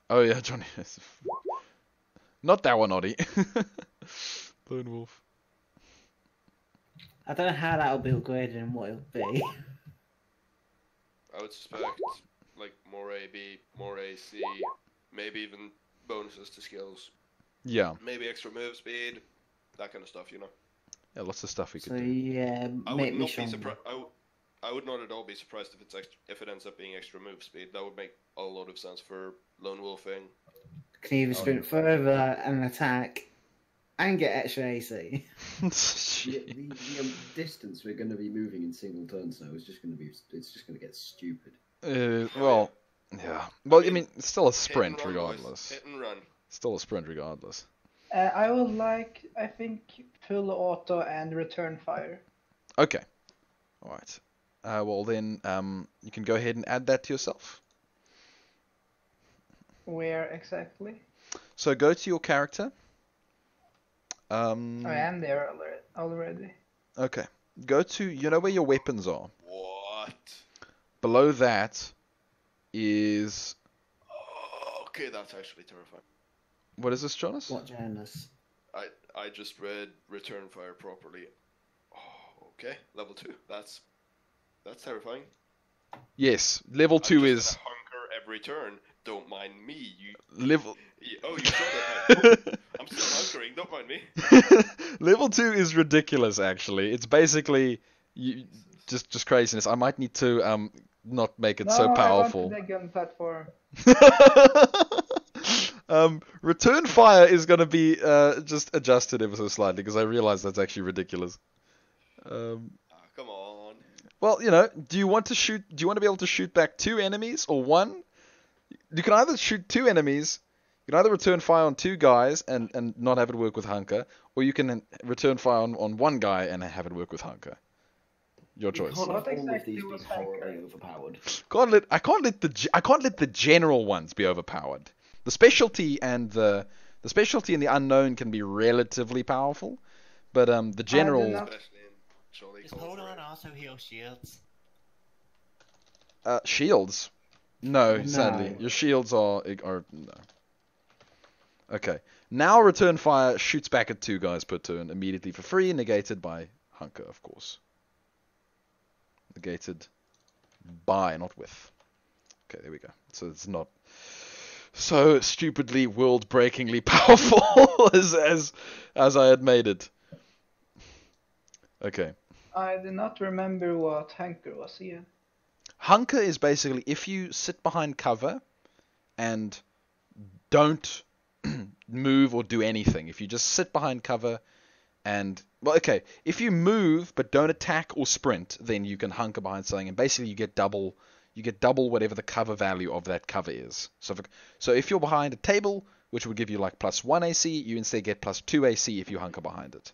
Oh yeah, Johnny. Not that one, Oddie. Lone Wolf. I don't know how that'll be upgraded and what it'll be. I would suspect like more AB, more AC, maybe even bonuses to skills. Yeah. Maybe extra move speed, that kind of stuff, you know. Yeah, lots of stuff we could So do. yeah, I make would me not be stronger. surprised. I would not at all be surprised if if it ends up being extra move speed. That would make a lot of sense for lone wolfing. Can either sprint further and attack, and get extra AC. The distance we're going to be moving in single turns now is just going to be. It's just going to get stupid. Well, yeah. Well, I mean, it's still a sprint Hit and run, boys. regardless. Hit and run. Still a sprint regardless. I would like, I think, full auto and return fire. Okay. All right. Well then, you can go ahead and add that to yourself. Where exactly? So go to your character. I am there already. Okay. Go to, you know where your weapons are. What? Below that is, Oh, okay, that's actually terrifying. what is this, Jonas? What Janus? I just read return fire properly. Oh, okay, level 2. That's terrifying. Yes, level I'm 2 just is gonna hunker every turn. Don't mind me. level. Oh, you saw that. I'm still hunkering. Don't mind me. Level 2 is ridiculous. Actually, it's basically just craziness. I might need to not make it so powerful. I want the gun platform. Return fire is going to be just adjusted ever so slightly because I realize that's actually ridiculous. Come on. Well, you know, do you want to be able to shoot back 2 enemies or 1? You can either shoot 2 enemies, you can either return fire on 2 guys and not have it work with Hunker, or you can return fire on 1 guy and have it work with Hunker. Your choice. Can't have What all of exactly these be was horribly Hunker? overpowered. I can't let the general ones be overpowered. The specialty and the the unknown can be relatively powerful, but the general not- Especially in Jolly Does Cold hold on Rain. also heal shields? shields. No, No. sadly, your shields are no. Okay, now return fire shoots back at 2 guys per turn immediately for free, negated by Hunker, of course. Negated by, not with. Okay, there we go. So it's not so stupidly world-breakingly powerful as I had made it. Okay. I do not remember what Hunker was here. Hunker is basically if you sit behind cover and don't move or do anything. If you just sit behind cover and, well, okay, if you move but don't attack or sprint, then you can hunker behind something and basically you get double you get double whatever the cover value of that cover is. So if you're behind a table, which would give you like +1 AC, you instead get +2 AC if you hunker behind it.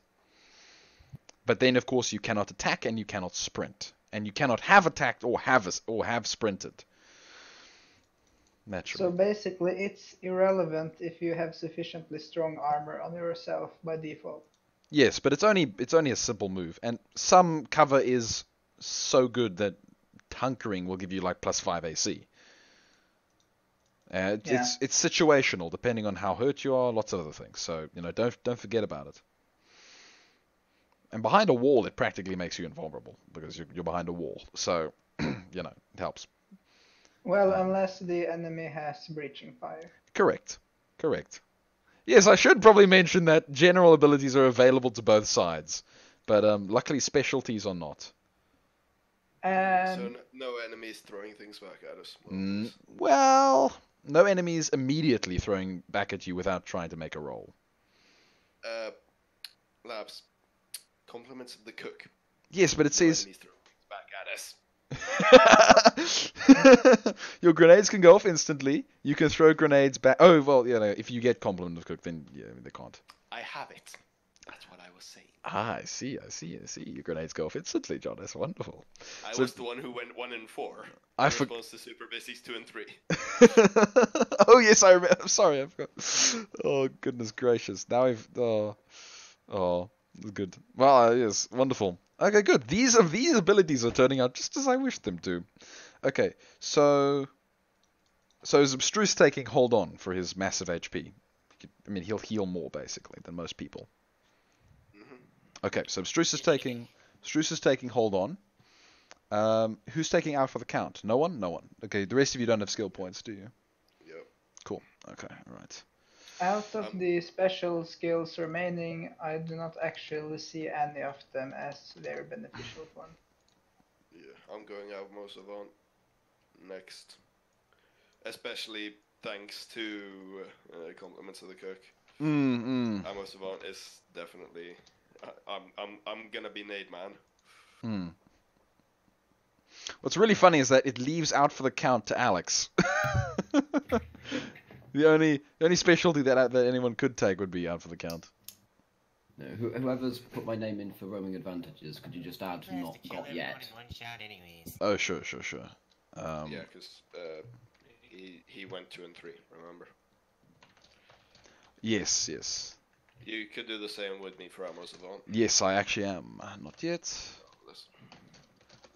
But then, of course, you cannot attack and you cannot sprint. And you cannot have attacked or have sprinted. Naturally. So basically, it's irrelevant if you have sufficiently strong armor on yourself by default. Yes, but it's only a simple move, and some cover is so good that hunkering will give you like +5 AC. It's situational, depending on how hurt you are, lots of other things. So don't forget about it. And behind a wall, it practically makes you invulnerable because you're behind a wall. So it helps. Well, unless the enemy has breaching fire. Correct. Yes, I should probably mention that general abilities are available to both sides, but luckily specialties are not. So no enemies throwing things back at us. Well, no enemies immediately throwing back at you without trying to make a roll. Labs. Compliments of the cook. Yes, but it says... enemies throwing things back at us. Your grenades can go off instantly. You can throw grenades back. Oh, well, if you get compliment of cook, then they can't. I have it. That's what I was saying. Ah, I see. Your grenades go off instantly, John. That's wonderful. I was the one who went 1 and 4. I in response to Super Busy's 2 and 3. Oh, yes, I remember. I'm sorry, I forgot. Oh, goodness gracious. Now we've... Oh, good. Well, yes, wonderful. Okay, good. These abilities are turning out just as I wished them to. Okay, so is Abstruse taking hold on for his massive HP? I mean, he'll heal more basically than most people. Mm-hmm. Okay, so Abstruse is taking hold on. Who's taking out for the count? No one. Okay, the rest of you don't have skill points, do you? Yep. Cool. Okay, all right. Out of the special skills remaining, I do not actually see any of them as their beneficial one. Yeah, I'm going out most of on next. Especially thanks to compliments of the cook. Most of on is definitely... I'm gonna be Nade Man. What's really funny is that it leaves out for the count to Alex. The only specialty that anyone could take would be out for the count. No, whoever's put my name in for roaming advantages, could you just add not got yet? One shot anyways. Oh, sure. Yeah, because he went 2 and 3. Remember? Yes. You could do the same with me for Amos of on. Yes, I actually am. Not yet.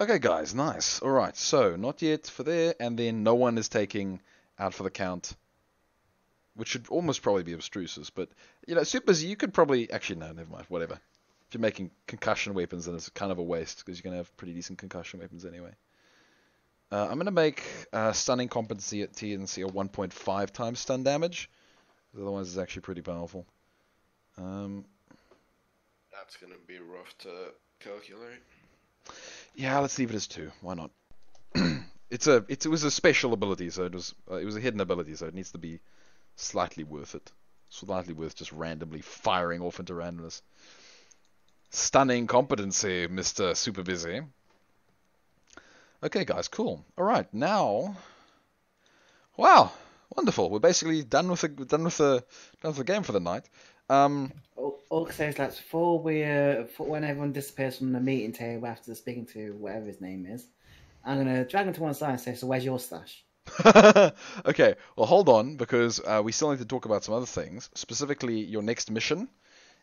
Okay, guys, nice. All right, so not yet for there, and then no one is taking out for the count. Which should almost probably be Abstruse's, but, Supers, you could probably... Actually, no, never mind, whatever. If you're making concussion weapons, then it's kind of a waste, because you're going to have pretty decent concussion weapons anyway. I'm going to make stunning competency at TNC a 1.5 times stun damage, otherwise it's actually pretty powerful. That's going to be rough to calculate. Yeah, let's leave it as 2, why not? It was a special ability, so it was a hidden ability, so it needs to be slightly worth it. Slightly worth just randomly firing off into randomness. Stunning competency, Mr. Super Busy. Okay, guys, cool. Alright, now... Wow, wonderful. We're basically done with the game for the night. All says that's for when everyone disappears from the meeting table after speaking to whatever his name is. I'm gonna drag him to one side and say, "So where's your stash?" Okay, well hold on, because we still need to talk about some other things, specifically your next mission,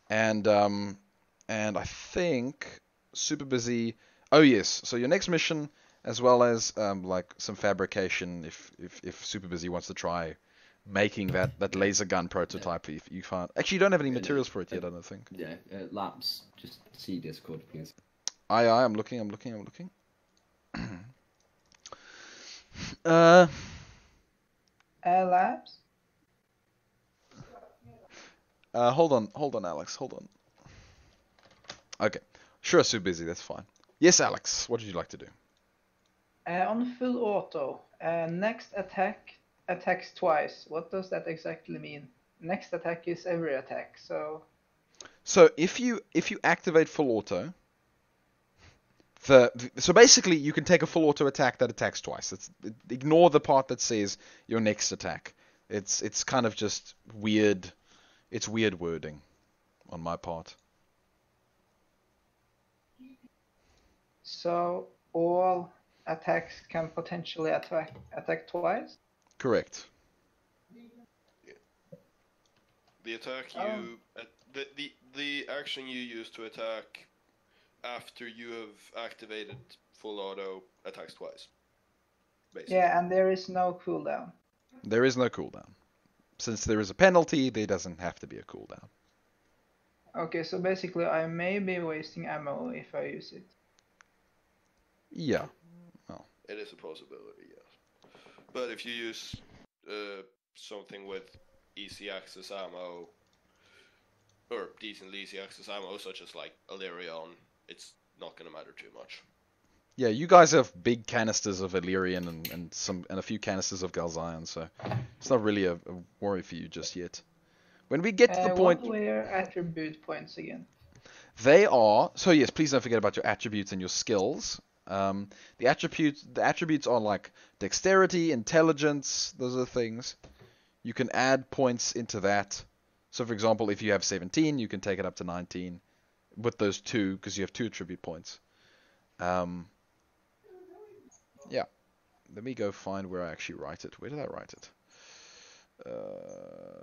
and I think Super Busy. Oh yes, so your next mission, as well as like some fabrication, if Super Busy wants to try making that laser gun prototype. If you find actually you don't have any materials for it yet, I don't think. Yeah, Labs, just see Discord, please. I'm looking. Labs? Hold on, Alex, hold on. Okay, sure, Super Busy, that's fine. Yes, Alex, what would you like to do? On full auto, next attack attacks twice. What does that exactly mean? Next attack is every attack, so... So if you activate full auto, So basically, you can take a full auto attack that attacks twice. Ignore the part that says your next attack. It's kind of just weird. It's weird wording on my part. So all attacks can potentially attack twice? Correct. The attack the action you use to attack after you have activated full auto attacks twice. Basically. Yeah, and there is no cooldown. There is no cooldown. Since there is a penalty, there doesn't have to be a cooldown. Okay, so basically I may be wasting ammo if I use it. Yeah. Oh. It is a possibility, yes. But if you use something with easy access ammo, or decently easy access ammo, such as like Illyrion, it's not going to matter too much. Yeah, you guys have big canisters of Illyrian and a few canisters of Galzion, so it's not really a worry for you just yet. When we get to the point... What were attribute points again? They are... So yes, please don't forget about your attributes and your skills. The attributes are like dexterity, intelligence, those are the things. You can add points into that. So for example, if you have 17, you can take it up to 19 with those two, because you have 2 attribute points. Yeah. Let me go find where I actually write it. Where did I write it?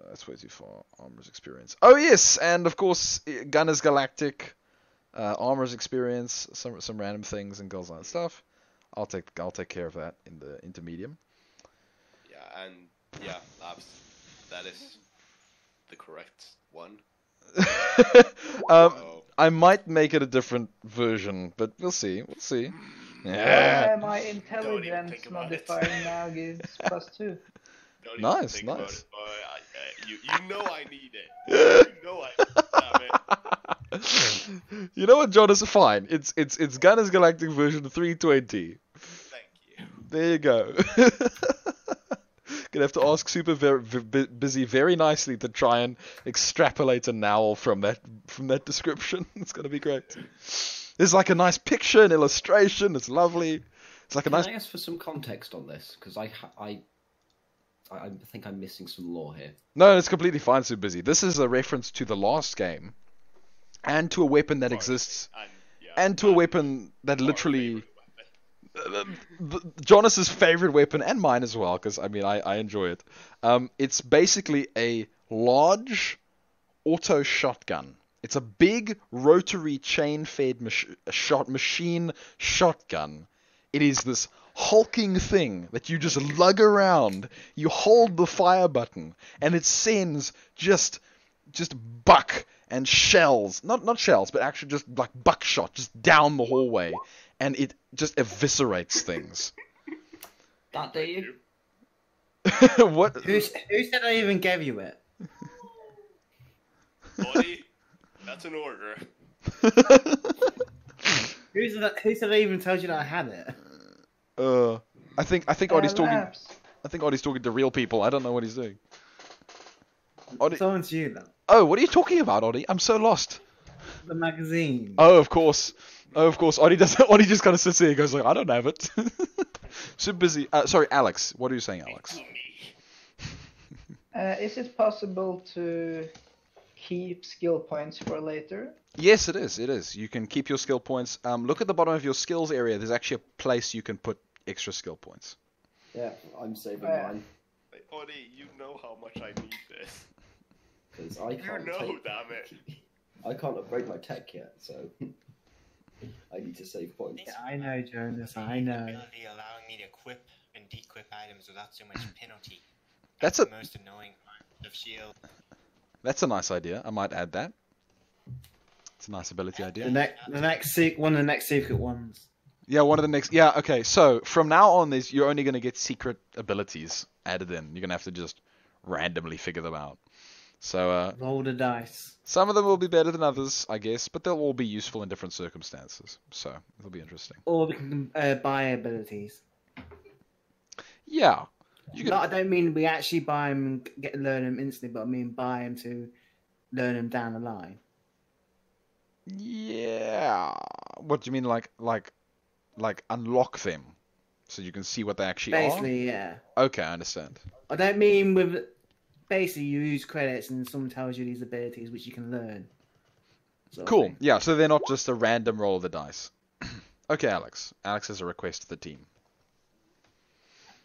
That's way too far. Armor's experience. Oh yes, and of course, Gunner's Galactic, Armor's experience, some random things and Galzion stuff. I'll take care of that in the intermedium. Yeah, and yeah, that is the correct one. I might make it a different version, but we'll see. We'll see. Yeah. My intelligence modifier now gives +2. Nice. You know I need it. You know I damn it. You know what, John? Is fine. It's Gunner's Galactic version 320. Thank you. There you go. Gonna have to ask Super Busy very nicely to try and extrapolate a nowl from that description. It's gonna be great. There's like a nice picture, an illustration. It's lovely. It's like a nice. Can I ask for some context on this? Because I think I'm missing some lore here. No, it's completely fine, Super Busy. This is a reference to the last game, and to a weapon that exists, and to a weapon that literally. Jonas's favorite weapon, and mine as well, because I mean I enjoy it. It's basically a large auto shotgun. It's a big rotary chain-fed machine shotgun. It is this hulking thing that you just lug around. You hold the fire button, and it sends just buck and shells, not shells, but actually just like buckshot, just down the hallway. And it just eviscerates things. That do you? What? Who said I even gave you it? Buddy, that's an order. Who said I even told you that I had it? I think Oddie's talking. Labs. I think Oddie's talking to real people. I don't know what he's doing. Oddie... Someone's you though. Oh, what are you talking about, Oddie? I'm so lost. The magazine. Oh, of course. Oddie doesn't. Oddie just kind of sits there and goes like, I don't have it. So busy. Sorry, Alex. What are you saying, Alex? Is it possible to keep skill points for later? Yes, it is. It is. You can keep your skill points. Look at the bottom of your skills area. There's actually a place you can put extra skill points. Yeah, I'm saving mine. Hey, Oddie, you know how much I need this. Because I can't. Damn it. I can't upgrade my tech yet, so I need to save points. Yeah, I know, Jonas. I know. Ability allowing me to equip and dequip items without so much penalty. That's the most annoying part of Shield. That's a nice idea. I might add that. It's a nice ability idea. One of the next secret ones. Yeah, one of the next. Yeah, okay. So from now on, you're only going to get secret abilities added in. You're going to have to just randomly figure them out. So roll the dice. Some of them will be better than others, I guess, but they'll all be useful in different circumstances. So it'll be interesting. Or we can buy abilities. Yeah. No, I don't mean we actually buy them and learn them instantly, but I mean buy them to learn them down the line. Yeah. What do you mean, like like unlock them, so you can see what they actually Basically, yeah. are? Okay, I understand. I don't mean with. Basically, you use credits and someone tells you these abilities which you can learn. Sort of Cool. thing. Yeah, so they're not just a random roll of the dice. Okay, Alex. Alex has a request to the team.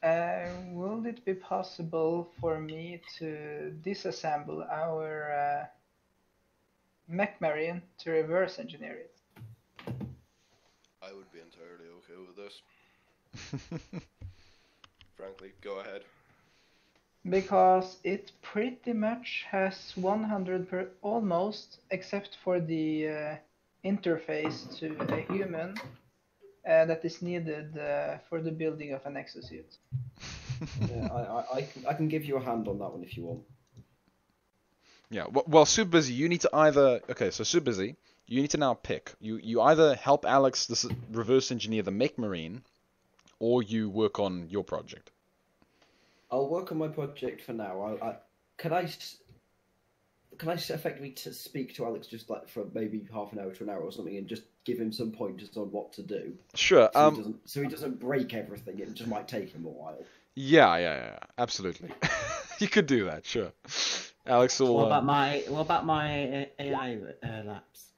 Will it be possible for me to disassemble our mech marine to reverse engineer it? I would be entirely okay with this. Frankly, go ahead. Because it pretty much has 100 almost, except for the interface to a human that is needed for the building of an exosuit. Yeah, I can give you a hand on that one if you want. Yeah, well, Super Busy, you need to either... Okay, so Super Busy, you need to now pick. You either help Alex reverse engineer the mech marine, or you work on your project. I'll work on my project for now. Can I effectively speak to Alex just like for maybe half an hour to an hour or something, and just give him some pointers on what to do? Sure. So he doesn't break everything. It just might take him a while. Yeah, absolutely. You could do that, sure. Alex will... What about my AI labs?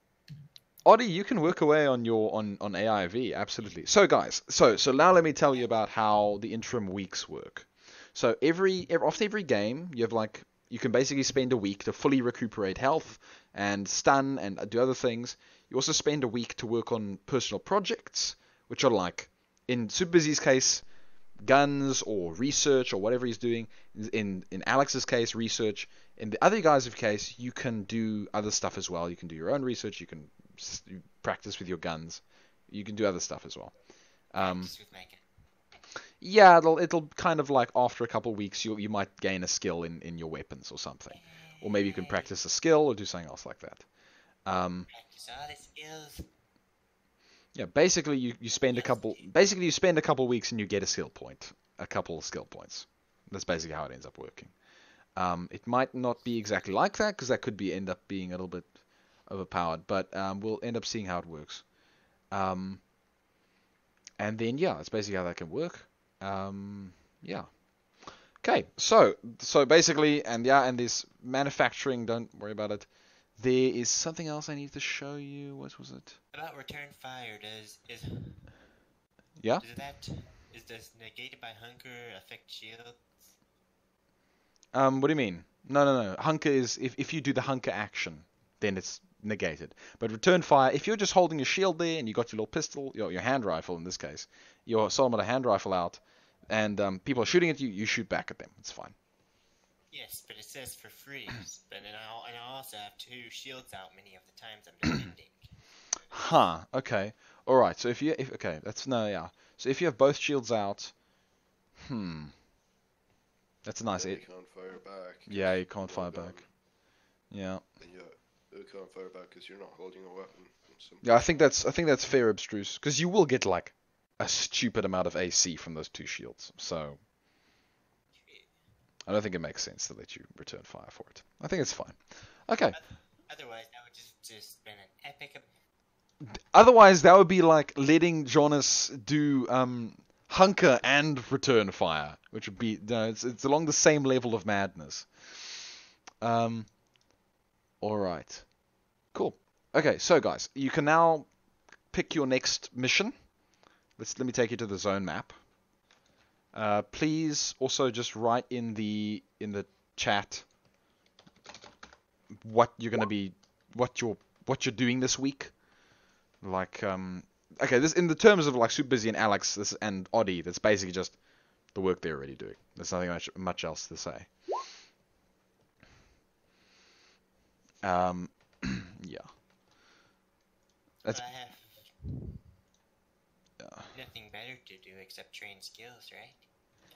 Oddie, you can work away on your on AIV, absolutely. So guys, so now let me tell you about how the interim weeks work. So after every game, you can basically spend a week to fully recuperate health and stun and do other things. You also spend a week to work on personal projects, which are like, in Super Busy's case, guns or research or whatever he's doing. In Alex's case, research. In the other guys' case, you can do other stuff as well. You can do your own research. You can practice with your guns. You can do other stuff as well. Yeah, it'll kind of like after a couple of weeks, you might gain a skill in your weapons or something, or maybe you can practice a skill or do something else like that. Practice all the skills. Yeah, basically you spend a couple weeks and you get a skill point, a couple of skill points. That's basically how it ends up working. It might not be exactly like that because that could end up being a little bit overpowered, but we'll end up seeing how it works. And then yeah, that's basically how that can work. Yeah. Okay, so basically, and this manufacturing, don't worry about it. There is something else I need to show you. What was it? About return fire, does negated by hunger affect shields? What do you mean? No. Hunker is if you do the hunker action, then it's negated. But return fire, if you're just holding your shield there and you got your little pistol, your hand rifle in this case, your Solomon hand rifle out, and people are shooting at you, you shoot back at them. It's fine. Yes, but it says for freeze. But then I also have 2 shields out many of the times I'm defending. Huh. Okay. All right. So So if you have both shields out, that's nice. You can't fire back. Yeah, you can't fire back. Yeah. And you can't fire back because you're not holding a weapon. Yeah, I think that's fair, Abstruse, because you will get like a stupid amount of AC from those 2 shields. So I don't think it makes sense to let you return fire for it. I think it's fine. Okay. Otherwise, that would just been an epic. Otherwise, that would be like letting Jonas do hunker and return fire, which would be it's along the same level of madness. All right. Cool. Okay, so guys, you can now pick your next mission. Let me take you to the zone map. Please also just write in the chat what you're doing this week. Like okay, this in the terms of like Super Busy and Alex and Oddie, that's basically just the work they're already doing. There's nothing much else to say. Yeah. That's. I have nothing better to do except train skills, right?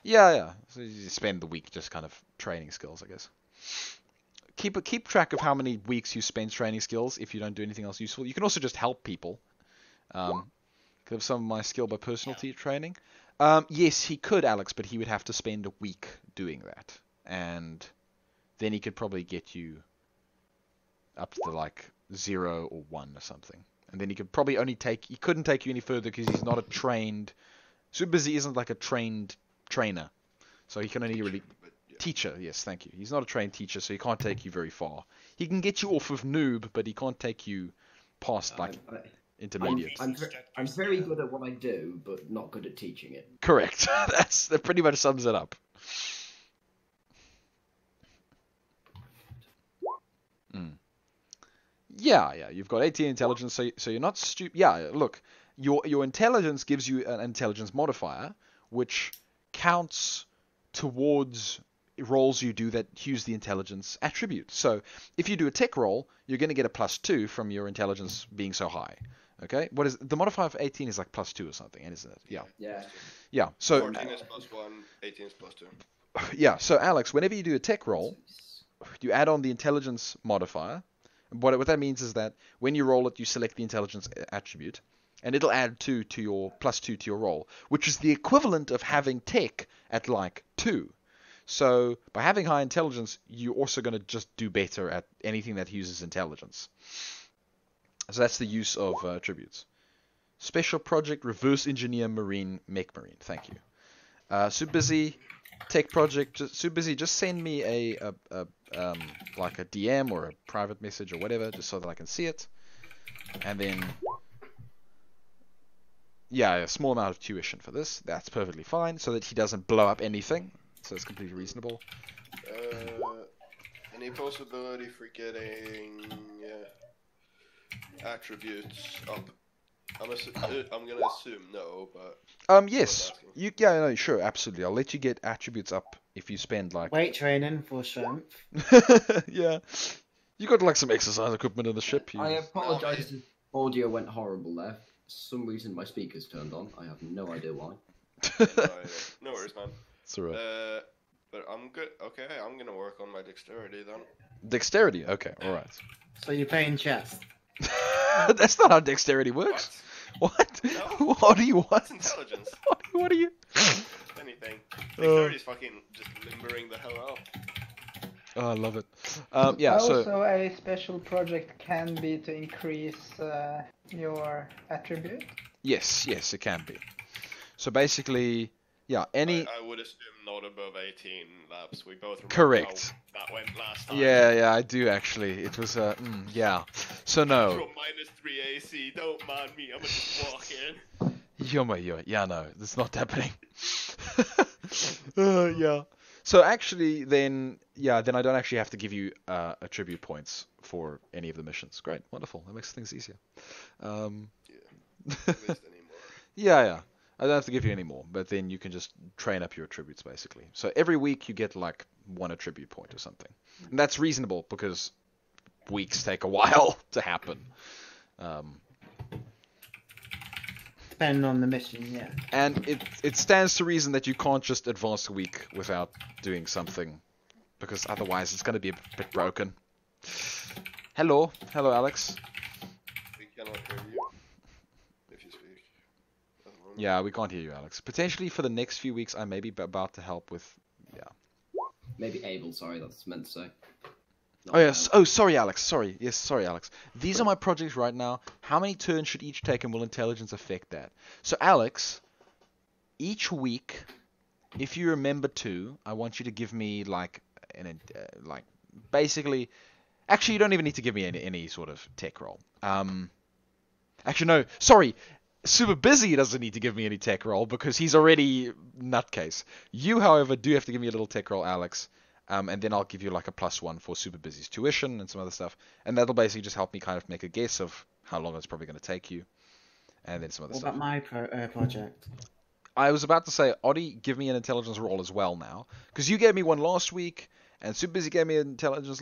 Yeah. So you spend the week just kind of training skills, I guess. Keep track of how many weeks you spend training skills if you don't do anything else useful. You can also just help people. Could have some of my skill by personal training. Yes, he could, Alex, but he would have to spend a week doing that, and then he could probably get you up to like 0 or 1 or something. and then he could probably only take. He couldn't take you any further because he's not a trained. Super Busy isn't like a trained trainer, so he can only really teacher. Yes, thank you. He's not a trained teacher, so he can't take you very far. He can get you off of noob, but he can't take you past like intermediate. I'm very good at what I do, but not good at teaching it. Correct. That pretty much sums it up. Yeah. You've got 18 intelligence, so you're not stupid. Yeah, look, your intelligence gives you an intelligence modifier, which counts towards rolls you do that use the intelligence attribute. So if you do a tech roll, you're going to get a +2 from your intelligence being so high. Okay, what is the modifier for 18 is like +2 or something, isn't it? Yeah. So 14 is +1, 18 is +2. Yeah. So Alex, whenever you do a tech roll, you add on the intelligence modifier. What that means is that when you roll it, you select the intelligence attribute, and it'll add +2 to your roll, which is the equivalent of having tech at like 2. So by having high intelligence, you're also going to just do better at anything that uses intelligence. So that's the use of attributes. Special project, reverse engineer, marine, mech marine. Thank you. Super busy, tech project. Super busy. Just send me a like a DM or a private message or whatever, just so that I can see it. And then, yeah, a small amount of tuition for this. That's perfectly fine, so that he doesn't blow up anything. So it's completely reasonable. Any possibility for getting attributes up? I'm gonna assume no, but yes, no, sure, absolutely. I'll let you get attributes up if you spend like weight training for strength. Yeah, you got like some exercise equipment in the ship. I apologise if audio went horrible there. For some reason my speakers turned on. I have no idea why. No worries, man. It's alright. But I'm good. Okay, I'm gonna work on my dexterity then. Dexterity, okay, alright. So you're playing chess? That's not how dexterity works. What? No. What do you want? That's intelligence. What are you? Anything. Dexterity is fucking just limbering the hell out. Oh, I love it. Yeah, also, so a special project can be to increase your attribute. yes, it can be. So basically, yeah, any. I would assume not above 18 laps. We both remember Correct. how that went last time. Yeah, I do actually. It was yeah. So no. From -3 AC. Don't mind me. I'm gonna just walk in. Yeah, no, it's not happening. Yeah. So actually, then I don't actually have to give you attribute points for any of the missions. Great, wonderful. That makes things easier. At least anymore. Yeah. I don't have to give you any more, but then you can just train up your attributes basically. So every week you get like 1 attribute point or something, and that's reasonable because weeks take a while to happen. Depending on the mission, yeah. And it stands to reason that you can't just advance a week without doing something, because otherwise it's going to be a bit broken. Hello, Alex. We cannot hear you if you speak. Yeah, we can't hear you, Alex. Potentially for the next few weeks, I may be about to help with. Yeah. Maybe able. Sorry, that's meant to say. Oh yes. Oh, sorry, Alex. Sorry. Yes, sorry, Alex. These are my projects right now. How many turns should each take, and will intelligence affect that? So, Alex, each week, if you remember to, I want you to give me like basically. Actually, you don't even need to give me any sort of tech roll. Actually, no. Sorry. Super busy doesn't need to give me any tech roll because he's already nutcase. You, however, do have to give me a little tech roll, Alex. And then I'll give you like a +1 for Super Busy's tuition and some other stuff. And that'll basically just help me kind of make a guess of how long it's probably going to take you. And then some other stuff. What about my project? I was about to say, Oddie, give me an intelligence roll as well now. Because you gave me one last week, and Super Busy gave me an intelligence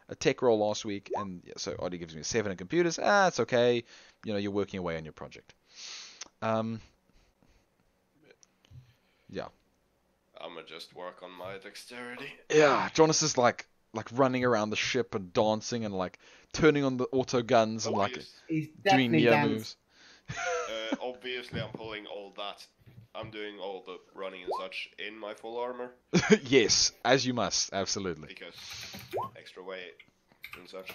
a tech roll last week. And yeah, so Oddie gives me a 7 in computers. It's okay. You know, you're working away on your project. Yeah. I'm gonna just work on my dexterity. Yeah, Jonas is like running around the ship and dancing and like turning on the auto guns and like doing neo moves. Obviously, I'm pulling all that. I'm doing all the running and such in my full armor. Yes, as you must, absolutely. Because extra weight and such.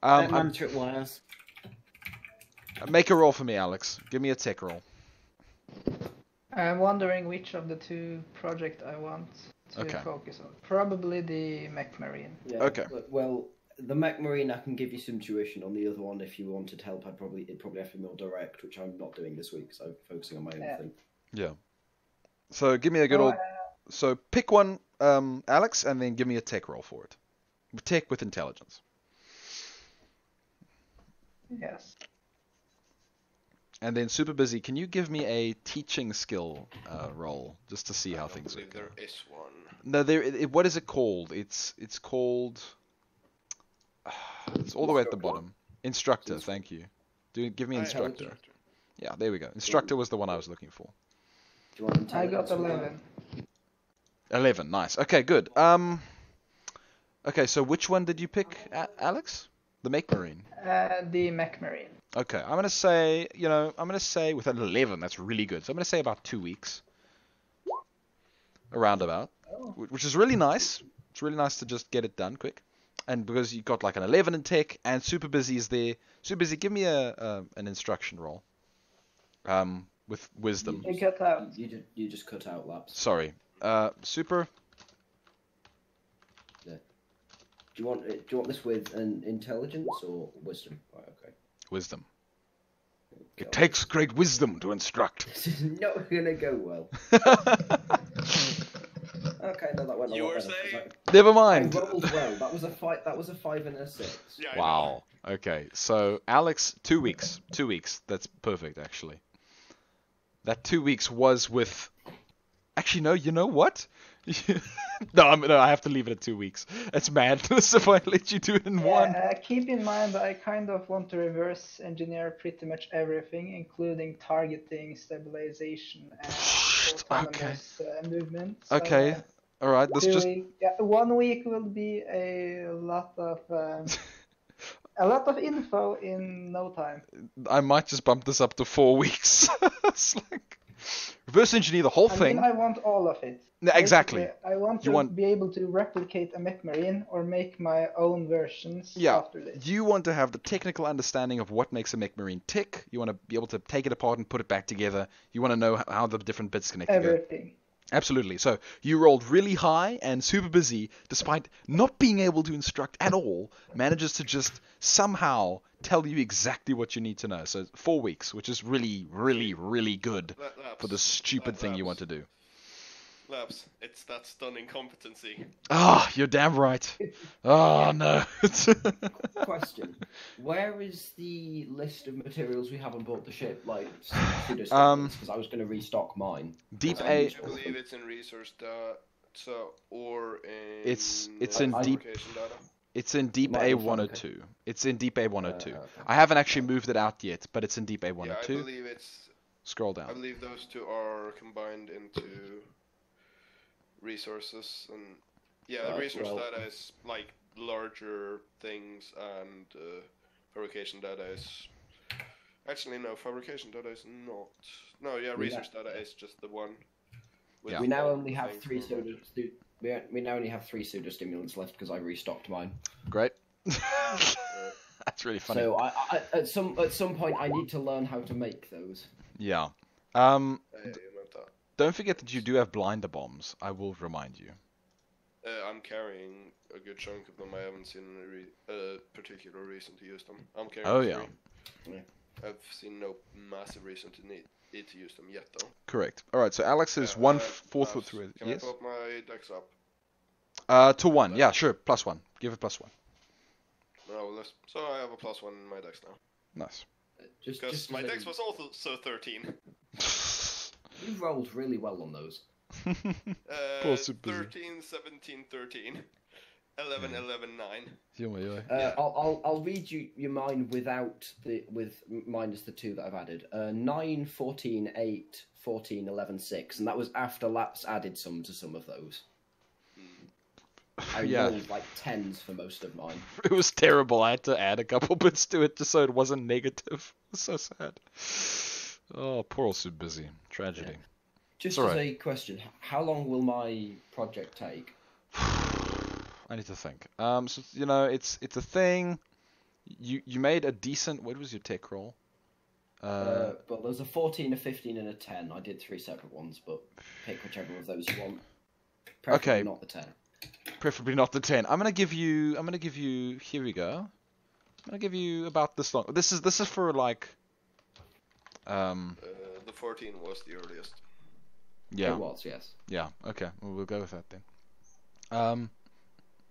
Don't trip wires. Make a roll for me, Alex. Give me a tech roll. I'm wondering which of the two projects I want to focus on. Probably the Mech Marine. Yeah, okay. Well, the Mech Marine, I can give you some tuition on. The other one, if you wanted help, it'd probably have to be more direct, which I'm not doing this week, so I'm focusing on my own thing. Yeah. So give me a good old... So pick one, Alex, and then give me a tech roll for it. Tech with intelligence. Yes. And then super busy. Can you give me a teaching skill roll just to see how things are? There is one. No, what is it called? It's called. It's all the way at the bottom. Instructor. Thank you. Give me instructor. Yeah, there we go. Instructor was the one I was looking for. Do you want I got 11. 11. Nice. Okay, good. Okay, so which one did you pick, Alex? The Mech Marine. The Mech Marine. Okay, I'm gonna say, with an 11, that's really good. So I'm gonna say about 2 weeks, around about, which is really nice. It's really nice to just get it done quick, and because you got like an 11 in tech, and super busy is there. Super busy, give me an instruction roll. With wisdom. You cut out. You just cut out Laps. Sorry. Super. Yeah. Do you want this with an intelligence or wisdom? Right, okay. Wisdom. It takes great wisdom to instruct. This is not gonna go well. Okay, no, that went a lot better. Never mind. I rolled well. That was a 5 and a 6. Yeah, wow. Okay, so Alex, 2 weeks. 2 weeks. That's perfect, actually. That 2 weeks was with. Actually, no. You know what? No, I have to leave it at 2 weeks. It's madness if I let you do it in one. Keep in mind that I kind of want to reverse engineer pretty much everything, including targeting, stabilization, and autonomous movement. So, okay. All right. This just. 1 week will be a lot of info in no time. I might just bump this up to 4 weeks. It's like reverse engineer the whole thing. I want all of it. No, exactly. Basically, I want to be able to replicate a Mech Marine or make my own versions after this. You want to have the technical understanding of what makes a Mech Marine tick. You want to be able to take it apart and put it back together. You want to know how the different bits connect together. Everything. Absolutely. So you rolled really high and super busy, despite not being able to instruct at all, manages to just somehow tell you exactly what you need to know. So 4 weeks, which is really, really, really good for the stupid thing you want to do. Labs, it's that stunning competency. Ah, you're damn right. Oh, no. Question. Where is the list of materials we have on board the ship? Like, because I was going to restock mine. Deep I A... believe it's in resource data, or in... It's in deep... data. It's in Deep A102. It's in Deep A102. Okay. I haven't actually moved it out yet, but it's in Deep A102. Yeah, I believe it's... Scroll down. I believe those two are combined into resources, and the resource data is like larger things, and fabrication data is... Actually, no, fabrication data is not... No, resource data is just the one. We now only have 3 soda... We now only have 3 pseudostimulants left because I restocked mine. Great. That's really funny. So I at some point I need to learn how to make those. Yeah. Don't forget that you do have blinder bombs. I will remind you. I'm carrying a good chunk of them. I haven't seen a particular reason to use them. I'm carrying 3. Yeah. I've seen no massive reason to need to use them yet, though. Correct. All right. So Alex is 1/4 through it. Can I put my dex up? To 1. Yeah, sure. +1. Give it +1. No, so I have a +1 in my dex now. Nice. Because my dex was also 13. You rolled really well on those. 13, 17, 13. 11, 11, 9. I'll read you mine with minus the 2 that I've added. 9, 14, 8, 14, 11, 6, and that was after Laps added some to some of those. I rolled like 10s for most of mine. It was terrible. I had to add a couple bits to it just so it wasn't negative. It was so sad. Oh, poor old Super Busy. Tragedy. Yeah. Just as a question, how long will my project take? I need to think. So it's a thing. You made a decent. What was your tech roll? Well, there's a 14, a 15, and a 10. I did 3 separate ones, but pick whichever of those you want. Preferably Okay. not the 10. Preferably not the 10. I'm gonna give you. Here we go. I'm gonna give you about this long. This is for like. The 14 was the earliest. Yeah. It was, yes. Yeah. Okay. Well, we'll go with that then.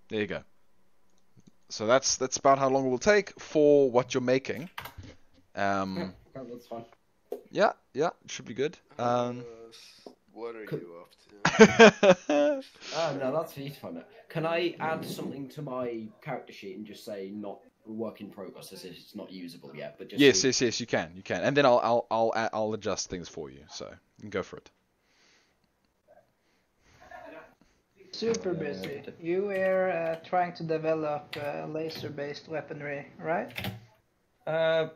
There you go. So that's about how long it will take for what you're making. Yeah, that's fine. Yeah. It should be good. What are Could- you up to? Oh, no, that's easy fun. Can I add something to my character sheet and just say not work in progress as if it's not usable yet? But just Yes. You can. And then I'll adjust things for you. So you can go for it. Super busy. You were trying to develop laser-based weaponry, right? At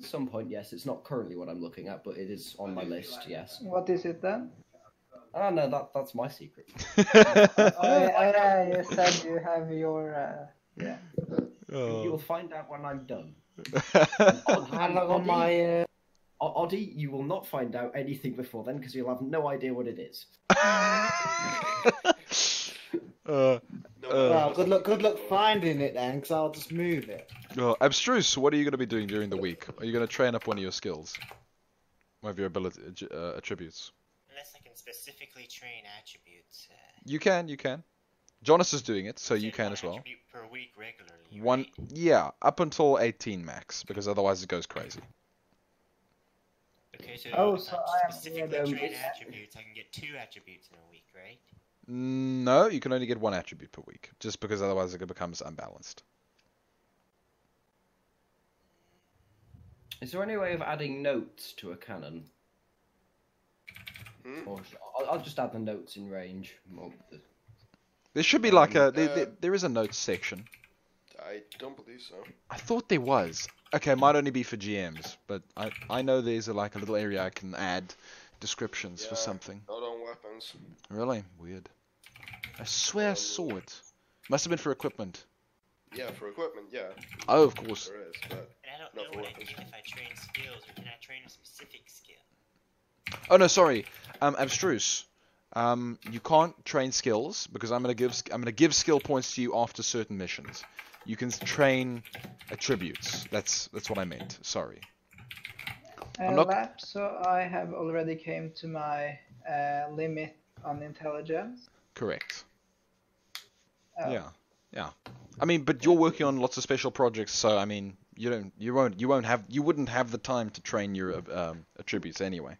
some point, yes. It's not currently what I'm looking at, but it is on my list, yes. What is it then? Oh, no, that's my secret. Yeah, you said you have your yeah. You'll find out when I'm done. How long on my? Oddie, you will not find out anything before then because you'll have no idea what it is. Well, good luck finding it then, because I'll just move it. Abstruse, what are you going to be doing during the week? Are you going to train up one of your skills? One of your ability attributes? Unless I can specifically train attributes. You can. Jonas is doing it, so you can as well. Attribute per week regularly. One, right? yeah, up until 18 max, because otherwise it goes crazy. Okay, so Oh, if so I I am specifically aware train that- attributes, I can get 2 attributes in a week, right? No, you can only get 1 attribute per week, just because otherwise it becomes unbalanced. Is there any way of adding notes to a cannon? Or I'll just add the notes in range. There should be like there is a notes section. I don't believe so. I thought there was. Okay, it might only be for GMs, but I know there's like a little area I can add descriptions for something. Not on weapons. Really? Weird. I swear I saw it. Must have been for equipment. Yeah, for equipment, yeah. Oh, of course. There is, but And I don't not know for what I weapons. get if I train skills, or can I train a specific skill? Oh no, sorry. Abstruse. You can't train skills because I'm gonna give skill points to you after certain missions. You can train attributes. That's what I meant. Sorry. I'm not- Lab, so I have already came to my limit on intelligence. Correct. Oh. Yeah. I mean, but you're working on lots of special projects, so I mean, you wouldn't have the time to train your attributes anyway.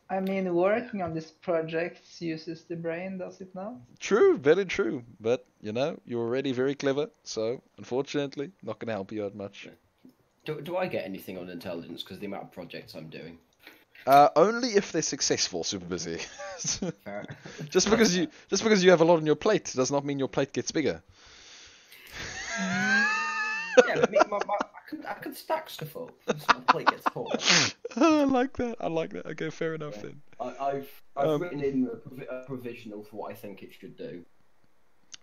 I mean, working on this project uses the brain, does it not? True, very true. But you're already very clever, so unfortunately, not gonna help you out much. Do I get anything on intelligence because the amount of projects I'm doing? Only if they're successful, super busy. Fair. just because you have a lot on your plate does not mean your plate gets bigger. Yeah, but I can stack stuff up so my plate gets full. I like that. Okay, fair enough then. I've written in a provisional for what I think it should do.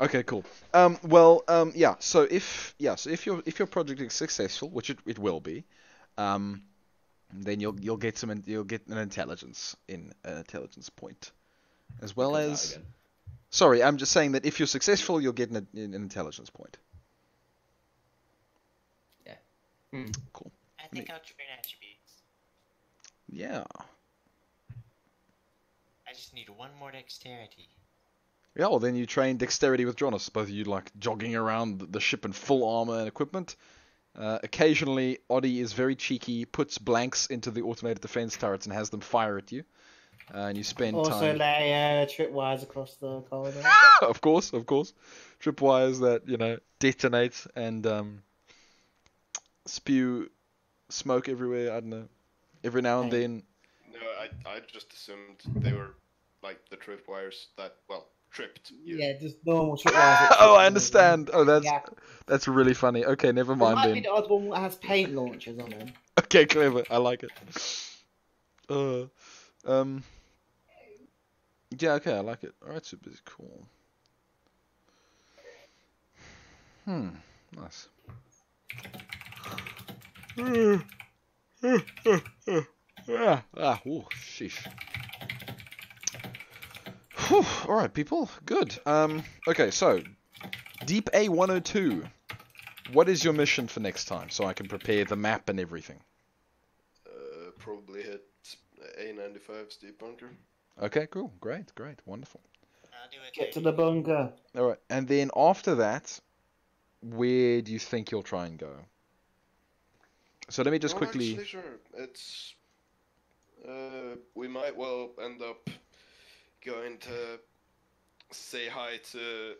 Okay, cool. Yeah. So if your project is successful, which it will be, then you'll get an intelligence point, as well as. Sorry, I'm just saying that if you're successful, you'll get an intelligence point. Yeah. Cool. I think I'll train attributes. Yeah. I just need 1 more dexterity. Yeah, well then you train dexterity with Jonas, both of you like jogging around the ship in full armor and equipment. Occasionally, Oddie is very cheeky, puts blanks into the automated defense turrets and has them fire at you. And you spend Also, time... lay tripwires across the corridor. Of course. Tripwires that, detonate and spew smoke everywhere, I don't know. Every now and then. No, I just assumed they were like the tripwires that, tripped you. Yeah, just normal tripwires. Oh, I understand. Oh, that's really funny. Okay, never mind Might then. be the odd one that has paint launchers on them. Okay, clever. I like it. Yeah, okay, I like it. Alright, super cool. Nice. Oh, sheesh. Whew. All right, people. Good. Okay, so Deep A102. What is your mission for next time, so I can prepare the map and everything? Probably hit A95's deep bunker. Okay, cool. Great, wonderful. I'll do it. Get to the bunker. All right, and then after that, where do you think you'll try and go? So let me just quickly. Actually, sure. It's we might well end up going to say hi to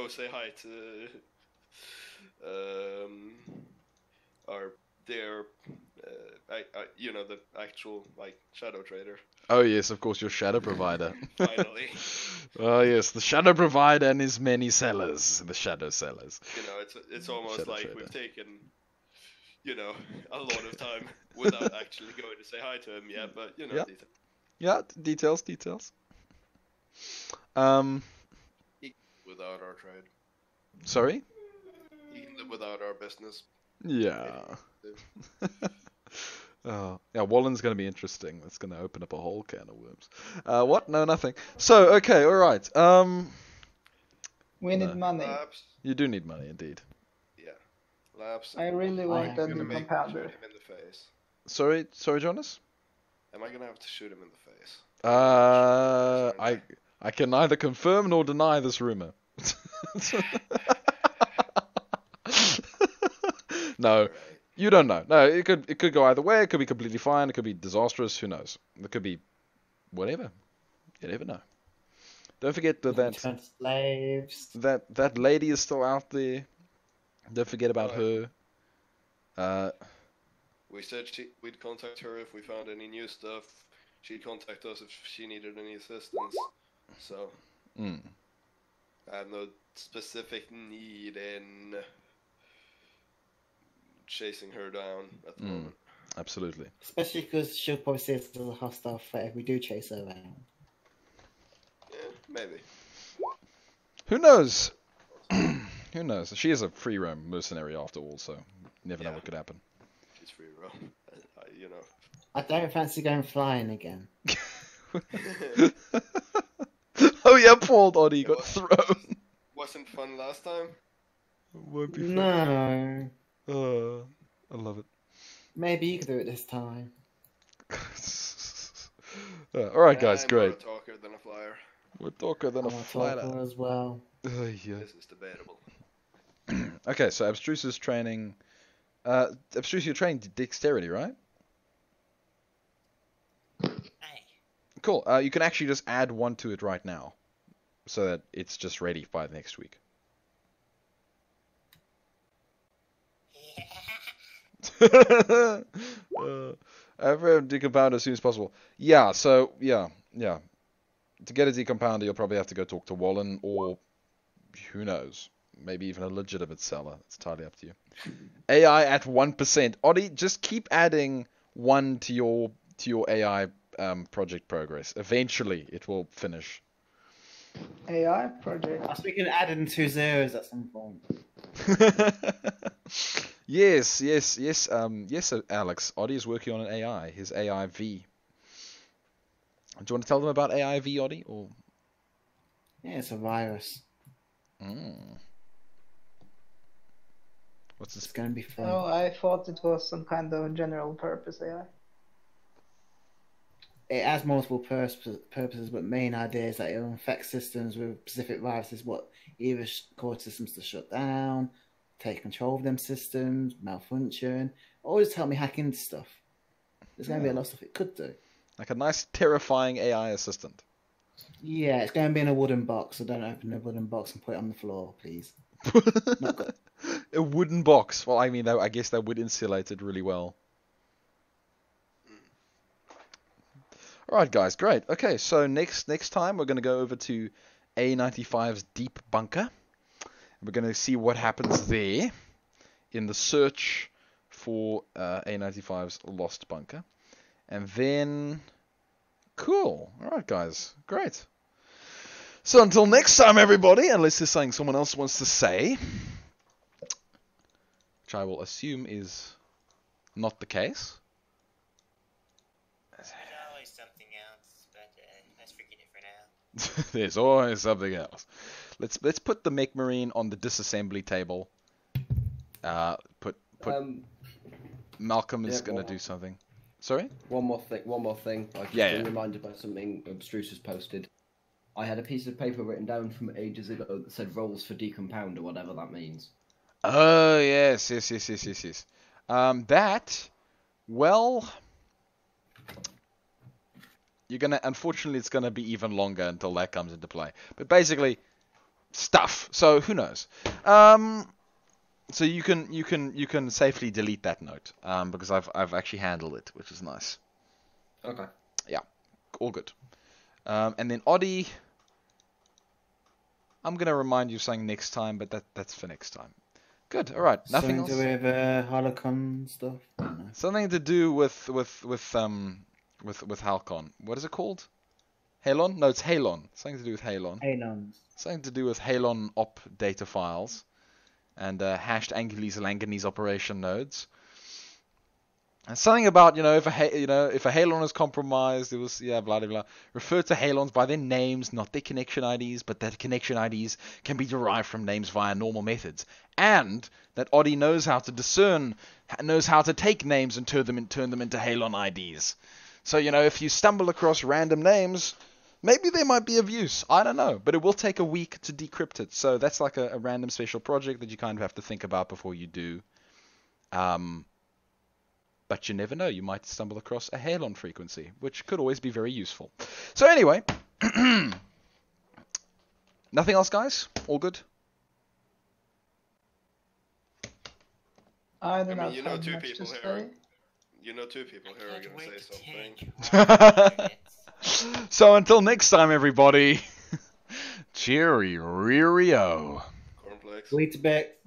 say hi to our dear the actual shadow trader. Oh yes, of course, your shadow provider. Finally. Oh yes, the shadow provider and his many sellers, the shadow sellers. It's almost Shadow like trader. we've taken a lot of time without actually going to say hi to him yet, but Yeah. detail. Yeah, details. Without our trade. Sorry? He can live without our business. Yeah. Oh, yeah, Wallen's going to be interesting. That's going to open up a whole can of worms. What? No, nothing. So, okay, all right. We No. need money. Labs. You do need money, indeed. Yeah. Labs. I really want am that gonna make compounder. shoot him in the face. Sorry, Jonas? Am I gonna have to shoot him in the face? I can neither confirm nor deny this rumor. No, Right. you don't know. No, it could go either way. It could be completely fine. It could be disastrous. Who knows? It could be whatever. You never know. Don't forget that Turn to slaves. that lady is still out there. Don't forget about Alright. her. We said we'd contact her if we found any new stuff. She'd contact us if she needed any assistance. So Mm, I have no specific need in chasing her down at the moment. absolutely. Especially because she'll probably see us as a hostile threat if we do chase her around. Yeah, maybe. Who knows? Who knows? She is a free roam mercenary after all, so you never know Yeah. what could happen. She's free roam. I don't fancy going flying again. Oh yeah, Paul Doddy got was- thrown. Wasn't fun last time. Won't be fun. No. I love it. Maybe you could do it this time. Alright guys, I'm great. more a talker than a flyer. We're darker than a I'm a flighter. talker as well. Yeah. This is debatable. Okay, so Abstruse is training. Abstruse, you're training dexterity, right? Aye. Cool. You can actually just add one to it right now, so that it's just ready by next week. Everyone decompound as soon as possible. Yeah. So yeah. To get a decompounder, you'll probably have to go talk to Wallen, or who knows, maybe even a legitimate seller. It's entirely up to you. AI at 1%. Oddy, just keep adding 1 to your AI project progress. Eventually, it will finish. AI project. I was thinking of adding 2 zeros at some point. Yes, Alex. Oddy is working on an AI, his AIV. Do you want to tell them about AIV, Oddy? Or Yeah, it's a virus. what's this? It's going to be fun. Oh, I thought it was some kind of general purpose AI. It has multiple purposes, but main idea is that it will infect systems with specific viruses, what either cause systems to shut down, take control of them systems, malfunction, or just help me hack into stuff. There's going to be a lot of stuff it could do. Like a nice, terrifying AI assistant. Yeah, it's going to be in a wooden box, so don't open the wooden box and put it on the floor, please. Not good. A wooden box. Well, I mean, I guess that would insulate it really well. Alright, guys, great. Okay, so next time we're going to go over to A95's deep bunker. We're going to see what happens there in the search for A95's lost bunker. And then... Cool. Alright, guys. Great. So until next time, everybody, unless there's something someone else wants to say, which I will assume is not the case. There's always something else, but let's forget it for now. There's always something else. Let's put the Make Marine on the disassembly table. Put Malcolm is Yeah, gonna do something. Sorry? One more thing. I've just been reminded by something Abstruse has posted. I had a piece of paper written down from ages ago that said rolls for decompound or whatever that means. Oh yes. That, well, unfortunately, it's gonna be even longer until that comes into play. But basically, stuff. So who knows? So you can safely delete that note because I've actually handled it, which is nice. Okay. Yeah, all good. And then Oddie, I'm gonna remind you of something next time, but that's for next time. Good. All right. Nothing else. Something to do with Holocron stuff. I don't know. Something to do with Halcon. What is it called? Halon? No, it's Halon. Something to do with Halon. Halons. Something to do with Halon op data files and hashed Angeles Langanese operation nodes. And something about if a Halon is compromised, it was blah blah blah. Refer to Halons by their names, not their connection IDs, but that connection IDs can be derived from names via normal methods. And that Oddie knows how to discern, knows how to take names and turn them into Halon IDs. So if you stumble across random names, maybe they might be of use. I don't know, but it will take a week to decrypt it. So that's like a random special project that you kind of have to think about before you do. But you never know. You might stumble across a Halon frequency, which could always be very useful. So anyway, nothing else, guys? All good? I do I not mean, you know have two much people to here. say. You know two people here are Can't gonna wait say to something. take So until next time, everybody. Cheerio. Cornflakes. Wait a bit.